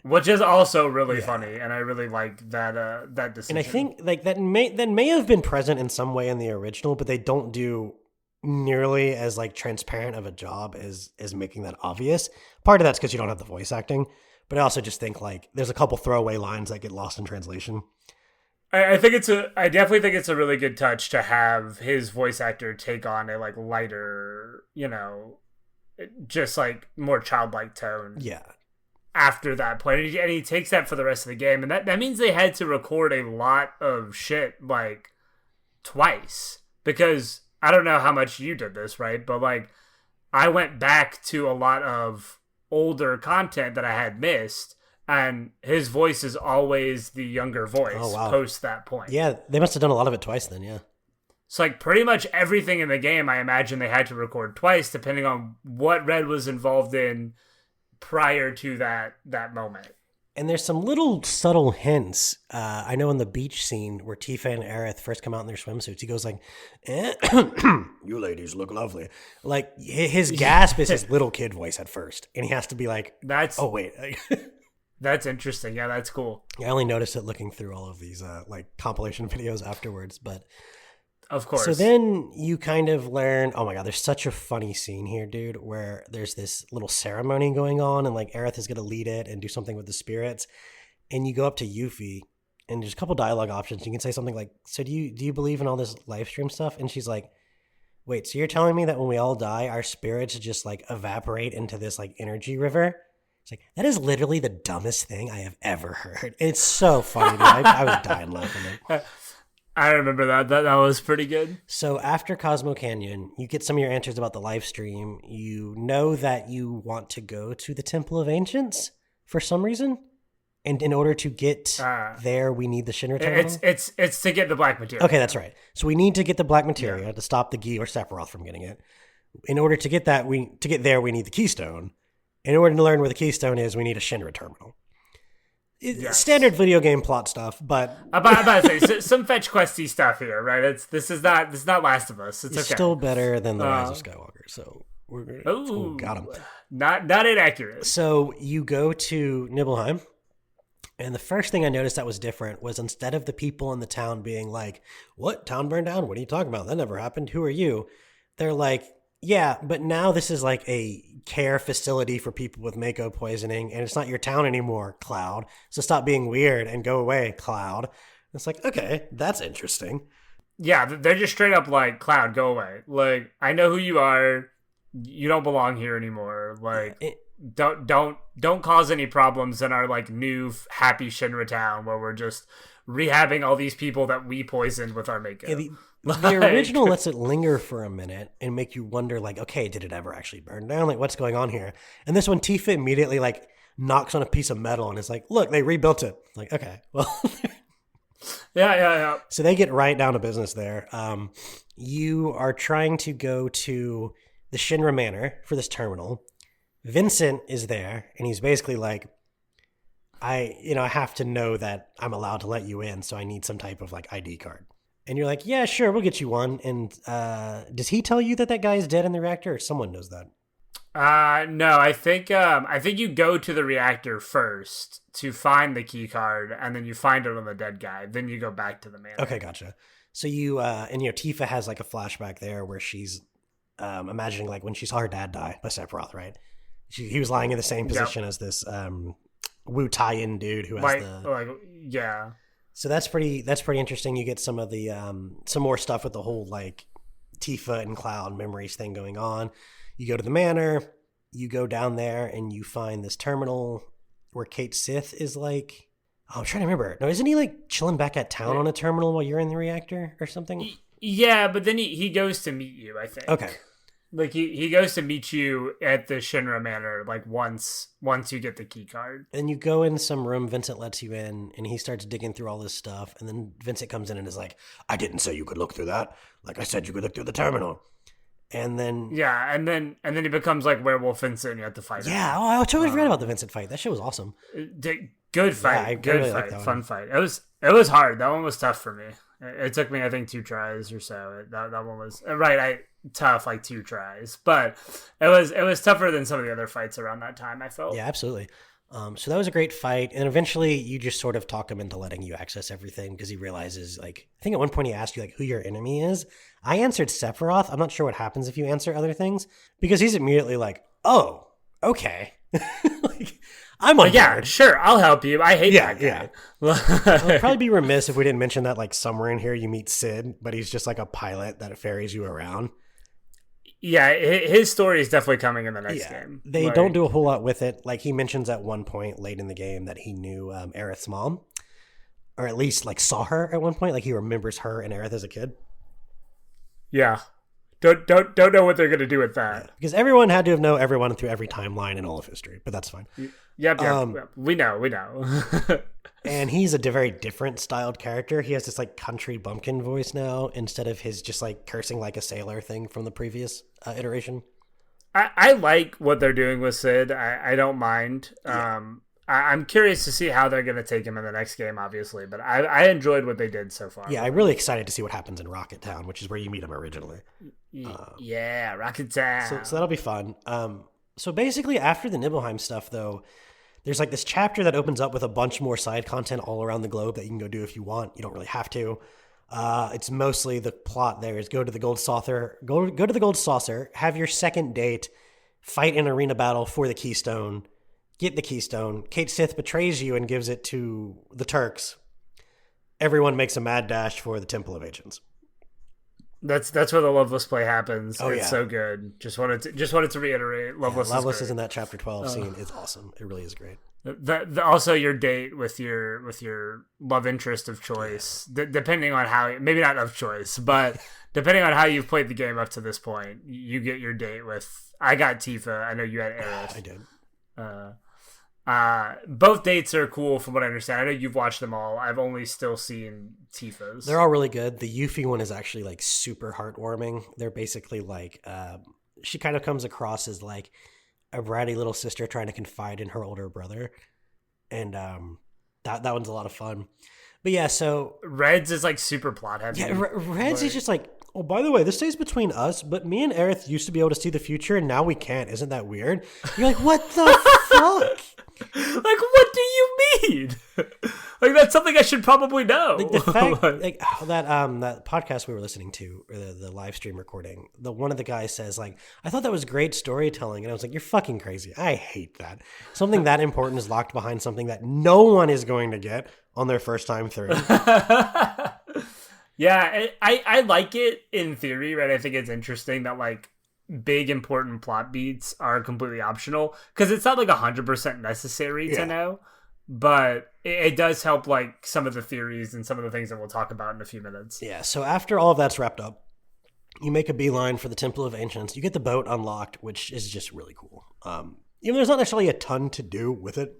which is also really funny, and I really like that decision. And I think like that may have been present in some way in the original, but they don't do nearly as like transparent of a job as making that obvious. Part of that's because you don't have the voice acting. But I also just think like there's a couple throwaway lines that get lost in translation. I definitely think it's a really good touch to have his voice actor take on a like lighter, just like more childlike tone. Yeah. After that point, and he takes that for the rest of the game, and that means they had to record a lot of shit like twice, because I don't know how much you did this, right? But like I went back to a lot of older content that I had missed, and his voice is always the younger voice post that point. Yeah, they must have done a lot of it twice then, yeah. So like pretty much everything in the game, I imagine they had to record twice depending on what Red was involved in prior to that moment. And there's some little subtle hints. I know in the beach scene where Tifa and Aerith first come out in their swimsuits, he goes like, "You ladies look lovely." Like his gasp is his little kid voice at first, and he has to be like, "That's oh wait." That's interesting. Yeah, that's cool. I only noticed it looking through all of these like compilation videos afterwards, but of course. So then you kind of learn, oh my god, there's such a funny scene here, dude, where there's this little ceremony going on and like Aerith is going to lead it and do something with the spirits. And you go up to Yuffie and there's a couple dialogue options. You can say something like, so do you believe in all this live stream stuff? And she's like, wait, so you're telling me that when we all die, our spirits just like evaporate into this like energy river? It's like, that is literally the dumbest thing I have ever heard. It's so funny, dude. I was dying laughing. I remember that. That was pretty good. So after Cosmo Canyon, you get some of your answers about the live stream. You know that you want to go to the Temple of Ancients for some reason. And in order to get there, we need the Shinra terminal. It's to get the black materia. Okay, that's right. So we need to get the black materia to stop the Gi or Sephiroth from getting it. In order to get that, we need the Keystone. In order to learn where the Keystone is, we need a Shinra terminal. Yes. Standard video game plot stuff, but I'm about to say some fetch questy stuff here, right? This is not Last of Us. It's okay. Still better than the Rise of Skywalker. So we're gonna got him. Not inaccurate. So you go to Nibelheim, and the first thing I noticed that was different was instead of the people in the town being like, "What, town burned down? What are you talking about? That never happened. Who are you?" They're like, "Yeah, but now this is like a care facility for people with Mako poisoning, and it's not your town anymore, Cloud. So stop being weird and go away, Cloud." It's like, okay, that's interesting. Yeah, they're just straight up like, Cloud, go away. Like, I know who you are. You don't belong here anymore. Like, don't cause any problems in our like new happy Shinra town where we're just rehabbing all these people that we poisoned with our Mako. Yeah, the original lets it linger for a minute and make you wonder, like, okay, did it ever actually burn down? Like, what's going on here? And this one, Tifa immediately, like, knocks on a piece of metal and is like, look, they rebuilt it. Like, okay, well. Yeah. So they get right down to business there. You are trying to go to the Shinra Manor for this terminal. Vincent is there, and he's basically like, I have to know that I'm allowed to let you in, so I need some type of, like, ID card. And you're like, yeah, sure, we'll get you one. And does he tell you that guy is dead in the reactor, or someone knows that? No, I think you go to the reactor first to find the key card, and then you find it on the dead guy. Then you go back to the manor. Okay, gotcha. So you Tifa has like a flashback there where she's imagining like when she saw her dad die by Sephiroth, right? He was lying in the same position as this Wu Tai-in dude who has yeah. So that's pretty interesting. You get some of the some more stuff with the whole like Tifa and Cloud memories thing going on. You go to the manor, you go down there and you find this terminal where Kate Sith is like, I'm trying to remember. No, isn't he like chilling back at town on a terminal while you're in the reactor or something? Yeah, but then he goes to meet you, I think. Okay. Like he goes to meet you at the Shinra Manor, like once you get the key card. And you go in some room, Vincent lets you in, and he starts digging through all this stuff. And then Vincent comes in and is like, I didn't say you could look through that. Like I said, you could look through the terminal. And then and then he becomes like Werewolf Vincent, and you have to fight him. Yeah, I totally forgot about the Vincent fight. That shit was awesome. Good fight, yeah, really liked that fun one. fight. It was hard. That one was tough for me. It took me, I think, 2 tries or so. That one was tough, like 2 tries, but it was tougher than some of the other fights around that time, I felt. Yeah, absolutely. So that was a great fight, and eventually you just sort of talk him into letting you access everything because he realizes, like, I think at one point he asked you like who your enemy is. I answered Sephiroth. I'm not sure what happens if you answer other things because he's immediately like, oh, okay. Like, I'm on yeah, board. sure, I'll help you. I hate that guy. I'll probably be remiss if we didn't mention that like somewhere in here you meet Sid, but he's just like a pilot that ferries you around. Yeah, his story is definitely coming in the next game. They don't do a whole lot with it. Like he mentions at one point late in the game that he knew Aerith's mom, or at least like saw her at one point. Like he remembers her and Aerith as a kid. Yeah, don't know what they're gonna do with that. Yeah, because everyone had to have known everyone through every timeline in all of history, but that's fine. Yep, we know. And he's a very different styled character. He has this like country bumpkin voice now instead of his just like cursing like a sailor thing from the previous iteration. I like what they're doing with Sid. I don't mind. I'm curious to see how they're going to take him in the next game, obviously. But I enjoyed what they did so far. Yeah, I'm really excited to see what happens in Rocket Town, which is where you meet him originally. Yeah, Rocket Town. So that'll be fun. So basically, after the Nibelheim stuff, though, there's like this chapter that opens up with a bunch more side content all around the globe that you can go do if you want. You don't really have to. It's mostly the plot there is go to the Gold Saucer, go to the Gold Saucer, have your second date, fight an arena battle for the Keystone, get the Keystone. Kate Sith betrays you and gives it to the Turks. Everyone makes a mad dash for the Temple of Ancients. That's where the Loveless play happens. Oh, it's so good. Just wanted to reiterate. Loveless is in that chapter 12 scene. It's awesome. It really is great. Also your date with your love interest of choice, depending on how, maybe not of choice, but depending on how you've played the game up to this point, you get your date with. I got Tifa. I know you had Aerith. I did. Both dates are cool from what I understand. I know you've watched them all. I've only still seen Tifa's. They're all really good. The Yuffie one is actually like super heartwarming. They're basically like she kind of comes across as like a bratty little sister trying to confide in her older brother, and that one's a lot of fun. But yeah, so Reds is like super plot heavy. Yeah, Reds is just like, oh, by the way, this stays between us, but me and Aerith used to be able to see the future, and now we can't. Isn't that weird? You're like, what the fuck? Like, what do you mean? Like, that's something I should probably know. Like the fact, like that podcast we were listening to, or the live stream recording, one of the guys says, like, I thought that was great storytelling, and I was like, you're fucking crazy. I hate that. Something that important is locked behind something that no one is going to get on their first time through. Yeah, I like it in theory, right? I think it's interesting that like big important plot beats are completely optional because it's not like 100% necessary to know, but it does help like some of the theories and some of the things that we'll talk about in a few minutes. Yeah, so after all of that's wrapped up, you make a beeline for the Temple of Ancients. You get the boat unlocked, which is just really cool. Even though there's not necessarily a ton to do with it,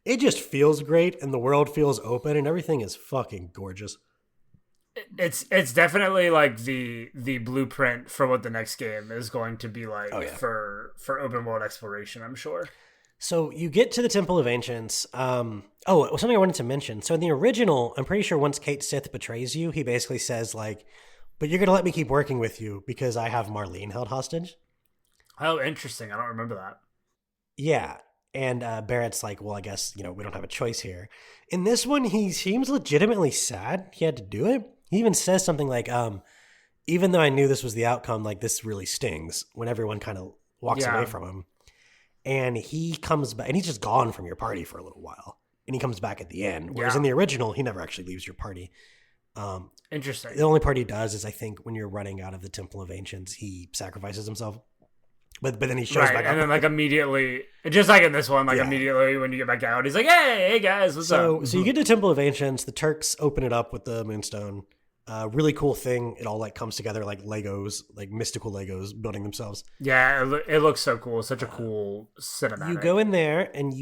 it just feels great and the world feels open and everything is fucking gorgeous. It's definitely like the blueprint for what the next game is going to be like for open world exploration, I'm sure. So you get to the Temple of Ancients. Something I wanted to mention. So in the original, I'm pretty sure once Kate Sith betrays you, he basically says like, but you're going to let me keep working with you because I have Marlene held hostage. Oh, interesting. I don't remember that. Yeah. And Barrett's like, well, I guess, we don't have a choice here. In this one, he seems legitimately sad he had to do it. He even says something like, even though I knew this was the outcome, like this really stings when everyone kind of walks away from him. And he comes back and he's just gone from your party for a little while. And he comes back at the end. Whereas in the original, he never actually leaves your party. Interesting. The only part he does is I think when you're running out of the Temple of Ancients, he sacrifices himself. But then he shows back up. And then like immediately, just like in this one, like immediately when you get back out, he's like, hey guys, what's up? So you get to Temple of Ancients. The Turks open it up with the Moonstone. Really cool thing. It all like comes together like Legos, like mystical Legos building themselves. Yeah, it looks so cool. It's such a cool cinematic. You go in there and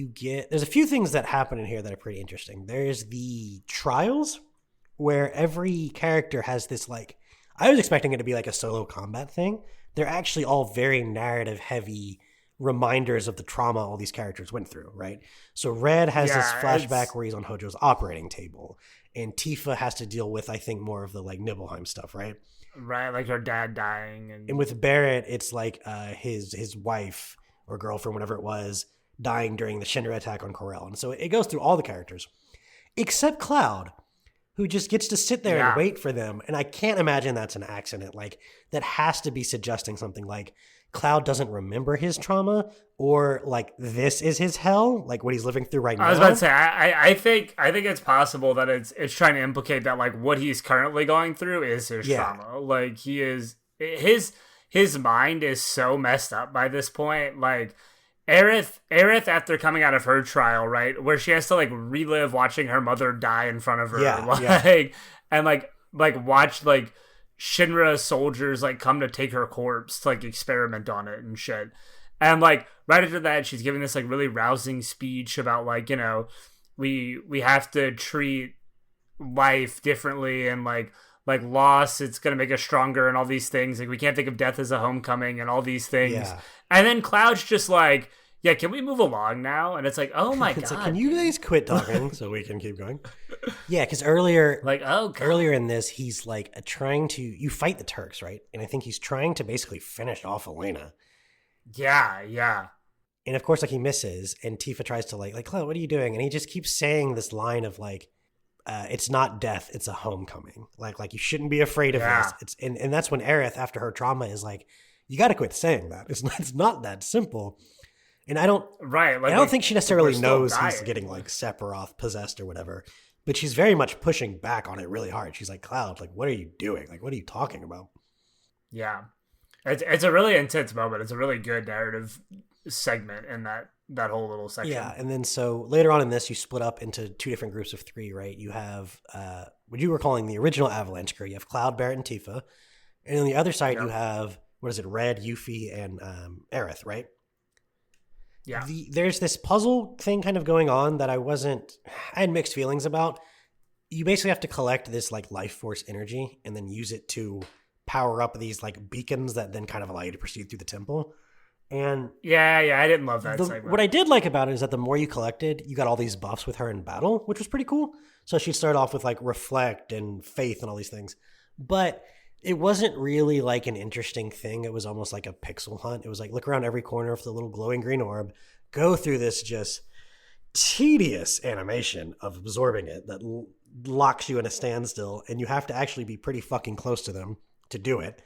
there's a few things that happen in here that are pretty interesting. There's the trials where every character has this like, I was expecting it to be like a solo combat thing. They're actually all very narrative heavy reminders of the trauma all these characters went through, right? So Red has this flashback where he's on Hojo's operating table, and Tifa has to deal with, I think, more of the like Nibelheim stuff, right? Right, like her dad dying. And with Barrett, it's like his wife or girlfriend, whatever it was, dying during the Shinra attack on Corel. And so it goes through all the characters, except Cloud, who just gets to sit there and wait for them. And I can't imagine that's an accident. Like, that has to be suggesting something like Cloud doesn't remember his trauma, or like this is his hell, like what he's living through right now. I was about to say, I think it's possible that it's trying to implicate that like what he's currently going through is his trauma. Like his mind is so messed up by this point. Like Aerith after coming out of her trial, right, where she has to like relive watching her mother die in front of her, and like watch like Shinra soldiers like come to take her corpse to like experiment on it and shit. And like right after that, she's giving this like really rousing speech about like, we have to treat life differently, and like loss, it's gonna make us stronger, and all these things. Like we can't think of death as a homecoming and all these things. And then Cloud's just like, yeah, can we move along now? And it's like, oh my It's God. like, can you guys quit talking so we can keep going? Yeah, because earlier, Like, oh God. earlier in this, he's like trying to, you fight the Turks, right? And I think he's trying to basically finish off Elena. Yeah. And of course, like he misses, and Tifa tries to like, Cloud, what are you doing? And he just keeps saying this line of like, it's not death, it's a homecoming. Like you shouldn't be afraid of this. It's and that's when Aerith, after her trauma, is like, you got to quit saying that. It's not that simple. And I don't think she necessarily knows he's getting like Sephiroth possessed or whatever, but she's very much pushing back on it really hard. She's like, Cloud, like, what are you doing? Like, what are you talking about? Yeah, it's a really intense moment. It's a really good narrative segment in that whole little section. Yeah, and then so later on in this, you split up into two different groups of three, right? You have what you were calling the original Avalanche crew. You have Cloud, Barret, and Tifa, and on the other side, you have what is it, Red, Yuffie, and Aerith, right? Yeah. There's this puzzle thing kind of going on that I had mixed feelings about. You basically have to collect this like life force energy and then use it to power up these like beacons that then kind of allow you to proceed through the temple. And yeah, I didn't love that segment. What I did like about it is that the more you collected, you got all these buffs with her in battle, which was pretty cool. So she'd start off with like reflect and faith and all these things. But it wasn't really like an interesting thing. It was almost like a pixel hunt. It was like look around every corner of the little glowing green orb, go through this just tedious animation of absorbing it that locks you in a standstill, and you have to actually be pretty fucking close to them to do it.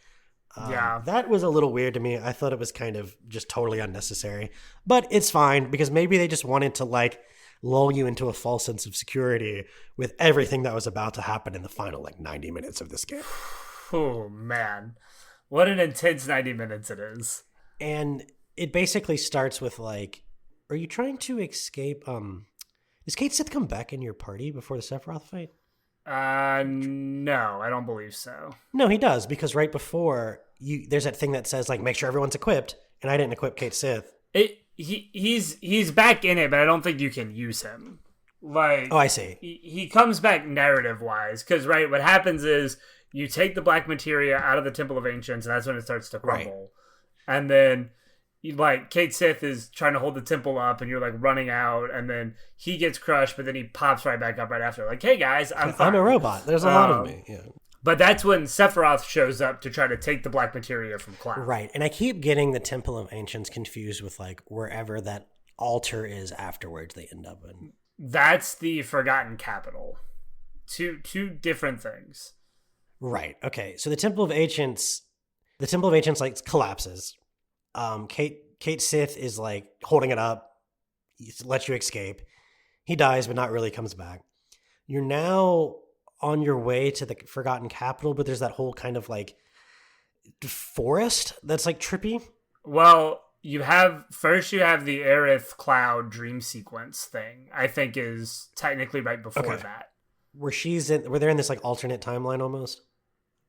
That was a little weird to me. I thought it was kind of just totally unnecessary, but it's fine because maybe they just wanted to like lull you into a false sense of security with everything that was about to happen in the final like 90 minutes of this game. Oh man, what an intense 90 minutes it is. And it basically starts with like, are you trying to escape? Does Cait Sith come back in your party before the Sephiroth fight? No, I don't believe so. No, he does, because right before there's that thing that says like, make sure everyone's equipped, and I didn't equip Cait Sith. He's back in it, but I don't think you can use him. Like, oh, I see. He comes back narrative wise, because right, what happens is you take the black materia out of the Temple of Ancients, and that's when it starts to crumble, and then. Like Cait Sith is trying to hold the temple up, and you're like running out, and then he gets crushed, but then he pops right back up right after. Like, hey guys, I'm a robot. There's a lot of me. Yeah. But that's when Sephiroth shows up to try to take the black materia from Cloud. Right, and I keep getting the Temple of Ancients confused with like wherever that altar is afterwards. They end up in. That's the Forgotten Capital. Two different things. Right. Okay. So the Temple of Ancients like collapses. Cait Sith is like holding it up, lets you escape. He dies, but not really comes back. You're now on your way to the Forgotten Capital, but there's that whole kind of like forest that's like trippy. Well, you have the Aerith Cloud dream sequence thing, I think is technically right before that. Where they're in this like alternate timeline almost.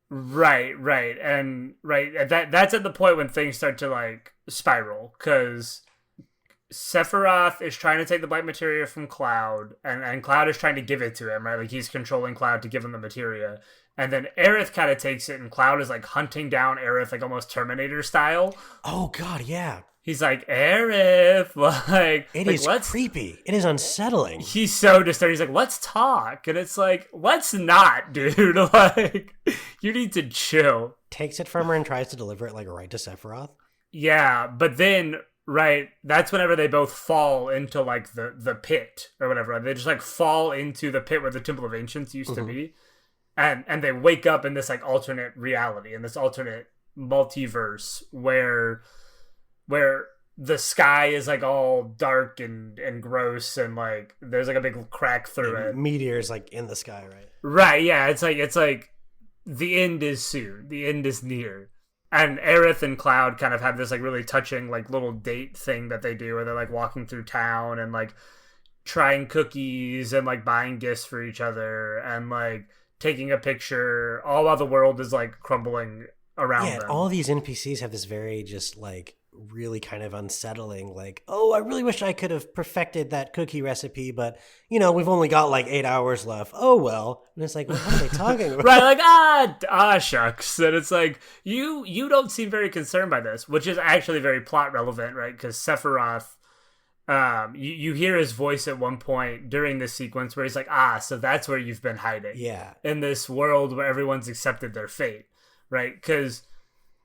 Right, and that's at the point when things start to like spiral, because Sephiroth is trying to take the black materia from Cloud, and Cloud is trying to give it to him, right? Like he's controlling Cloud to give him the materia, and then Aerith kind of takes it, and Cloud is like hunting down Aerith, like almost Terminator style. Oh God, yeah. He's like, Aerith, like... It is creepy. It is unsettling. He's so disturbed. He's like, let's talk. And it's like, let's not, dude. Like, you need to chill. Takes it from her and tries to deliver it, like, right to Sephiroth. Yeah, but then, right, that's whenever they both fall into, like, the pit or whatever. They just, like, fall into the pit where the Temple of Ancients used to be. And they wake up in this, like, alternate reality, in this alternate multiverse where the sky is like all dark and gross, and like there's like a big crack through it. Meteors like in the sky, right? Right, yeah. It's like the end is soon. The end is near. And Aerith and Cloud kind of have this like really touching like little date thing that they do where they're like walking through town and like trying cookies and like buying gifts for each other and like taking a picture, all while the world is like crumbling around them. All these NPCs have this very just like really kind of unsettling, like, oh, I really wish I could have perfected that cookie recipe, but you know, we've only got like 8 hours left. Oh well. And it's like, what are they talking about? Right, like shucks. And it's like, you don't seem very concerned by this, which is actually very plot relevant, right? Because Sephiroth You hear his voice at one point during this sequence where he's like, so that's where you've been hiding. Yeah. In this world where everyone's accepted their fate, right? Because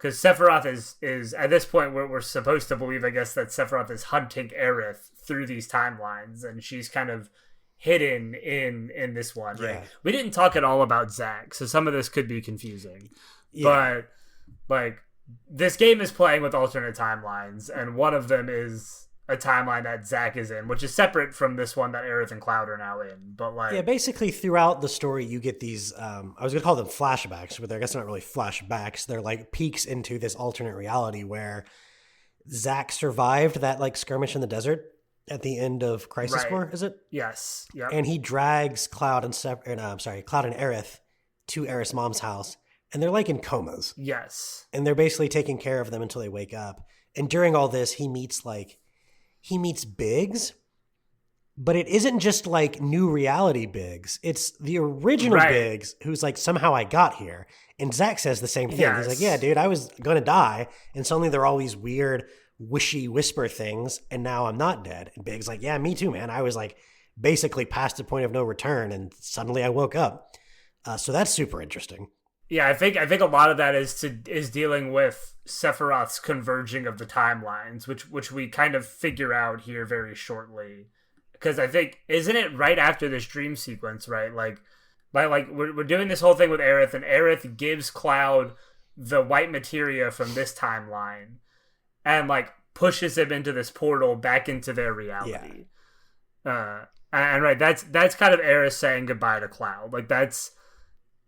Sephiroth is at this point where we're supposed to believe, I guess, that Sephiroth is hunting Aerith through these timelines, and she's kind of hidden in this one, right? Yeah. We didn't talk at all about Zack, so some of this could be confusing. Yeah. But like, this game is playing with alternate timelines, and one of them is a timeline that Zack is in, which is separate from this one that Aerith and Cloud are now in. But like, yeah, basically throughout the story, you get these. I was gonna call them flashbacks, but I guess they're not really flashbacks. They're like peeks into this alternate reality where Zack survived that like skirmish in the desert at the end of Crisis Core. Is it? Yes. Yeah. And he drags Cloud and Cloud and Aerith to Aerith's mom's house, and they're like in comas. Yes. And they're basically taking care of them until they wake up. And during all this, he meets Biggs, but it isn't just like new reality Biggs. It's the original Biggs who's like, somehow I got here. And Zack says the same thing. Yes. He's like, yeah, dude, I was going to die. And suddenly there are all these weird wishy whisper things. And now I'm not dead. And Biggs like, yeah, me too, man. I was like basically past the point of no return. And suddenly I woke up. So that's super interesting. Yeah, I think a lot of that is dealing with Sephiroth's converging of the timelines, which we kind of figure out here very shortly. Because I think, isn't it right after this dream sequence, right? Like we're doing this whole thing with Aerith, and Aerith gives Cloud the white materia from this timeline, and like pushes him into this portal back into their reality. Yeah. And right, that's kind of Aerith saying goodbye to Cloud. Like that's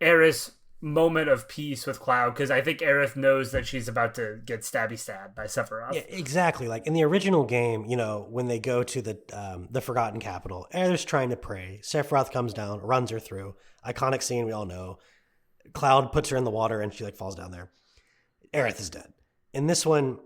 Aerith's moment of peace with Cloud, because I think Aerith knows that she's about to get stabbed by Sephiroth. Yeah, exactly. Like in the original game, you know, when they go to the Forgotten Capital, Aerith's trying to pray. Sephiroth comes down, runs her through. Iconic scene, we all know. Cloud puts her in the water and she like falls down there. Aerith is dead. In this one,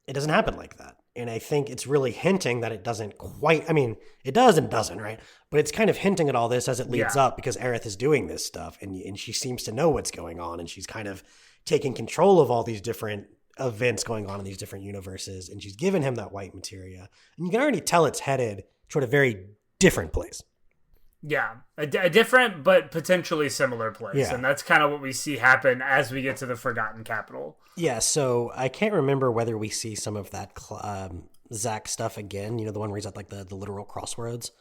it doesn't happen like that. And I think it's really hinting that it doesn't quite, I mean, it does and doesn't, right? But it's kind of hinting at all this as it leads up, because Aerith is doing this stuff and she seems to know what's going on, and she's kind of taking control of all these different events going on in these different universes, and she's given him that white materia. And you can already tell it's headed toward a very different place. Yeah, a different but potentially similar place. Yeah. And that's kind of what we see happen as we get to the Forgotten Capital. Yeah, so I can't remember whether we see some of that Zack stuff again, you know, the one where he's at like the literal crossroads.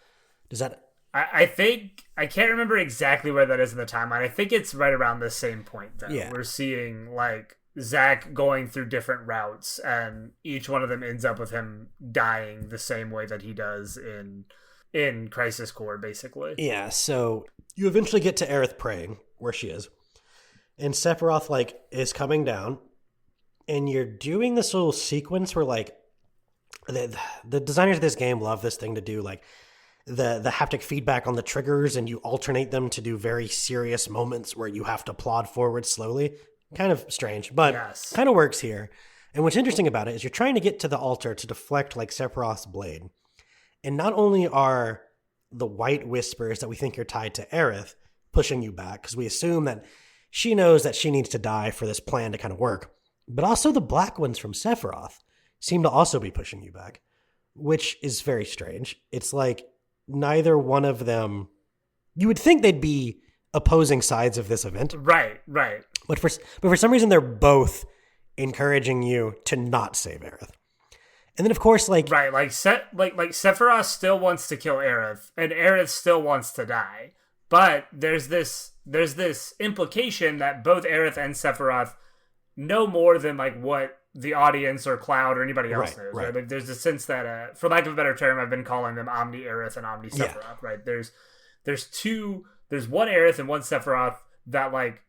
Does that... I think... I can't remember exactly where that is in the timeline. I think it's right around the same point, though. Yeah. We're seeing, like, Zack going through different routes, and each one of them ends up with him dying the same way that he does in Crisis Core, basically. Yeah, so you eventually get to Aerith praying, where she is. And Sephiroth, like, is coming down, and you're doing this little sequence where, like, the designers of this game love this thing to do, like, the haptic feedback on the triggers, and you alternate them to do very serious moments where you have to plod forward slowly. Kind of strange, but kind of works here. And what's interesting about it is you're trying to get to the altar to deflect, like, Sephiroth's blade. And not only are the white whispers that we think are tied to Aerith pushing you back, because we assume that she knows that she needs to die for this plan to kind of work, but also the black ones from Sephiroth seem to also be pushing you back, which is very strange. It's like neither one of them, you would think they'd be opposing sides of this event. Right. But for some reason, they're both encouraging you to not save Aerith. And then, of course, like... Right, like Sephiroth still wants to kill Aerith, and Aerith still wants to die. But there's this implication that both Aerith and Sephiroth know more than, like, what the audience or Cloud or anybody else knows. Right? Like, there's a sense that, for lack of a better term, I've been calling them Omni Aerith and Omni Sephiroth, right? There's one Aerith and one Sephiroth that, like,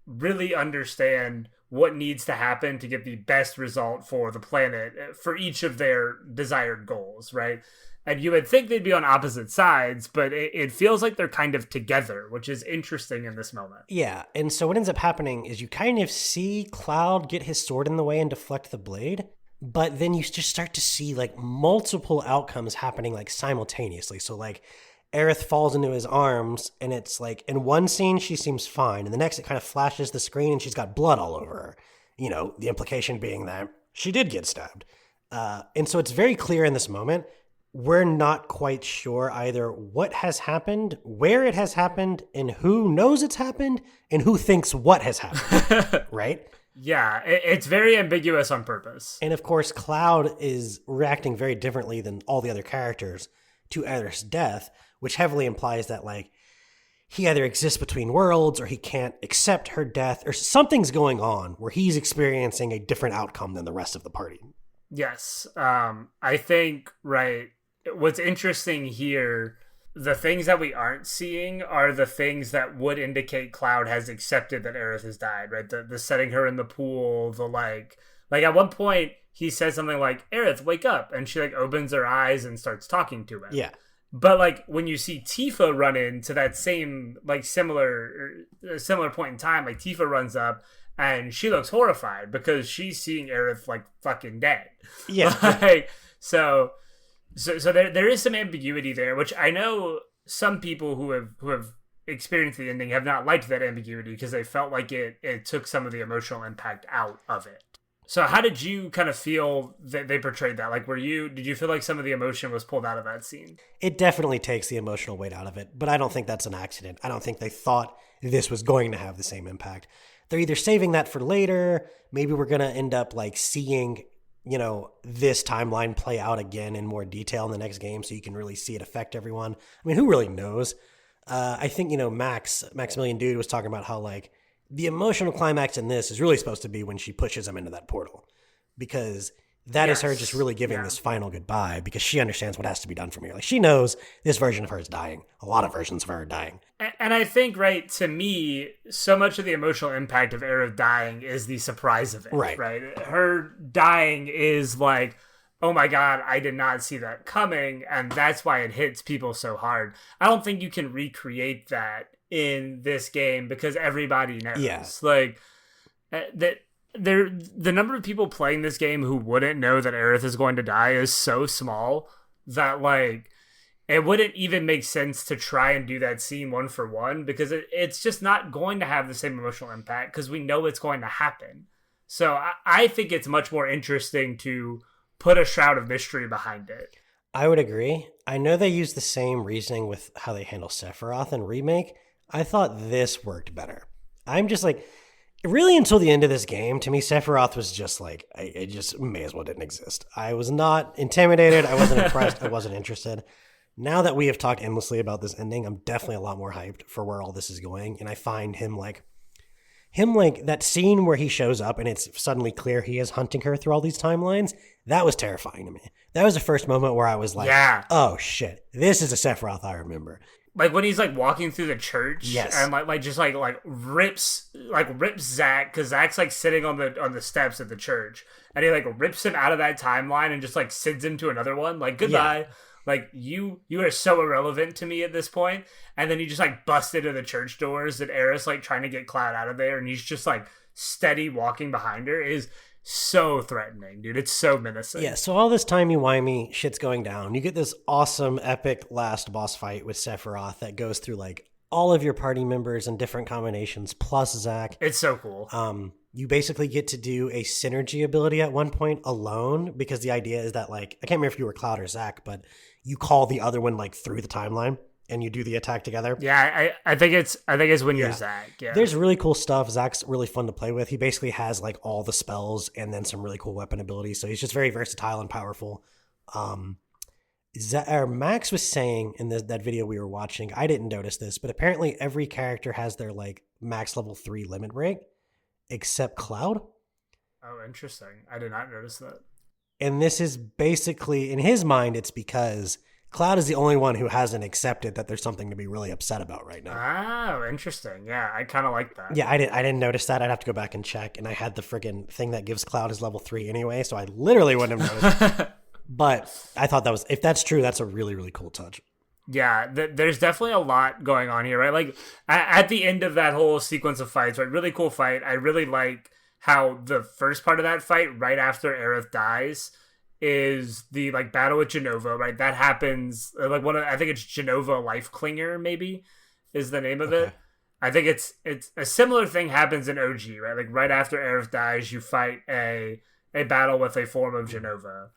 really understand what needs to happen to get the best result for the planet for each of their desired goals, right? And you would think they'd be on opposite sides, but it feels like they're kind of together, which is interesting in this moment. Yeah, and so what ends up happening is you kind of see Cloud get his sword in the way and deflect the blade, but then you just start to see, like, multiple outcomes happening, like, simultaneously. So, like, Aerith falls into his arms, and it's like, in one scene, she seems fine. And the next, it kind of flashes the screen, and she's got blood all over her. You know, the implication being that she did get stabbed. And so it's very clear in this moment we're not quite sure either what has happened, where it has happened, and who knows it's happened, and who thinks what has happened, right? Yeah, it's very ambiguous on purpose. And of course, Cloud is reacting very differently than all the other characters to Aerith's death, which heavily implies that, like, he either exists between worlds or he can't accept her death, or something's going on where he's experiencing a different outcome than the rest of the party. Yes. I think, right, what's interesting here, the things that we aren't seeing are the things that would indicate Cloud has accepted that Aerith has died, right? The setting her in the pool, the like at one point he says something like, Aerith, wake up, and she like opens her eyes and starts talking to him. Yeah. But like when you see Tifa run into that same like similar point in time, like Tifa runs up and she looks horrified because she's seeing Aerith like fucking dead. Yeah. Like, so there is some ambiguity there, which I know some people who have experienced the ending have not liked that ambiguity because they felt like it took some of the emotional impact out of it. So how did you kind of feel that they portrayed that? Like, did you feel like some of the emotion was pulled out of that scene? It definitely takes the emotional weight out of it, but I don't think that's an accident. I don't think they thought this was going to have the same impact. They're either saving that for later, maybe we're going to end up like seeing, you know, this timeline play out again in more detail in the next game so you can really see it affect everyone. I mean, who really knows? I think, you know, Maximilian Dude was talking about how like the emotional climax in this is really supposed to be when she pushes him into that portal, because that is her just really giving this final goodbye, because she understands what has to be done from here. Like, she knows this version of her is dying. A lot of versions of her are dying. And I think, right, to me, so much of the emotional impact of Aerith dying is the surprise of it. Right. Her dying is like, oh my God, I did not see that coming. And that's why it hits people so hard. I don't think you can recreate that in this game because everybody knows. Yeah. Like, the number of people playing this game who wouldn't know that Aerith is going to die is so small that, like, it wouldn't even make sense to try and do that scene one for one, because it's just not going to have the same emotional impact because we know it's going to happen. So I think it's much more interesting to put a shroud of mystery behind it. I would agree. I know they use the same reasoning with how they handle Sephiroth in Remake. I thought this worked better. I'm just like, really until the end of this game, to me, Sephiroth was just like, it just may as well didn't exist. I was not intimidated. I wasn't impressed. I wasn't interested. Now that we have talked endlessly about this ending, I'm definitely a lot more hyped for where all this is going. And I find him like that scene where he shows up and it's suddenly clear he is hunting her through all these timelines. That was terrifying to me. That was the first moment where I was like, oh shit, this is a Sephiroth I remember. Like when he's like walking through the church, and like rips Zack, because Zack's like sitting on the steps of the church, and he like rips him out of that timeline and just like sends him to another one. Like, goodbye. Yeah. Like, you are so irrelevant to me at this point. And then he just like busts into the church doors, and Aerith's like trying to get Cloud out of there, and he's just like steady walking behind her. It is so threatening, dude. It's so menacing. Yeah, so all this timey-wimey shit's going down. You get this awesome, epic last boss fight with Sephiroth that goes through like all of your party members in different combinations, plus Zack. It's so cool. You basically get to do a synergy ability at one point alone, because the idea is that, like, I can't remember if you were Cloud or Zack, but you call the other one like through the timeline and you do the attack together. Yeah, I think it's when you're Zack. Yeah. There's really cool stuff. Zack's really fun to play with. He basically has like all the spells and then some really cool weapon abilities. So he's just very versatile and powerful. Max was saying in that video we were watching, I didn't notice this, but apparently every character has their like max level 3 limit break except Cloud. Oh, interesting. I did not notice that. And this is basically, in his mind, it's because Cloud is the only one who hasn't accepted that there's something to be really upset about right now. Oh, interesting. Yeah, I kind of like that. Yeah, I didn't notice that. I'd have to go back and check. And I had the friggin' thing that gives Cloud his level 3 anyway, so I literally wouldn't have noticed. But I thought if that's true, that's a really, really cool touch. Yeah, there's definitely a lot going on here, right? Like, at the end of that whole sequence of fights, right? Really cool fight. I really like how the first part of that fight, right after Aerith dies, is the like battle with Genova, right? That happens like I think it's Genova Life Clinger, maybe is the name of it. I think it's a similar thing happens in OG, right? Like right after Aerith dies, you fight a battle with a form of Genova,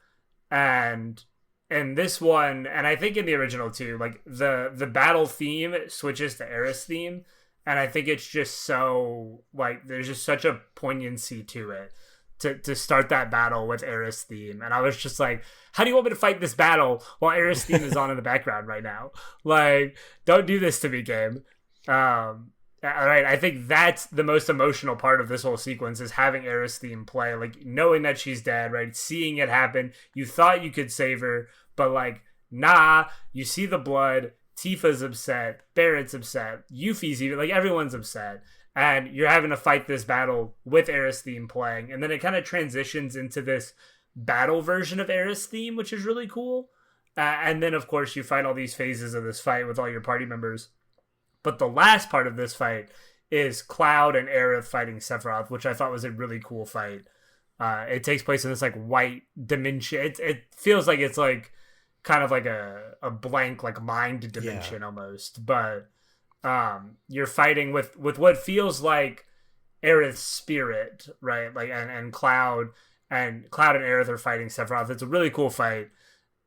and in this one, and I think in the original too, like the battle theme switches to Aerith's theme, and I think it's just so like there's just such a poignancy to it to start that battle with Aerith's theme, and I was just like, how do you want me to fight this battle while Aerith's theme is on in the background right now? Like, don't do this to me, game. All right, I think that's the most emotional part of this whole sequence is having Aerith's theme play, like knowing that she's dead, right? Seeing it happen. You thought you could save her, but like, nah, you see the blood, Tifa's upset, Barrett's upset, Yuffie's even, like everyone's upset. And you're having to fight this battle with Aerith's theme playing. And then it kind of transitions into this battle version of Aerith's theme, which is really cool. And then, of course, you fight all these phases of this fight with all your party members. But the last part of this fight is Cloud and Aerith fighting Sephiroth, which I thought was a really cool fight. It takes place in this like white dimension. It feels like it's like kind of like a blank like mind dimension almost. But you're fighting with what feels like Aerith's spirit, right? Like and Cloud and Aerith are fighting Sephiroth. It's a really cool fight.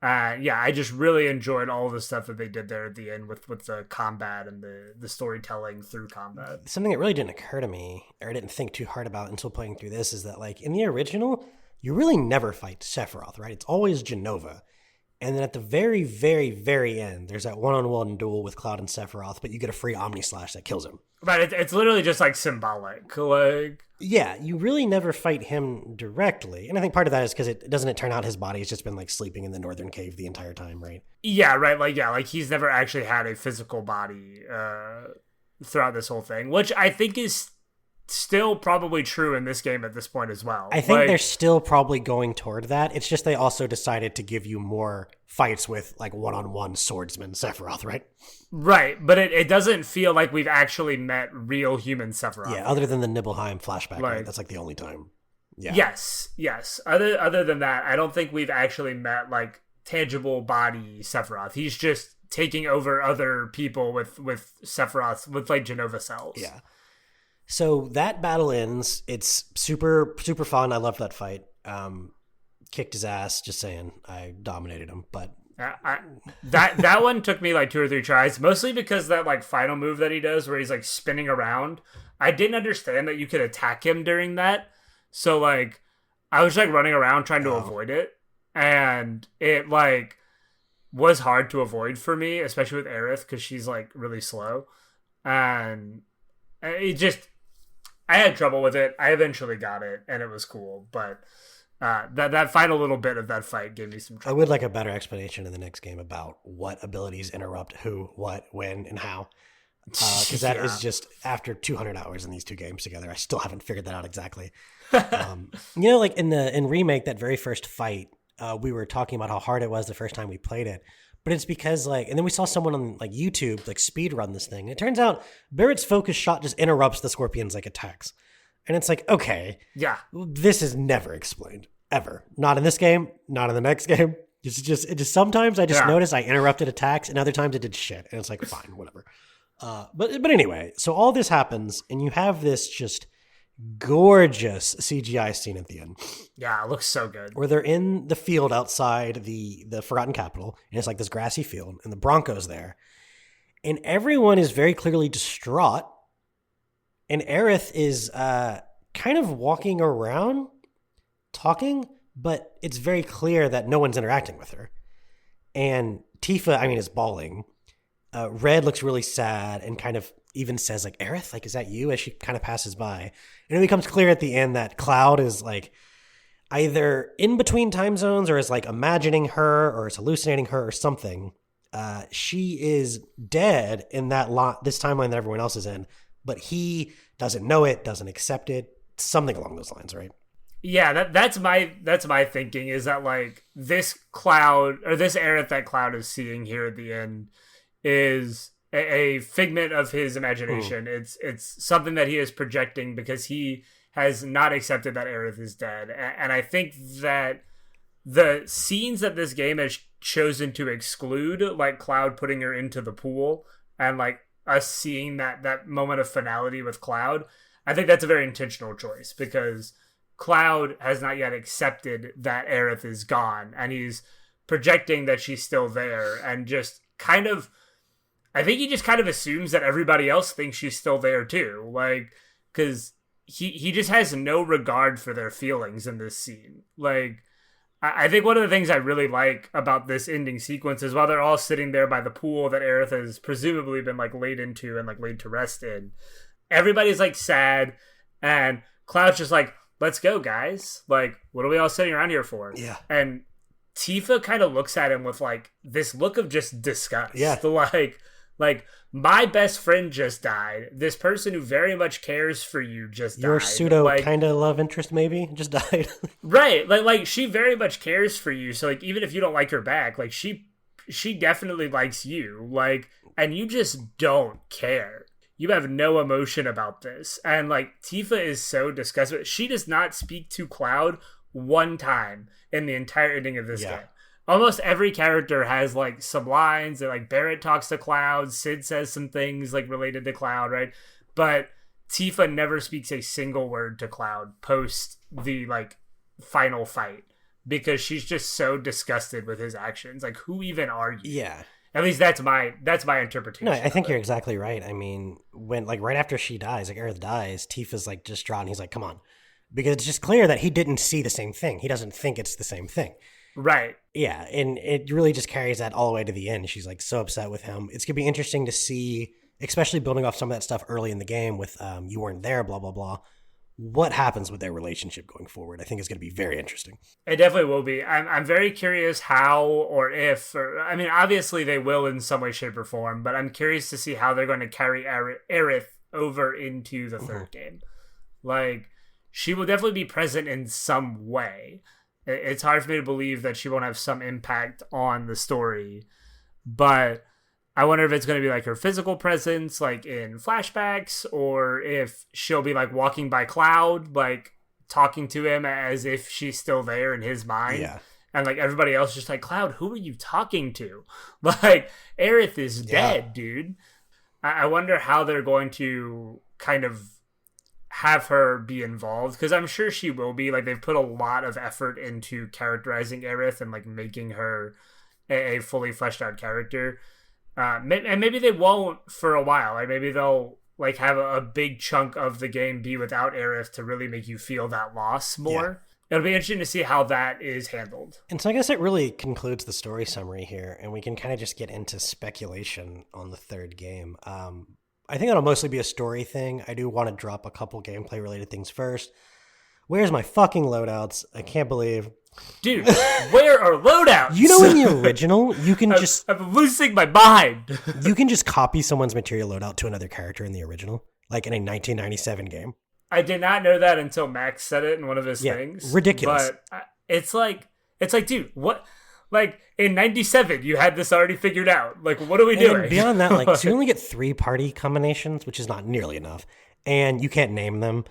I just really enjoyed all the stuff that they did there at the end with the combat and the storytelling through combat. Something that really didn't occur to me, or I didn't think too hard about until playing through this, is that like in the original, you really never fight Sephiroth, right? It's always Jenova. And then at the very, very, very end, there's that one-on-one duel with Cloud and Sephiroth, but you get a free Omni Slash that kills him. Right, it's literally just like symbolic, like yeah, you really never fight him directly, and I think part of that is because it doesn't turn out his body has just been like sleeping in the northern cave the entire time, right? Yeah, right, like he's never actually had a physical body throughout this whole thing, which I think is still probably true in this game at this point as well. I think they're still probably going toward that. It's just they also decided to give you more fights with like one-on-one swordsman Sephiroth, right? Right, but it doesn't feel like we've actually met real human Sephiroth. Yeah, other than the Nibelheim flashback, right? That's like the only time. Yeah. Yes. Other than that, I don't think we've actually met like tangible body Sephiroth. He's just taking over other people with Sephiroth, with like Jenova cells. Yeah. So that battle ends. It's super, super fun. I loved that fight. Kicked his ass, just saying. I dominated him, but that one took me like 2 or 3 tries, mostly because that like final move that he does where he's like spinning around. I didn't understand that you could attack him during that. So like I was like running around trying to avoid it, and it like was hard to avoid for me, especially with Aerith because she's like really slow, and it just I had trouble with it. I eventually got it, and it was cool, but that final little bit of that fight gave me some trouble. I would like a better explanation in the next game about what abilities interrupt who, what, when, and how. Because that is just, after 200 hours in these 2 games together, I still haven't figured that out exactly. Like in Remake, that very first fight, we were talking about how hard it was the first time we played it. But it's because like, and then we saw someone on like YouTube like speed run this thing. And it turns out Barrett's focus shot just interrupts the Scorpion's like attacks. And it's like, okay, yeah, this is never explained ever. Not in this game, not in the next game. It just sometimes I just notice I interrupted attacks, and other times it did shit, and it's like fine, whatever. But anyway, so all this happens, and you have this just gorgeous CGI scene at the end. Yeah, it looks so good. Where they're in the field outside the Forgotten Capital, and it's like this grassy field, and the Bronco's there, and everyone is very clearly distraught. And Aerith is kind of walking around, talking, but it's very clear that no one's interacting with her. And Tifa, is bawling. Red looks really sad and kind of even says, like, Aerith, like, is that you? As she kind of passes by. And it becomes clear at the end that Cloud is, like, either in between time zones or is, like, imagining her or is hallucinating her or something. She is dead in this timeline that everyone else is in. But he doesn't know it, doesn't accept it, something along those lines, right? Yeah, that's my thinking, is that like this Cloud, or this Aerith that Cloud is seeing here at the end, is a figment of his imagination. It's something that he is projecting because he has not accepted that Aerith is dead. And I think that the scenes that this game has chosen to exclude, like Cloud putting her into the pool and like us seeing that moment of finality with Cloud, I think that's a very intentional choice, because Cloud has not yet accepted that Aerith is gone, and he's projecting that she's still there, and just kind of, I think he just kind of assumes that everybody else thinks she's still there too. Like, because he just has no regard for their feelings in this scene. Like, I think one of the things I really like about this ending sequence is while they're all sitting there by the pool that Aerith has presumably been like laid into and like laid to rest in, everybody's like sad, and Cloud's just like, let's go, guys. Like, what are we all sitting around here for? Yeah. And Tifa kind of looks at him with like this look of just disgust. Yeah. Like my best friend just died. This person who very much cares for you just died. Your pseudo kind of love interest maybe just died. Right. Like she very much cares for you. So like even if you don't like her back, like she definitely likes you. Like, and you just don't care. You have no emotion about this. And like Tifa is so disgusted. She does not speak to Cloud one time in the entire ending of this game. Almost every character has like some lines that like Barrett talks to Cloud, Sid says some things like related to Cloud, right? But Tifa never speaks a single word to Cloud post the like final fight because she's just so disgusted with his actions. Like, who even are you? Yeah. At least that's my interpretation. No, I think you're exactly right. I mean, when like right after she dies, like Aerith dies, Tifa's like distraught and he's like, come on. Because it's just clear that he didn't see the same thing. He doesn't think it's the same thing. Right. Yeah, and it really just carries that all the way to the end. She's like so upset with him. It's going to be interesting to see, especially building off some of that stuff early in the game with you weren't there, blah, blah, blah. What happens with their relationship going forward, I think is going to be very interesting. It definitely will be. I'm very curious how or if, or I mean, obviously they will in some way, shape, or form, but I'm curious to see how they're going to carry Aerith over into the third game. Like, she will definitely be present in some way. It's hard for me to believe that she won't have some impact on the story, but I wonder if it's going to be like her physical presence, like in flashbacks, or if she'll be like walking by Cloud, like talking to him as if she's still there in his mind. Yeah. And like everybody else just like, Cloud, who are you talking to? Like, Aerith is dead, dude. I wonder how they're going to kind of have her be involved, because I'm sure she will be. Like, they've put a lot of effort into characterizing Aerith and like making her a fully fleshed out character. And maybe they won't for a while. Like, maybe they'll like have a big chunk of the game be without Aerith to really make you feel that loss more. Yeah. It'll be interesting to see how that is handled. And so I guess it really concludes the story summary here, and we can kind of just get into speculation on the third game. I think that'll mostly be a story thing. I do want to drop a couple gameplay related things first. Where's my fucking loadouts? I can't believe. Dude, where are loadouts? You know, in the original, you can just... I'm losing my mind. You can just copy someone's material loadout to another character in the original, like in a 1997 game. I did not know that until Max said it in one of his things. Ridiculous. But it's like, dude, what? Like, in 97, you had this already figured out. Like, what are we doing? Beyond that, like, so you only get 3 party combinations, which is not nearly enough. And you can't name them.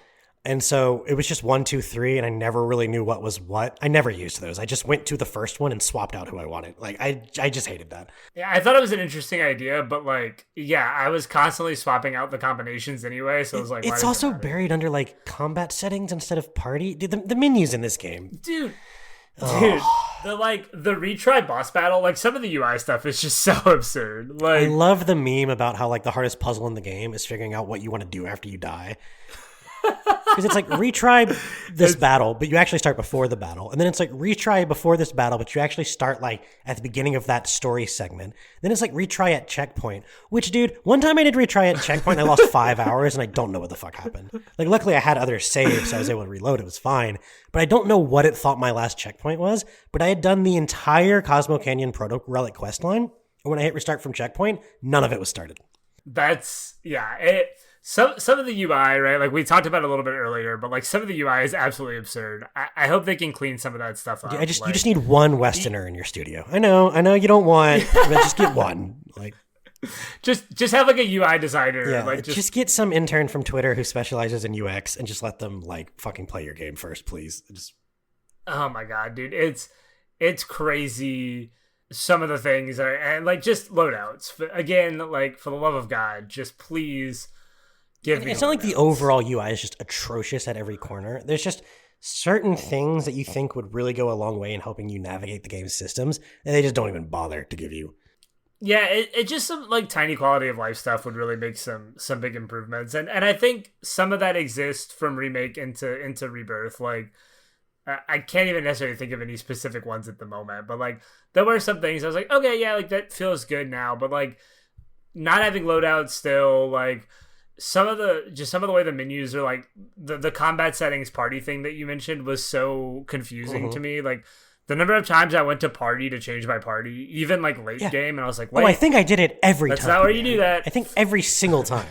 And so it was just 1, 2, 3, and I never really knew what was what. I never used those. I just went to the first one and swapped out who I wanted. Like, I just hated that. Yeah, I thought it was an interesting idea, but like, yeah, I was constantly swapping out the combinations anyway, so I was like, it's also buried under like combat settings instead of party. Dude, the menus in this game. Dude, the retry boss battle, like some of the UI stuff is just so absurd. Like, I love the meme about how like the hardest puzzle in the game is figuring out what you want to do after you die. Because it's like retry this battle, but you actually start before the battle. And then it's like retry before this battle, but you actually start like at the beginning of that story segment. Then it's like retry at checkpoint, which, dude, one time I did retry at checkpoint and I lost 5 hours and I don't know what the fuck happened. Like, luckily I had other saves, so I was able to reload. It was fine. But I don't know what it thought my last checkpoint was. But I had done the entire Cosmo Canyon Proto Relic questline. And when I hit restart from checkpoint, none of it was started. That's, yeah, some of the UI, right? Like we talked about it a little bit earlier, but like some of the UI is absolutely absurd. I hope they can clean some of that stuff up. You just need one Westerner in your studio. I know you don't want, but just get one. Like, just have like a UI designer. Yeah, like just get some intern from Twitter who specializes in UX and just let them like fucking play your game first, please. Oh my god, dude, it's crazy. Some of the things are, and like just loadouts. Again, like for the love of God, just please. It's not like the overall UI is just atrocious at every corner. There's just certain things that you think would really go a long way in helping you navigate the game's systems, and they just don't even bother to give you. Yeah, it just some like tiny quality of life stuff would really make some big improvements, and I think some of that exists from remake into rebirth. Like I can't even necessarily think of any specific ones at the moment, but like there were some things I was like, okay, yeah, like that feels good now, but like not having loadouts still, like some of the way the menus are, like the combat settings party thing that you mentioned was so confusing to me. Like the number of times I went to party to change my party, even like late game, and I was like, wait, I think I did it every time. That's not where you do that. I think every single time.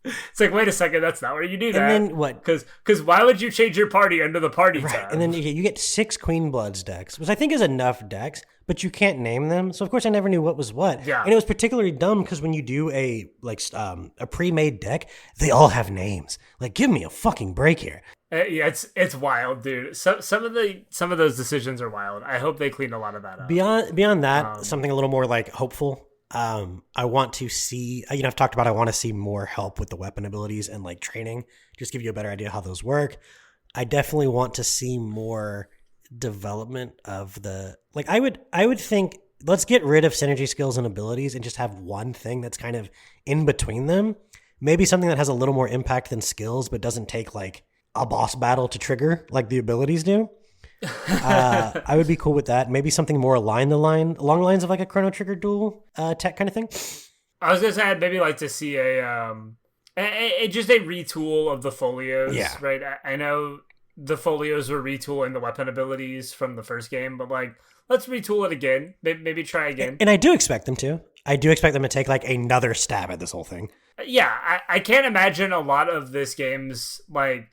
It's like, wait a second, that's not where you do that. And then what? Because why would you change your party under the party tab? And then you get 6 Queenbloods decks, which I think is enough decks, but you can't name them. So of course I never knew what was what. Yeah. And it was particularly dumb because when you do a pre-made deck, they all have names. Like, give me a fucking break here. Yeah, it's wild, dude. Some of those decisions are wild. I hope they clean a lot of that up. Beyond that, something a little more like hopeful. I want to see, I've talked about, I want to see more help with the weapon abilities and like training, just give you a better idea how those work. I definitely want to see more development of I would think, let's get rid of synergy skills and abilities and just have one thing that's kind of in between them. Maybe something that has a little more impact than skills, but doesn't take like a boss battle to trigger like the abilities do. I would be cool with that. Maybe something more along the lines of like a Chrono Trigger duel tech kind of thing. I was gonna say I'd maybe like to see just a retool of the Folios. Yeah. Right. I know the Folios were retooling the weapon abilities from the first game, but like let's retool it again. Maybe try again. And I do expect them to. I do expect them to take like another stab at this whole thing. Yeah, I can't imagine a lot of this game's like.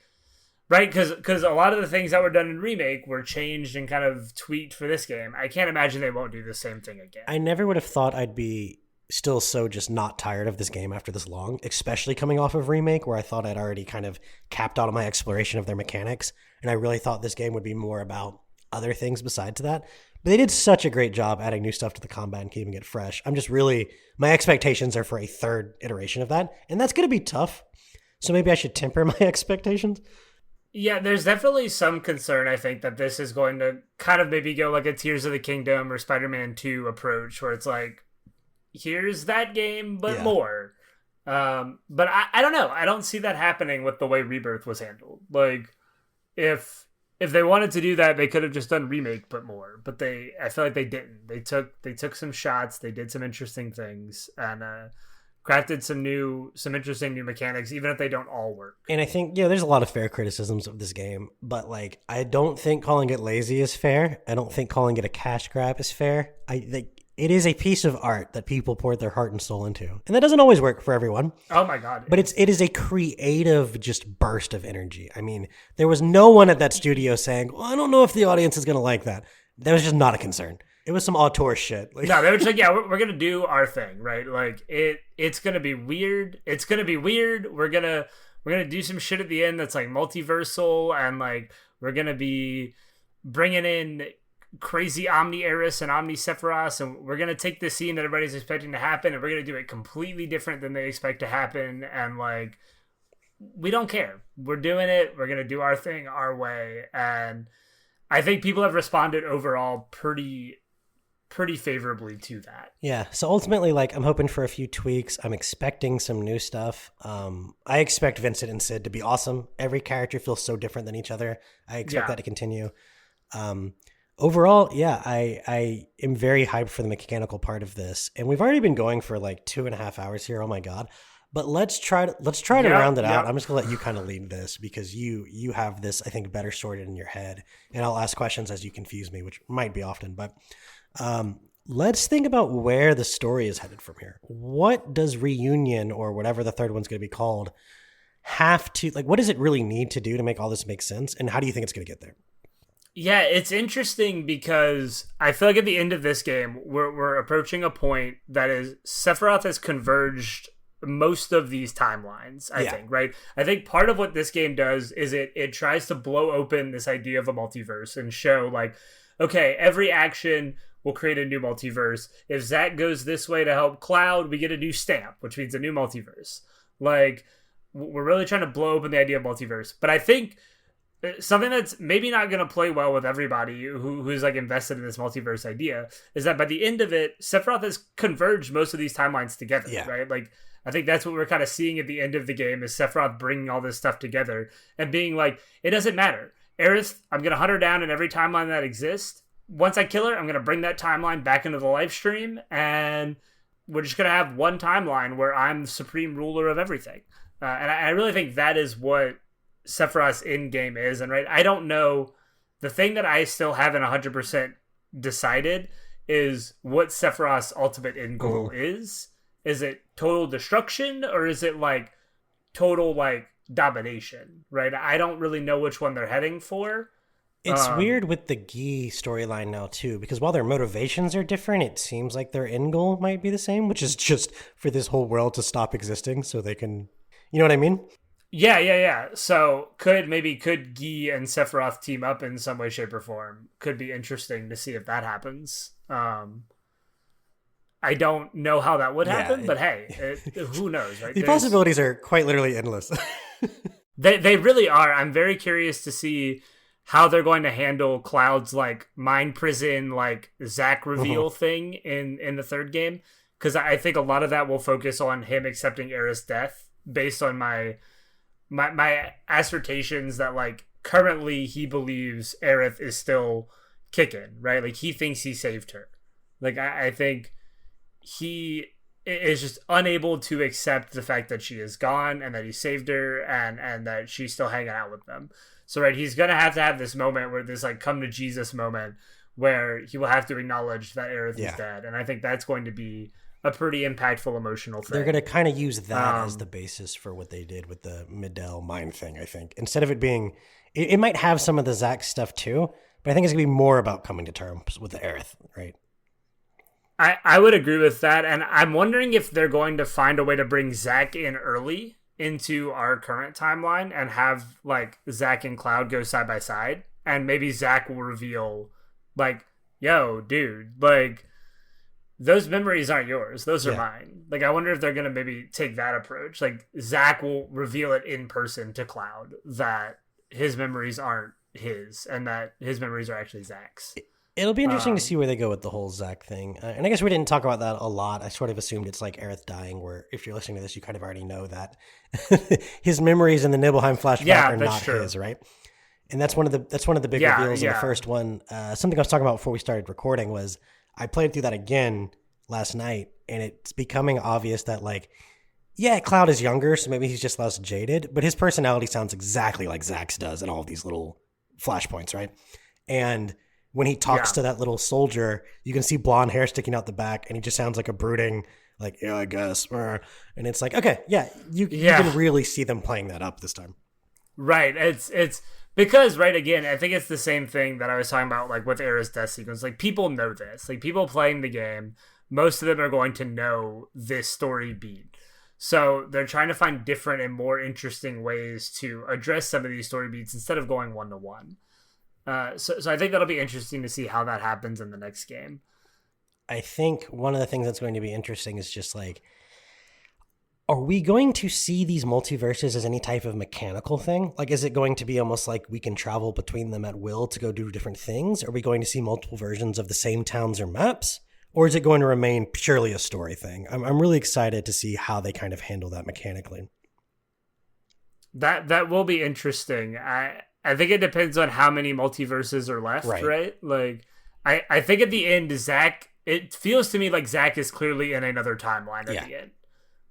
Right, because a lot of the things that were done in Remake were changed and kind of tweaked for this game. I can't imagine they won't do the same thing again. I never would have thought I'd be still so just not tired of this game after this long, especially coming off of Remake, where I thought I'd already kind of capped out on my exploration of their mechanics, and I really thought this game would be more about other things besides that. But they did such a great job adding new stuff to the combat and keeping it fresh. I'm just really, my expectations are for a third iteration of that, and that's going to be tough. So maybe I should temper my expectations. Yeah, there's definitely some concern, I think, that this is going to kind of maybe go like a Tears of the Kingdom or Spider-Man 2 approach, where it's like, here's that game, but more. But I don't know. I don't see that happening with the way Rebirth was handled. Like, if they wanted to do that, they could have just done Remake, but more. But I feel like they didn't. They took some shots, they did some interesting things, and crafted some interesting new mechanics, even if they don't all work. And I think, there's a lot of fair criticisms of this game, but like, I don't think calling it lazy is fair. I don't think calling it a cash grab is fair. I think it is a piece of art that people poured their heart and soul into, and that doesn't always work for everyone. Oh my god! But it is a creative just burst of energy. I mean, there was no one at that studio saying, "Well, I don't know if the audience is going to like that." That was just not a concern. It was some auteur shit. No, they were just like, yeah, we're going to do our thing, right? Like, it's going to be weird. It's going to be weird. We're going to do some shit at the end that's, like, multiversal, and, like, we're going to be bringing in crazy Omni Eris and Omni Sephiroth, and we're going to take this scene that everybody's expecting to happen, and we're going to do it completely different than they expect to happen, and, like, we don't care. We're doing it. We're going to do our thing our way, and I think people have responded overall pretty favorably to that. Yeah. So ultimately, like, I'm hoping for a few tweaks. I'm expecting some new stuff. I expect Vincent and Sid to be awesome. Every character feels so different than each other. I expect that to continue. Overall, I am very hyped for the mechanical part of this. And we've already been going for like 2.5 hours here. Oh my God. But let's try to round it out. I'm just gonna let you kind of lead this because you have this, I think, better sorted in your head. And I'll ask questions as you confuse me, which might be often, but let's think about where the story is headed from here. What does Reunion, or whatever the third one's going to be called, have to, like, what does it really need to do to make all this make sense? And how do you think it's going to get there? Yeah, it's interesting because I feel like at the end of this game, we're approaching a point that is Sephiroth has converged most of these timelines, I think, right? I think part of what this game does is it tries to blow open this idea of a multiverse and show, like, okay, every action will create a new multiverse. If Zack goes this way to help Cloud, we get a new stamp, which means a new multiverse. Like, we're really trying to blow open the idea of multiverse. But I think something that's maybe not going to play well with everybody who's like invested in this multiverse idea is that by the end of it, Sephiroth has converged most of these timelines together, right? Like, I think that's what we're kind of seeing at the end of the game is Sephiroth bringing all this stuff together and being like, it doesn't matter. Aerith, I'm going to hunt her down in every timeline that exists. Once I kill her, I'm going to bring that timeline back into the live stream, and we're just going to have one timeline where I'm the supreme ruler of everything. And I really think that is what Sephiroth's in-game is. And right, I don't know. The thing that I still haven't 100% decided is what Sephiroth's ultimate end goal is. Is it total destruction, or is it like total like domination? Right? I don't really know which one they're heading for. It's weird with the Guy storyline now too, because while their motivations are different, it seems like their end goal might be the same, which is just for this whole world to stop existing so they can, you know what I mean? Yeah. So could Guy and Sephiroth team up in some way, shape, or form? Could be interesting to see if that happens. I don't know how that would happen, but hey, who knows, right? The possibilities are quite literally endless. They really are. I'm very curious to see how they're going to handle Cloud's like mind prison, like Zack reveal thing in the third game. Because I think a lot of that will focus on him accepting Aerith's death based on my assertions that like currently he believes Aerith is still kicking, right? Like he thinks he saved her. Like I think he is just unable to accept the fact that she is gone and that he saved her and that she's still hanging out with them. So right, he's gonna have to have this moment where this like come to Jesus moment where he will have to acknowledge that Aerith is dead, and I think that's going to be a pretty impactful emotional thing. They're gonna kind of use that as the basis for what they did with the Midel mind thing. I think instead of it being, it might have some of the Zack stuff too, but I think it's gonna be more about coming to terms with the Aerith, right? I would agree with that, and I'm wondering if they're going to find a way to bring Zack in early into our current timeline and have like Zack and Cloud go side by side, and maybe Zack will reveal like, yo dude, like those memories aren't yours, those are mine. Like I wonder if they're gonna maybe take that approach. Like Zack will reveal it in person to Cloud that his memories aren't his and that his memories are actually Zack's. It'll be interesting to see where they go with the whole Zack thing. And I guess we didn't talk about that a lot. I sort of assumed it's like Aerith dying, where if you're listening to this, you kind of already know that his memories in the Nibelheim flashback are not his, right? And that's one of the big reveals in the first one. Something I was talking about before we started recording was I played through that again last night, and it's becoming obvious that like, yeah, Cloud is younger, so maybe he's just less jaded, but his personality sounds exactly like Zack's does in all of these little flashpoints, right? And when he talks to that little soldier, you can see blonde hair sticking out the back, and he just sounds like a brooding, like, yeah, I guess. And it's like, okay, you can really see them playing that up this time. Right. It's because, right, again, I think it's the same thing that I was talking about, like, with Aerith's death sequence. Like, people know this. Like, people playing the game, most of them are going to know this story beat. So they're trying to find different and more interesting ways to address some of these story beats instead of going one-to-one. So I think that'll be interesting to see how that happens in the next game. I think one of the things that's going to be interesting is just like, are we going to see these multiverses as any type of mechanical thing? Like, is it going to be almost like we can travel between them at will to go do different things? Are we going to see multiple versions of the same towns or maps? Or is it going to remain purely a story thing? I'm really excited to see how they kind of handle that mechanically. That will be interesting. I think it depends on how many multiverses are left, right? Like, I think at the end, Zack, it feels to me like Zack is clearly in another timeline at the end.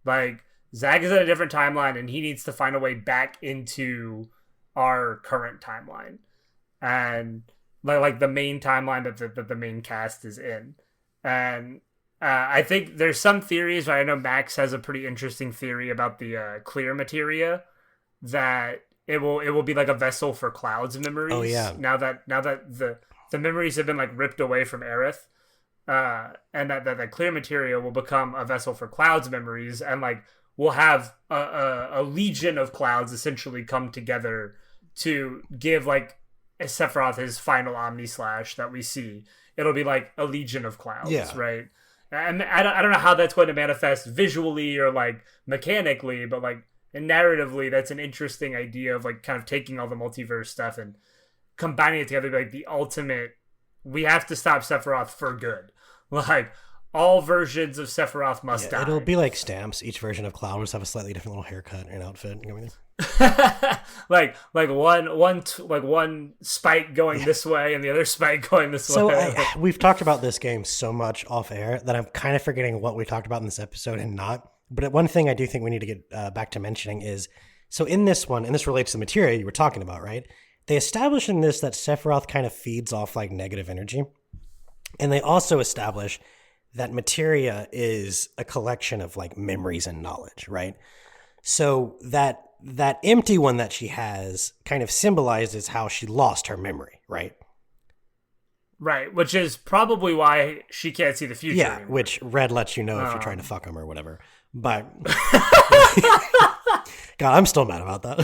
Like, Zack is in a different timeline, and he needs to find a way back into our current timeline. And, like the main timeline that the main cast is in. And I think there's some theories, right? I know Max has a pretty interesting theory about the clear materia, that it will be like a vessel for Cloud's memories. Oh yeah. Now that the memories have been like ripped away from Aerith, and that clear materia will become a vessel for Cloud's memories, and like we'll have a legion of Clouds essentially come together to give like Sephiroth his final Omni Slash that we see. It'll be like a legion of Clouds, right? And I don't know how that's going to manifest visually or like mechanically, but like and narratively, that's an interesting idea of like kind of taking all the multiverse stuff and combining it together, like the ultimate. We have to stop Sephiroth for good. Like all versions of Sephiroth must die. It'll be like stamps. Each version of Cloud will just have a slightly different little haircut and outfit. like one spike going this way and the other spike going this way. So we've talked about this game so much off air that I'm kind of forgetting what we talked about in this episode and not. But one thing I do think we need to get back to mentioning is, so in this one, and this relates to the materia you were talking about, right? They establish in this that Sephiroth kind of feeds off like negative energy. And they also establish that materia is a collection of like memories and knowledge, right? So that empty one that she has kind of symbolizes how she lost her memory, right? Right, which is probably why she can't see the future anymore. Which Red lets you know if you're trying to fuck him or whatever. But God, I'm still mad about that.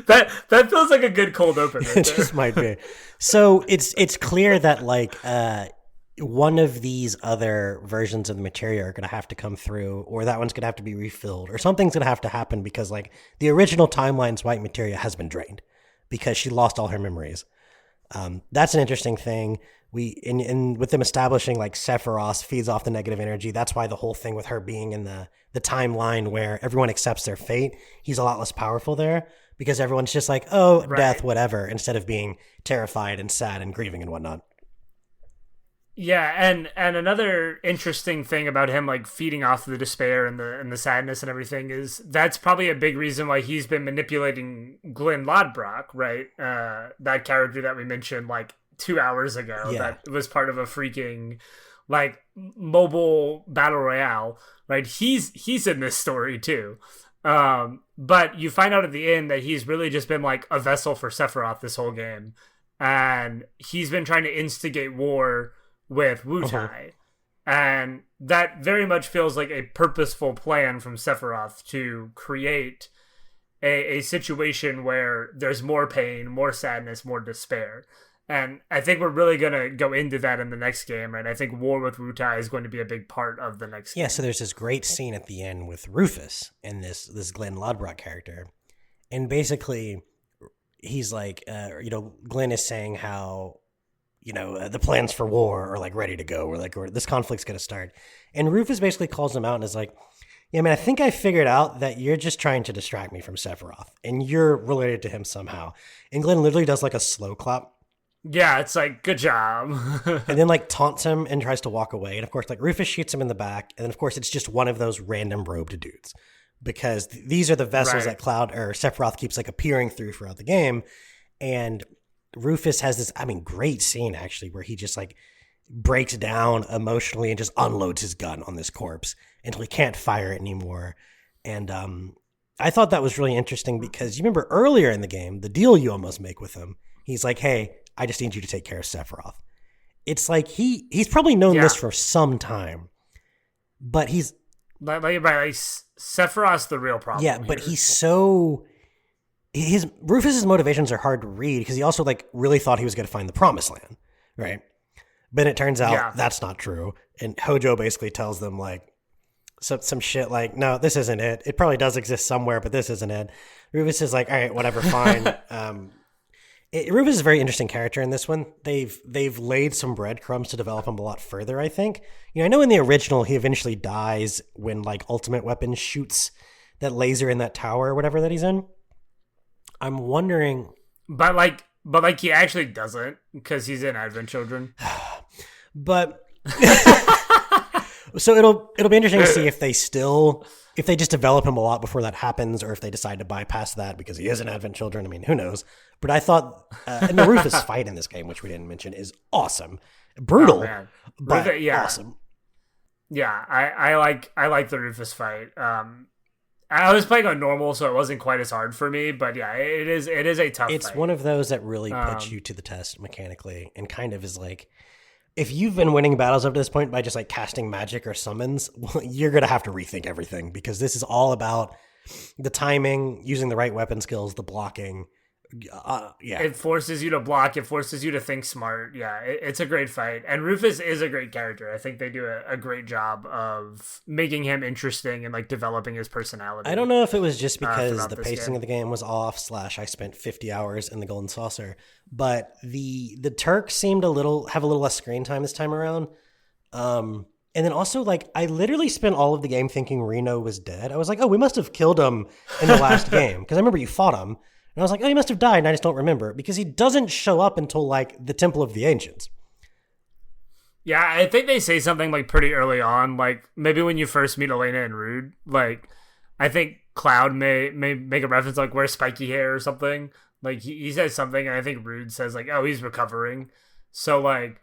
that feels like a good cold open. Right, it just might be. So it's clear that like one of these other versions of the materia are going to have to come through, or that one's going to have to be refilled, or something's going to have to happen because like the original timeline's white materia has been drained because she lost all her memories. That's an interesting thing. In with them establishing like Sephiroth feeds off the negative energy. That's why the whole thing with her being in the timeline where everyone accepts their fate, he's a lot less powerful there because everyone's just like, oh, right. Death, whatever, instead of being terrified and sad and grieving and whatnot. Yeah, and another interesting thing about him like feeding off the despair and the sadness and everything is that's probably a big reason why he's been manipulating Glenn Lodbrok, right? That character that we mentioned like 2 hours ago that was part of a freaking like mobile battle royale, right? He's in this story too. But you find out at the end that he's really just been like a vessel for Sephiroth this whole game. And he's been trying to instigate war with Wutai. And that very much feels like a purposeful plan from Sephiroth to create a situation where there's more pain, more sadness, more despair. And I think we're really going to go into that in the next game, right? I think war with Wutai is going to be a big part of the next game. Yeah, so there's this great scene at the end with Rufus and this Glenn Lodbrok character. And basically, he's like, Glenn is saying how, the plans for war are like ready to go, or this conflict's going to start. And Rufus basically calls him out and is like, yeah, man, I think I figured out that you're just trying to distract me from Sephiroth and you're related to him somehow. And Glenn literally does like a slow clap. Yeah, it's like, good job. And then like taunts him and tries to walk away. And of course, like Rufus shoots him in the back. And then of course, it's just one of those random robed dudes because these are the vessels that Cloud or Sephiroth keeps like appearing through throughout the game. And Rufus has this, great scene actually where he just like breaks down emotionally and just unloads his gun on this corpse until he can't fire it anymore. And I thought that was really interesting because you remember earlier in the game, the deal you almost make with him, he's like, hey, I just need you to take care of Sephiroth. It's like he's probably known this for some time, but he's like Sephiroth's the real problem. Yeah, but he's so Rufus's motivations are hard to read because he also like really thought he was going to find the Promised Land, right? But it turns out that's not true, and Hojo basically tells them like some shit like, no, this isn't it. It probably does exist somewhere, but this isn't it. Rufus is like, all right, whatever, fine. Rufus is a very interesting character in this one. They've laid some breadcrumbs to develop him a lot further, I think. I know in the original he eventually dies when like Ultimate Weapon shoots that laser in that tower or whatever that he's in. I'm wondering, but he actually doesn't because he's in Advent Children. But so it'll be interesting to see if they just develop him a lot before that happens, or if they decide to bypass that because he is in Advent Children. I mean, who knows? But I thought, and the Rufus fight in this game, which we didn't mention, is awesome, brutal, but awesome. Yeah, I like the Rufus fight. I was playing on normal, so it wasn't quite as hard for me. But yeah, it is a tough. It's fight. One of those that really puts you to the test mechanically, and kind of is like, if you've been winning battles up to this point by just like casting magic or summons, well, you're gonna have to rethink everything because this is all about the timing, using the right weapon skills, the blocking, Yeah. It forces you to block. It forces you to think smart. Yeah, it's a great fight. And Rufus is a great character. I think they do a great job of making him interesting and like developing his personality. I don't know if it was just because the pacing game. of the game was off / I spent 50 hours in the Golden Saucer, but the Turks seemed have a little less screen time this time around. And then also, like, I literally spent all of the game thinking Reno was dead. I was like, oh, we must have killed him in the last game, because I remember you fought him. And I was like, oh, he must have died, and I just don't remember, because he doesn't show up until, like, the Temple of the Ancients. Yeah, I think they say something, like, pretty early on, like, maybe when you first meet Elena and Rude, like, I think Cloud may make a reference, like, where's spiky hair or something. Like, he says something, and I think Rude says, like, oh, he's recovering. So, like,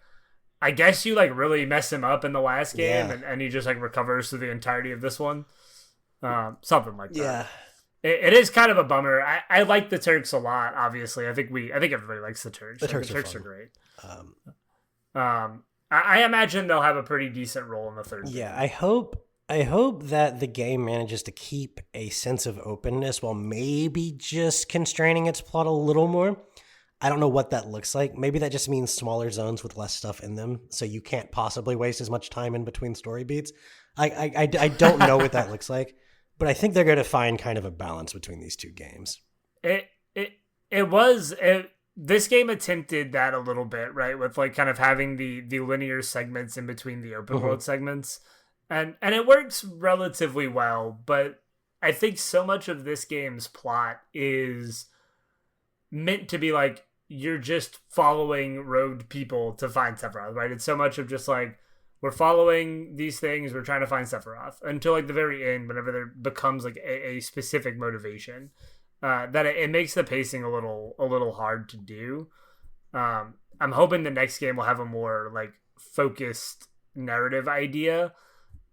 I guess you, like, really mess him up in the last game, and he just, like, recovers through the entirety of this one. Something like that. Yeah. It is kind of a bummer. I like the Turks a lot, obviously. I think everybody likes the Turks. The Turks are great. I imagine they'll have a pretty decent role in the third game. Yeah, I hope that the game manages to keep a sense of openness while maybe just constraining its plot a little more. I don't know what that looks like. Maybe that just means smaller zones with less stuff in them, so you can't possibly waste as much time in between story beats. I don't know what that looks like, but I think they're going to find kind of a balance between these two games. This game attempted that a little bit, right? With like kind of having the linear segments in between the open world segments. And it works relatively well, but I think so much of this game's plot is meant to be like, you're just following rogue people to find Sephiroth, right? It's so much of just like, we're following these things, we're trying to find Sephiroth until like the very end, whenever there becomes like a specific motivation, that it makes the pacing a little hard to do. I'm hoping the next game will have a more like focused narrative idea.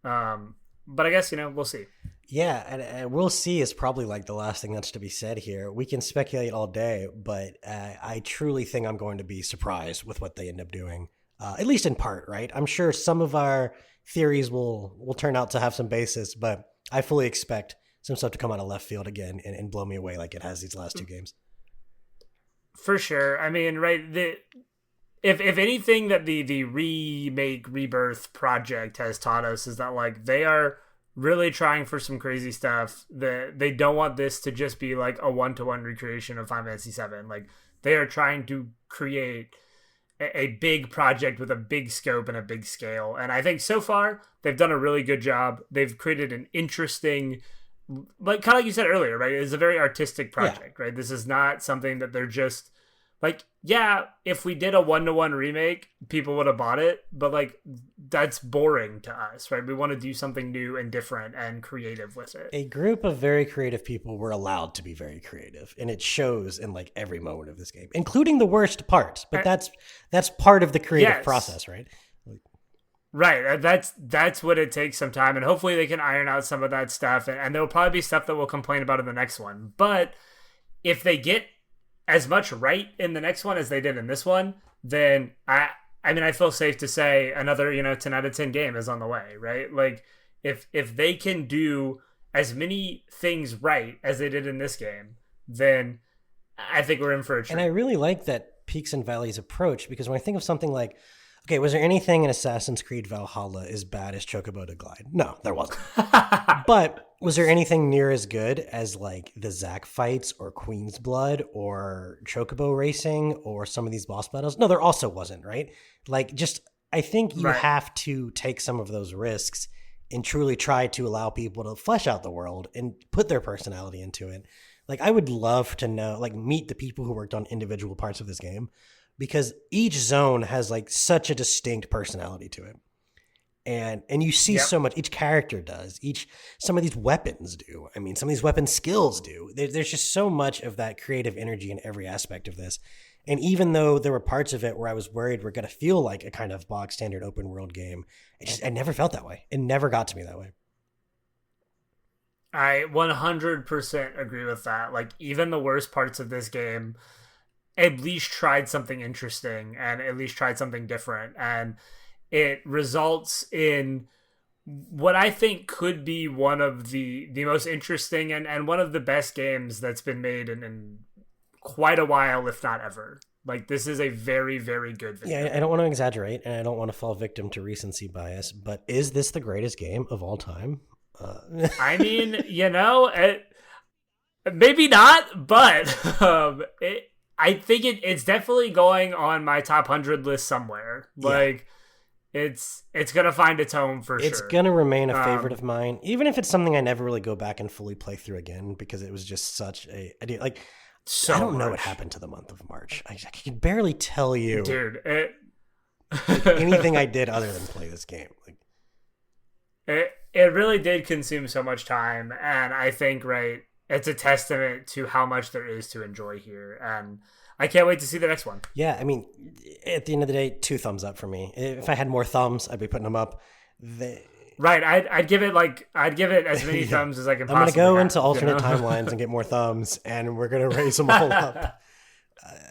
But I guess, we'll see. Yeah, and we'll see is probably like the last thing that's to be said here. We can speculate all day, but I truly think I'm going to be surprised with what they end up doing. At least in part, right? I'm sure some of our theories will turn out to have some basis, but I fully expect some stuff to come out of left field again and blow me away like it has these last two games. For sure. I mean, right, if anything that the remake Rebirth project has taught us is that like they are really trying for some crazy stuff. That they don't want this to just be like a 1-to-1 recreation of Final Fantasy VII. Like they are trying to create a big project with a big scope and a big scale. And I think so far they've done a really good job. They've created an interesting, like kind of like you said earlier, right? It's a very artistic project, right? This is not something that they're just like, yeah, if we did a 1-to-1 remake, people would have bought it, but like that's boring to us, right? We want to do something new and different and creative with it. A group of very creative people were allowed to be very creative, and it shows in like every moment of this game, including the worst parts. But that's part of the creative process, right? Right. That's what it takes some time, and hopefully they can iron out some of that stuff, and there'll probably be stuff that we'll complain about in the next one. But if they get as much right in the next one as they did in this one, then I feel safe to say another 10 out of 10 game is on the way, right? Like if they can do as many things right as they did in this game, then I think we're in for a treat. And I really like that Peaks and Valleys approach, because when I think of something like, okay, was there anything in Assassin's Creed Valhalla as bad as Chocobo to Glide? No, there wasn't. But was there anything near as good as like the Zack fights or Queensblood or Chocobo racing or some of these boss battles? No, there also wasn't, right? Like I think you have to take some of those risks and truly try to allow people to flesh out the world and put their personality into it. Like I would love to know, like meet the people who worked on individual parts of this game, because each zone has like such a distinct personality to it. And you see so much, each character does, some of these weapons do. I mean, some of these weapon skills do. There's just so much of that creative energy in every aspect of this. And even though there were parts of it where I was worried we're going to feel like a kind of bog standard open world game, I never felt that way. It never got to me that way. I 100% agree with that. Like even the worst parts of this game at least tried something interesting and at least tried something different. And it results in what I think could be one of the most interesting and one of the best games that's been made in quite a while, if not ever. Like, this is a very, very good video. Yeah, I don't want to exaggerate, and I don't want to fall victim to recency bias, but is this the greatest game of all time? I mean, maybe not, but I think it's definitely going on my top 100 list somewhere. Like, it's gonna find its home for sure. It's gonna remain a favorite of mine, even if it's something I never really go back and fully play through again, because it was just such a like. I don't know what happened to the month of March. I can barely tell you, dude, anything I did other than play this game. Like, it really did consume so much time, and I think it's a testament to how much there is to enjoy here, and I can't wait to see the next one. Yeah, I mean, at the end of the day, 2 thumbs up for me. If I had more thumbs, I'd be putting them up. Right, I'd give it as many thumbs as I can. I'm gonna go into alternate timelines and get more thumbs, and we're gonna raise them all up.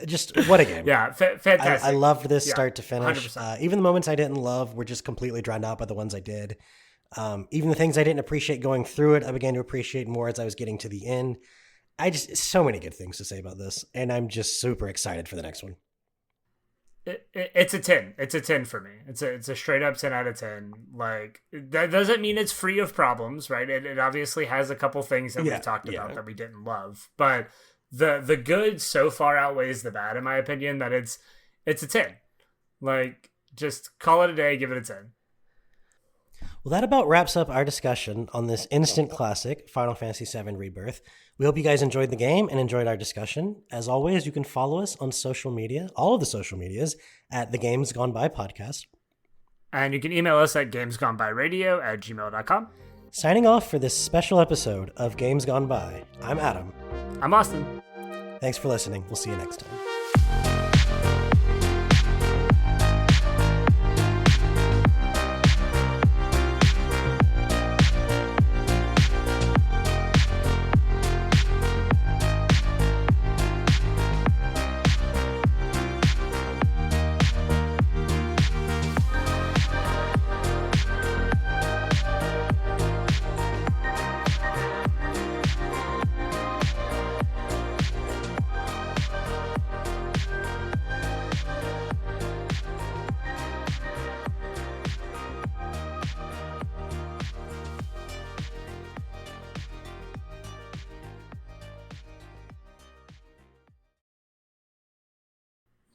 Just what a game! Yeah, fantastic. I loved this start to finish. Even the moments I didn't love were just completely drowned out by the ones I did. Even the things I didn't appreciate going through it, I began to appreciate more as I was getting to the end. So many good things to say about this, and I'm just super excited for the next one. It's a 10. It's a 10 for me. It's a straight up 10 out of 10. Like, that doesn't mean it's free of problems, right? It obviously has a couple things that we've talked about that we didn't love, but the good so far outweighs the bad, in my opinion. That it's a 10. Like, just call it a day, give it a 10. Well, that about wraps up our discussion on this instant classic, Final Fantasy VII Rebirth. We hope you guys enjoyed the game and enjoyed our discussion. As always, you can follow us on social media, all of the social medias, at the Games Gone By podcast. And you can email us at gamesgoneby@gmail.com. Signing off for this special episode of Games Gone By, I'm Adam. I'm Austin. Thanks for listening. We'll see you next time.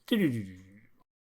Do-do-do-do.